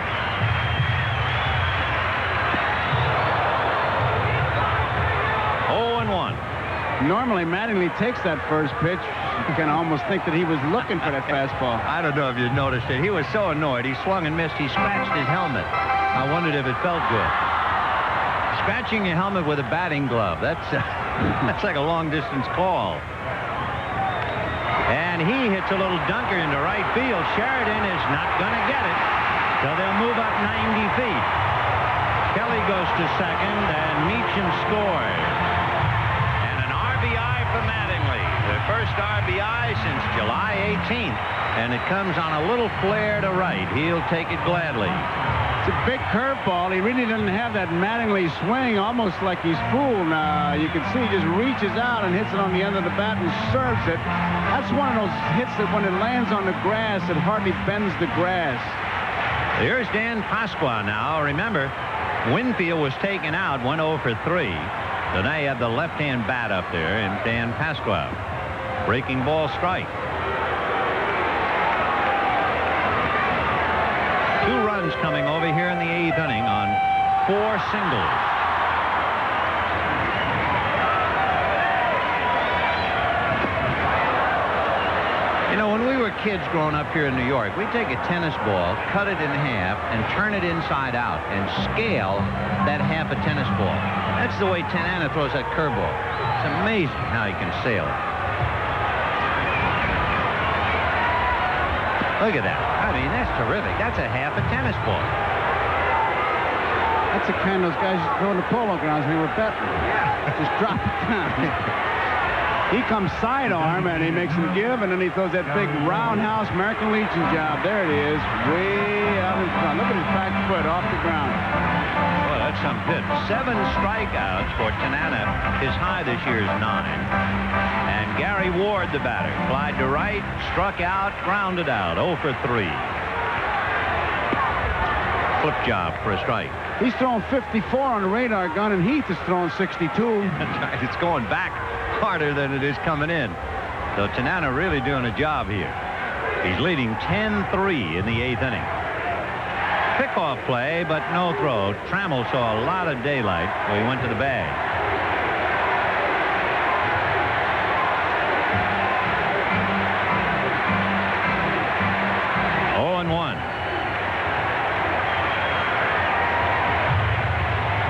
Oh and 1. Normally, Mattingly takes that first pitch. You can almost think that he was looking for that fastball. I don't know if you noticed it. He was so annoyed. He swung and missed. He scratched his helmet. I wondered if it felt good. Scratching your helmet with a batting glove. That's like a long-distance call. And he hits a little dunker into right field. Sheridan is not going to get it. So they'll move up 90 feet. Kelly goes to second, and Meacham scores. And an RBI for Mattingly. The first RBI since July 18th. And it comes on a little flare to right. He'll take it gladly. It's a big curveball. He really doesn't have that Mattingly swing, almost like he's fooled. You can see he just reaches out and hits it on the end of the bat and serves it. That's one of those hits that when it lands on the grass, it hardly bends the grass. Here's Dan Pasqua now. Remember, Winfield was taken out, went 0 for 3. So now you have the left-hand bat up there, and Dan Pasqua. Breaking ball strike. 2 runs coming over here in the 8th inning on 4 singles. You know, when we were kids growing up here in New York, we'd take a tennis ball, cut it in half, and turn it inside out and scale that half a tennis ball. That's the way Tanana throws that curveball. It's amazing how he can sail it. Look at that. I mean, that's terrific. That's a half a tennis ball. That's the kind those guys used to throw in the polo grounds when we were betting. Yeah. Just drop it down. He comes sidearm, and he makes him give, and then he throws that big roundhouse American Legion job. There it is, way out in front. Look at his back foot off the ground. Well, that's some hit. 7 strikeouts for Tanana. His high this year is 9. And Gary Ward, the batter, flied to right, struck out, grounded out, 0 for 3. Flip job for a strike. He's throwing 54 on the radar gun, and Heath is throwing 62. That's right. It's going back harder than it is coming in. So Tanana really doing a job here. He's leading 10-3 in the 8th inning. Pickoff play, but no throw. Trammell saw a lot of daylight, so he went to the bag.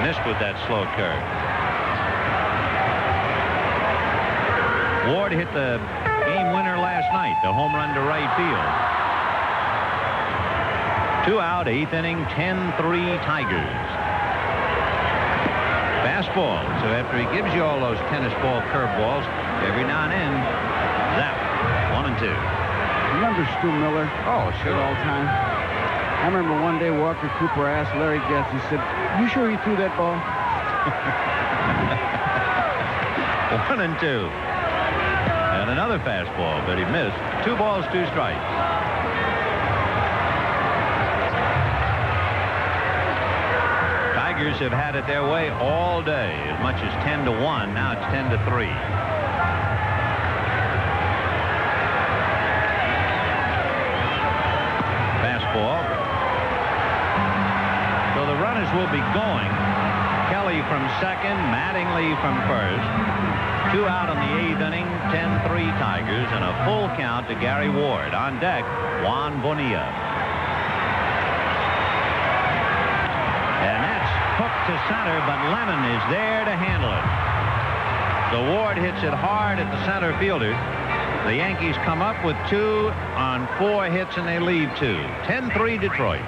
Missed with that slow curve. Ward hit the game winner last night, the home run to right field. 2 out, 8th inning, 10-3 Tigers. fastball. So after he gives you all those tennis ball curveballs, every now and then, zap, 1-2. Remember Stu Miller? Oh, sure. All the time. I remember one day Walker Cooper asked Larry Getz, he said, "You sure you threw that ball?" 1-2. And another fastball, but he missed. 2 balls, 2 strikes. Tigers have had it their way all day, as much as 10-1. Now it's 10-3. Fastball. So the runners will be going. Kelly from second, Mattingly from first. 2 out in the 8th inning, 10-3 Tigers, and a full count to Gary Ward. On deck, Juan Bonilla. And that's hooked to center, but Lemon is there to handle it. So Ward hits it hard at the center fielder. The Yankees come up with 2 on 4 hits, and they leave 2. 10-3 Detroit.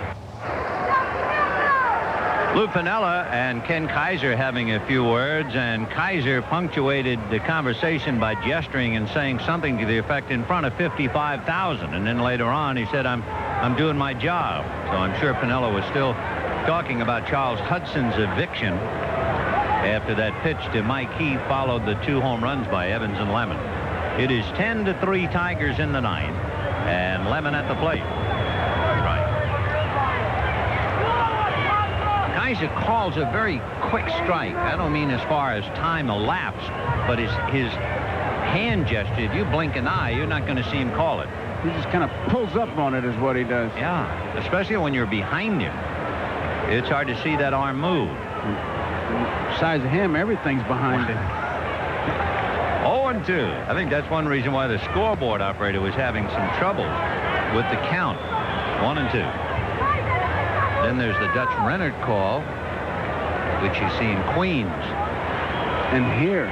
Lou Piniella and Ken Kaiser having a few words, and Kaiser punctuated the conversation by gesturing and saying something to the effect in front of 55,000. And then later on he said, I'm doing my job. So I'm sure Piniella was still talking about Charles Hudson's eviction after that pitch to Mike Heath followed the 2 home runs by Evans and Lemon. It is 10-3 Tigers in the 9th, and Lemon at the plate. Kaiser calls a very quick strike. I don't mean as far as time elapsed, but his hand gesture, if you blink an eye, you're not going to see him call it. He just kind of pulls up on it is what he does. Yeah, especially when you're behind him. It's hard to see that arm move. Besides him, everything's behind him. 0-2. I think that's one reason why the scoreboard operator was having some trouble with the count. 1-2. Then there's the Dutch Rennert call, which you see in Queens. And here.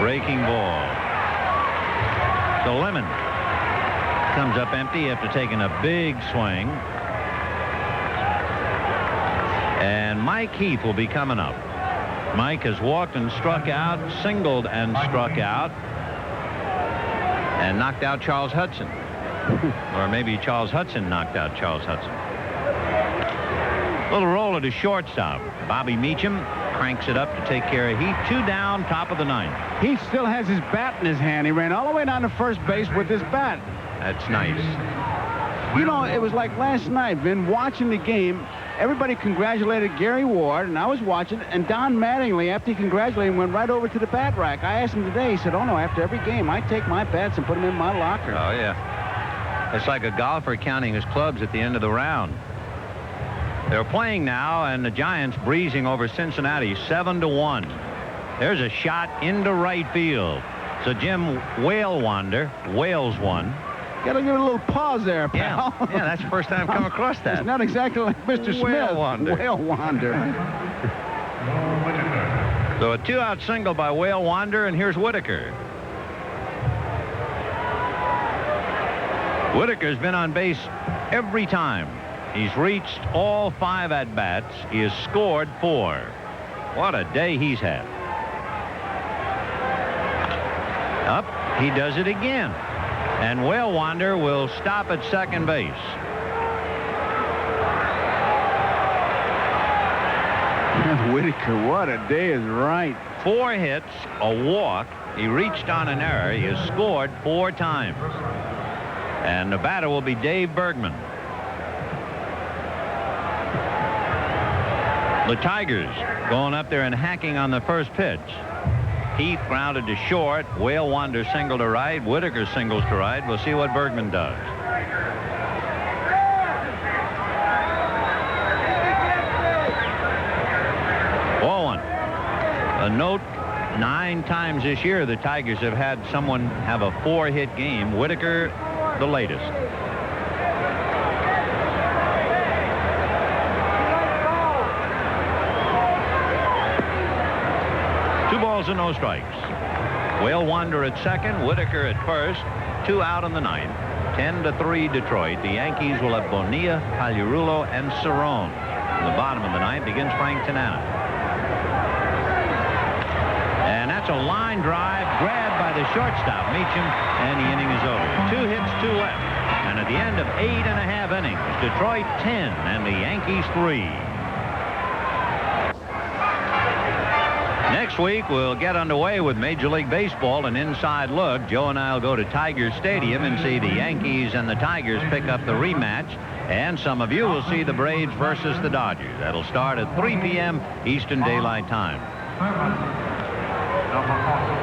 Breaking ball. So Lemon comes up empty after taking a big swing. And Mike Heath will be coming up. Mike has walked and struck out, singled and struck out, and knocked out Charles Hudson. Or maybe Charles Hudson knocked out Charles Hudson. Little roller to shortstop. Bobby Meacham cranks it up to take care of Heath. 2 down, top of the 9th. He still has his bat in his hand. He ran all the way down to first base with his bat. That's nice. You know, it was like last night, Vin, watching the game. Everybody congratulated Gary Ward, and I was watching, and Don Mattingly, after he congratulated him, went right over to the bat rack. I asked him today, he said, "Oh, no, after every game, I take my bats and put them in my locker." Oh, yeah. It's like a golfer counting his clubs at the end of the round. They're playing now, and the Giants breezing over Cincinnati 7-1. There's a shot into right field. So Jim Wales won. Gotta give it a little pause there, pal. Yeah, that's the first time I've come across that. It's not exactly like Mr. Smith. Whale Wander. So a 2-out single by Whale Wander, and here's Whitaker. Whitaker's been on base every time. He's reached all 5 at-bats. He has scored 4. What a day he's had. Up, he does it again. And Whale Wander will stop at second base. Whitaker, what a day is right. 4 hits, a walk. He reached on an error. He has scored 4 times. And the batter will be Dave Bergman. The Tigers going up there and hacking on the first pitch. Heath grounded to short. Whale Wander single to right. Whitaker singles to right. We'll see what Bergman does. A note, 9 times this year the Tigers have had someone have a 4-hit game. Whitaker, the latest. Two balls and no strikes. Whale Wander at second, Whitaker at first. 2 out in the 9th. 10-3 Detroit. The Yankees will have Bonilla, Pagliarulo, and Cerrone. The bottom of the ninth begins Frank Tanana. And that's a line drive grabbed by the shortstop, Meacham, and the inning is over. 2 hits, 2 left. And at the end of 8.5 innings, Detroit 10 and the Yankees 3. Next week, we'll get underway with Major League Baseball, an inside look. Joe and I will go to Tiger Stadium and see the Yankees and the Tigers pick up the rematch. And some of you will see the Braves versus the Dodgers. That'll start at 3 p.m. Eastern Daylight Time.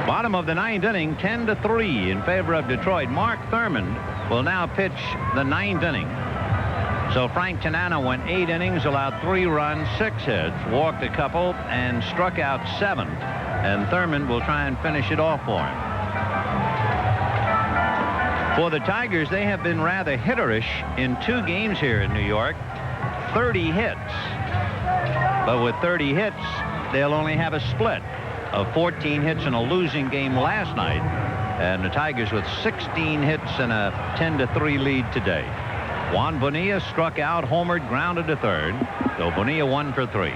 Bottom of the ninth inning, 10-3 in favor of Detroit. Mark Thurmond will now pitch the ninth inning. So Frank Tanana went 8 innings, allowed 3 runs, 6 hits, walked a couple, and struck out 7. And Thurmond will try and finish it off for him. For the Tigers, they have been rather hitterish in 2 games here in New York. 30 hits. But with 30 hits, they'll only have a split of 14 hits in a losing game last night. And the Tigers with 16 hits and a 10-3 lead today. Juan Bonilla struck out, homered, grounded to third. So Bonilla 1 for 3.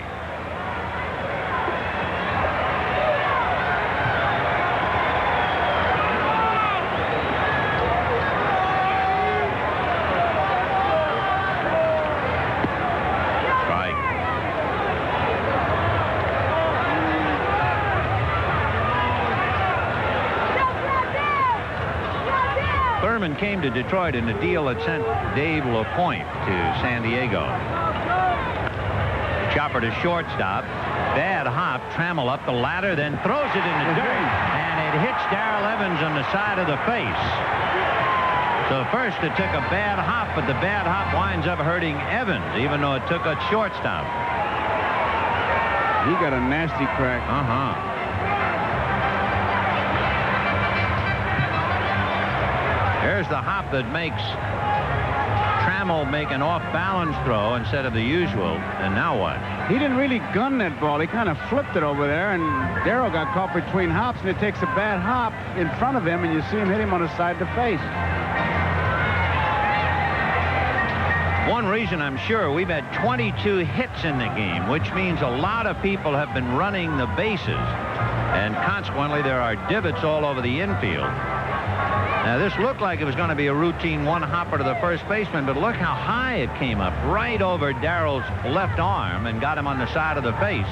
Came to Detroit in a deal that sent Dave LaPointe to San Diego. Chopper to shortstop. Bad hop. Trammell up the ladder, then throws it in the dirt, and it hits Darrell Evans on the side of the face. So first it took a bad hop, but the bad hop winds up hurting Evans, even though it took a shortstop. He got a nasty crack. There's the hop that makes Trammell make an off-balance throw instead of the usual. And now what? He didn't really gun that ball. He kind of flipped it over there, and Darrell got caught between hops, and it takes a bad hop in front of him, and you see him hit him on the side of the face. One reason I'm sure we've had 22 hits in the game, which means a lot of people have been running the bases, and consequently there are divots all over the infield. Now, this looked like it was going to be a routine one-hopper to the first baseman, but look how high it came up, right over Darrell's left arm and got him on the side of the face.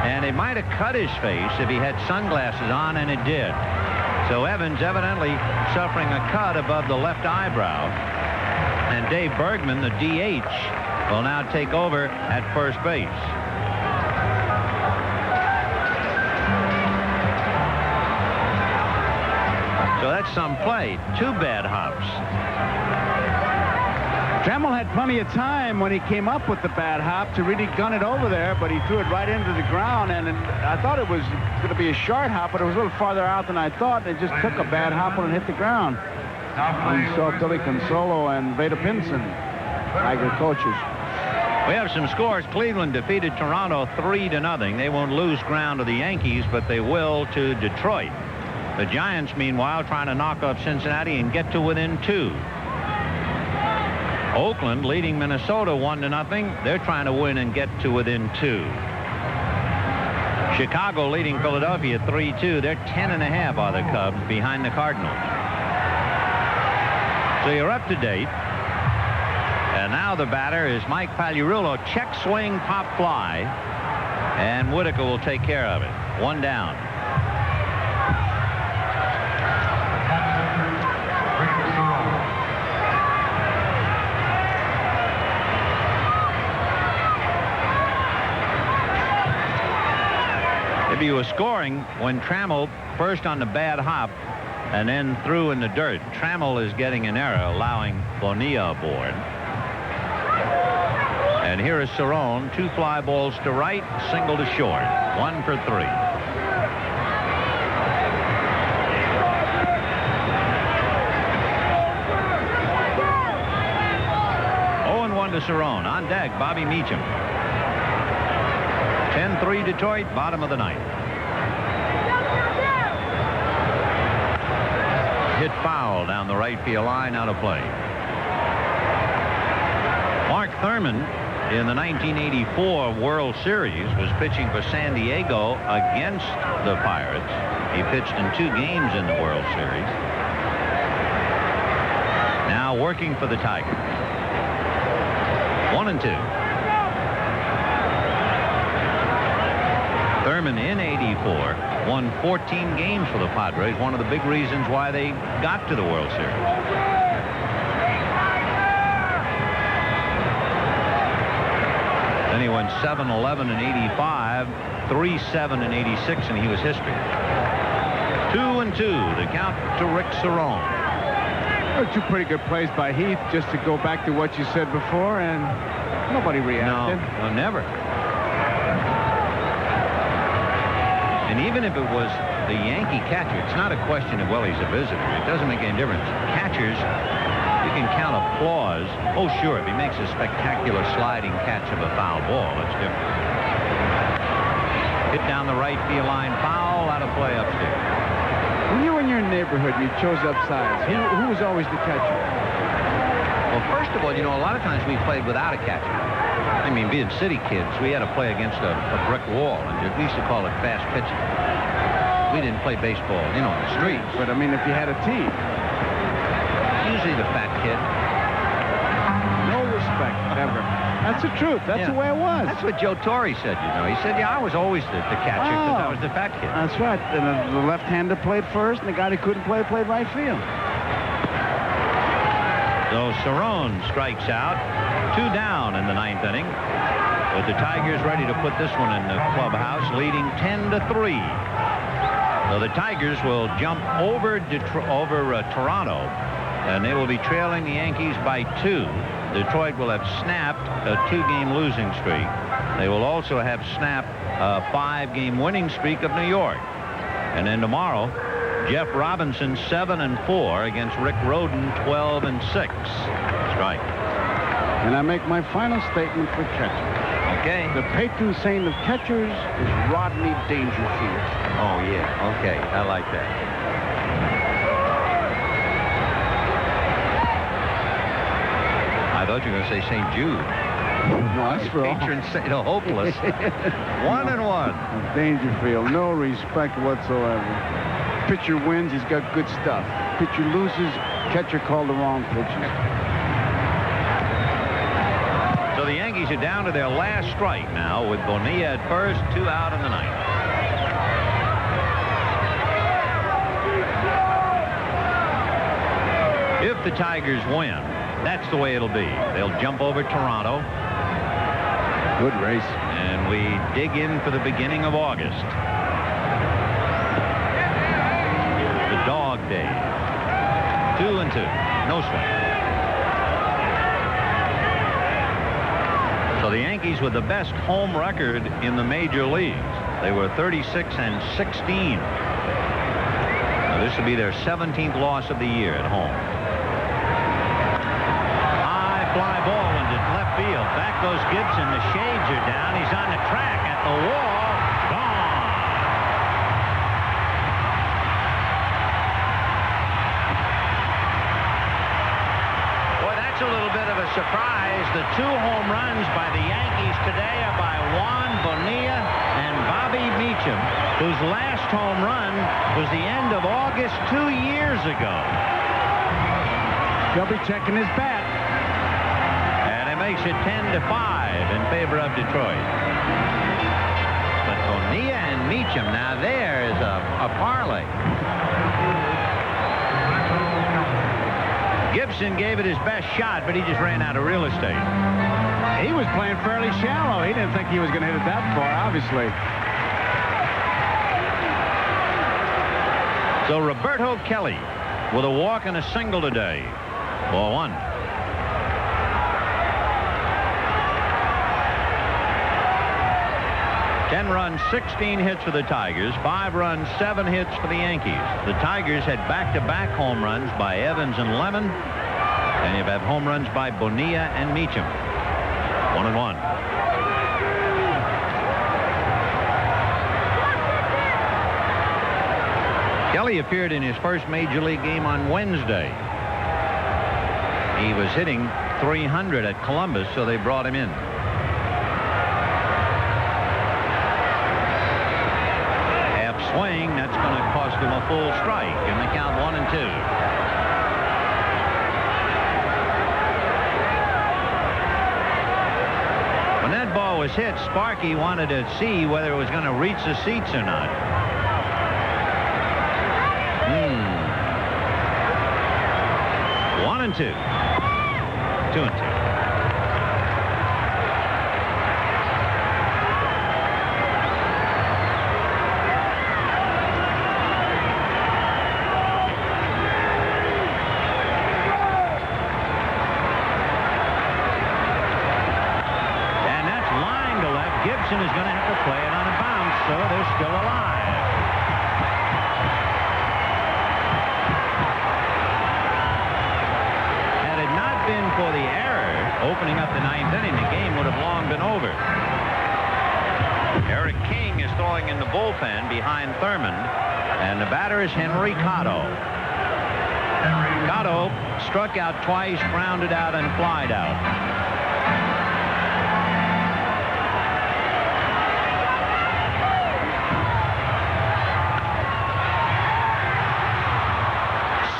And it might have cut his face if he had sunglasses on, and it did. So Evans evidently suffering a cut above the left eyebrow. And Dave Bergman, the DH, will now take over at first base. So that's some play. 2 bad hops. Trammell had plenty of time when he came up with the bad hop to really gun it over there, but he threw it right into the ground, and I thought it was going to be a short hop, but it was a little farther out than I thought. It just took a bad hop when it hit the ground. We saw Billy Consolo and Veda Pinson, Tiger coaches. We have some scores. Cleveland defeated Toronto 3-0. They won't lose ground to the Yankees, but they will to Detroit. The Giants, meanwhile, trying to knock off Cincinnati and get to within 2. Oakland leading Minnesota 1-0. They're trying to win and get to within 2. Chicago leading Philadelphia 3-2. They're 10.5 are the Cubs behind the Cardinals. So you're up to date. And now the batter is Mike Pagliarulo. Check swing, pop fly. And Whitaker will take care of it. 1 down. If he was scoring when Trammell first on the bad hop and then threw in the dirt. Trammell is getting an error, allowing Bonilla aboard. And here is Cerrone. 2 fly balls to right, single to short. 1 for 3. 0-1 to Cerrone. On deck, Bobby Meacham. 10-3 Detroit, bottom of the ninth. Hit foul down the right field line, out of play. Mark Thurmond in the 1984 World Series, was pitching for San Diego against the Pirates. He pitched in 2 games in the World Series. Now working for the Tigers. 1-2. Thurman in '84 won 14 games for the Padres, one of the big reasons why they got to the World Series. Then he went 7-11 in '85, 3-7 in '86, and he was history. 2-2, the count to Rick Cerone. Well, 2 pretty good plays by Heath, just to go back to what you said before, and nobody reacted. No, never. And even if it was the Yankee catcher, it's not a question of, well, he's a visitor. It doesn't make any difference. Catchers, you can count applause. Oh, sure, if he makes a spectacular sliding catch of a foul ball, that's different. Hit down the right field line, foul, out of play upstairs. When you were in your neighborhood, you chose upsides. Who was always the catcher? Well, first of all, you know, a lot of times we played without a catcher. I mean, being city kids, we had to play against a brick wall, and we used to call it fast pitching. We didn't play baseball, you know, in the streets. But, I mean, if you had a team. Usually the fat kid. No respect, ever. That's the truth. That's the way it was. That's what Joe Torre said, you know. He said, yeah, I was always the catcher because I was the fat kid. That's right. And the left-hander played first, and the guy who couldn't play played right field. So Cerone strikes out. 2 down in the 9th inning. With the Tigers ready to put this one in the clubhouse, leading 10-3. So the Tigers will jump over Toronto, and they will be trailing the Yankees by 2. Detroit will have snapped a 2-game losing streak. They will also have snapped a 5-game winning streak of New York. And then tomorrow, Jeff Robinson 7-4 against Rick Rhoden 12-6. Strike. And I make my final statement for catcher. Okay. The patron saint of catchers is Rodney Dangerfield. Oh, yeah. Okay. I like that. I thought you were going to say St. Jude. No, that's for all. Patron saint of hopeless. 1-1. Dangerfield, no respect whatsoever. Pitcher wins, he's got good stuff. Pitcher loses, catcher called the wrong pitches. So the Yankees are down to their last strike now with Bonilla at first, 2 out in the 9th. If the Tigers win, that's the way it'll be. They'll jump over Toronto. Good race. And we dig in for the beginning of August. The dog day. 2-2. No swing. So the Yankees with the best home record in the major leagues. They were 36-16. Now this will be their 17th loss of the year at home. High fly ball into left field. Back goes Gibson. The shades are down. He's on the track at the wall. Gone. Boy, that's a little bit of a surprise. The 2 home runs by the Yankees today are by Juan Bonilla and Bobby Meacham, whose last home run was the end of August 2 years ago. He'll be checking his bat. And it makes it 10-5 in favor of Detroit. But Bonilla and Meacham, now there is a parlay. Gibson gave it his best shot, but he just ran out of real estate. He was playing fairly shallow. He didn't think he was going to hit it that far, obviously. So Roberto Kelly with a walk and a single today. Ball 1. Ten runs, 16 hits for the Tigers, 5 runs, 7 hits for the Yankees. The Tigers had back-to-back home runs by Evans and Lemon, and you've had home runs by Bonilla and Meacham. 1-1. Kelly appeared in his first major league game on Wednesday. He was hitting .300 at Columbus, so they brought him in. cost him a full strike, and the count 1-2. When that ball was hit, Sparky wanted to see whether it was going to reach the seats or not. 1-2. 2-2. Gibson is going to have to play it on a bounce, so they're still alive. Had it not been for the error opening up the ninth inning, the game would have long been over. Eric King is throwing in the bullpen behind Thurmond, and the batter is Henry Cotto. Cotto struck out twice, grounded out, and flied out.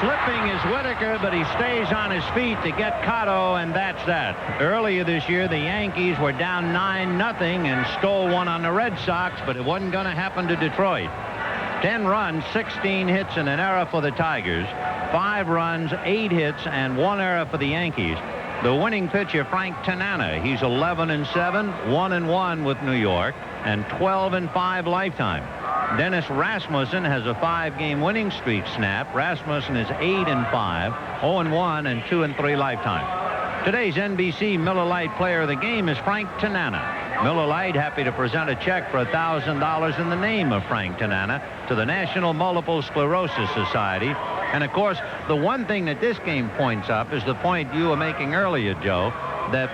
Slipping is Whitaker, but he stays on his feet to get Cotto, and that's that. Earlier this year, the Yankees were down 9-0 and stole one on the Red Sox, but it wasn't going to happen to Detroit. 10 runs, 16 hits, and an error for the Tigers. 5 runs, 8 hits, and 1 error for the Yankees. The winning pitcher, Frank Tanana, he's 11-7, 1-1 with New York, and 12-5 lifetime. Dennis Rasmussen has a 5-game winning streak snap. Rasmussen is 8-5, 0-1, and 2-3 lifetime. Today's NBC Miller Lite Player of the Game is Frank Tanana. Miller Lite happy to present a check for $1,000 in the name of Frank Tanana to the National Multiple Sclerosis Society. And of course, the one thing that this game points up is the point you were making earlier, Joe, that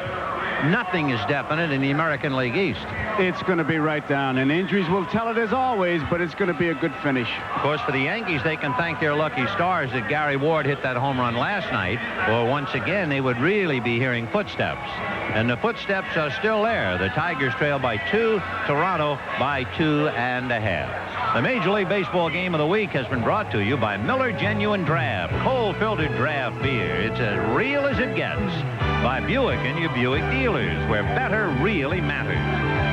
nothing is definite in the American League East. It's going to be right down, and injuries will tell it as always, but it's going to be a good finish. Of course, for the Yankees, they can thank their lucky stars that Gary Ward hit that home run last night, or once again, they would really be hearing footsteps. And the footsteps are still there. The Tigers trail by 2, Toronto by 2.5. The Major League Baseball Game of the Week has been brought to you by Miller Genuine Draft, cold-filtered draft beer. It's as real as it gets. By Buick and your Buick dealers, where better really matters.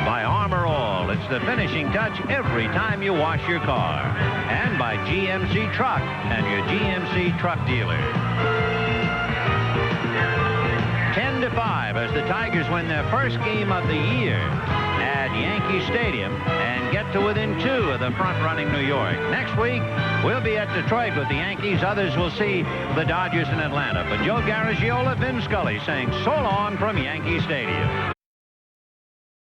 By Armor All, it's the finishing touch every time you wash your car. And by GMC Truck and your GMC Truck dealer. 10-5 as the Tigers win their first game of the year at Yankee Stadium and get to within 2 of the front-running New York. Next week, we'll be at Detroit with the Yankees. Others will see the Dodgers in Atlanta. But Joe Garagiola, Vin Scully saying so long from Yankee Stadium.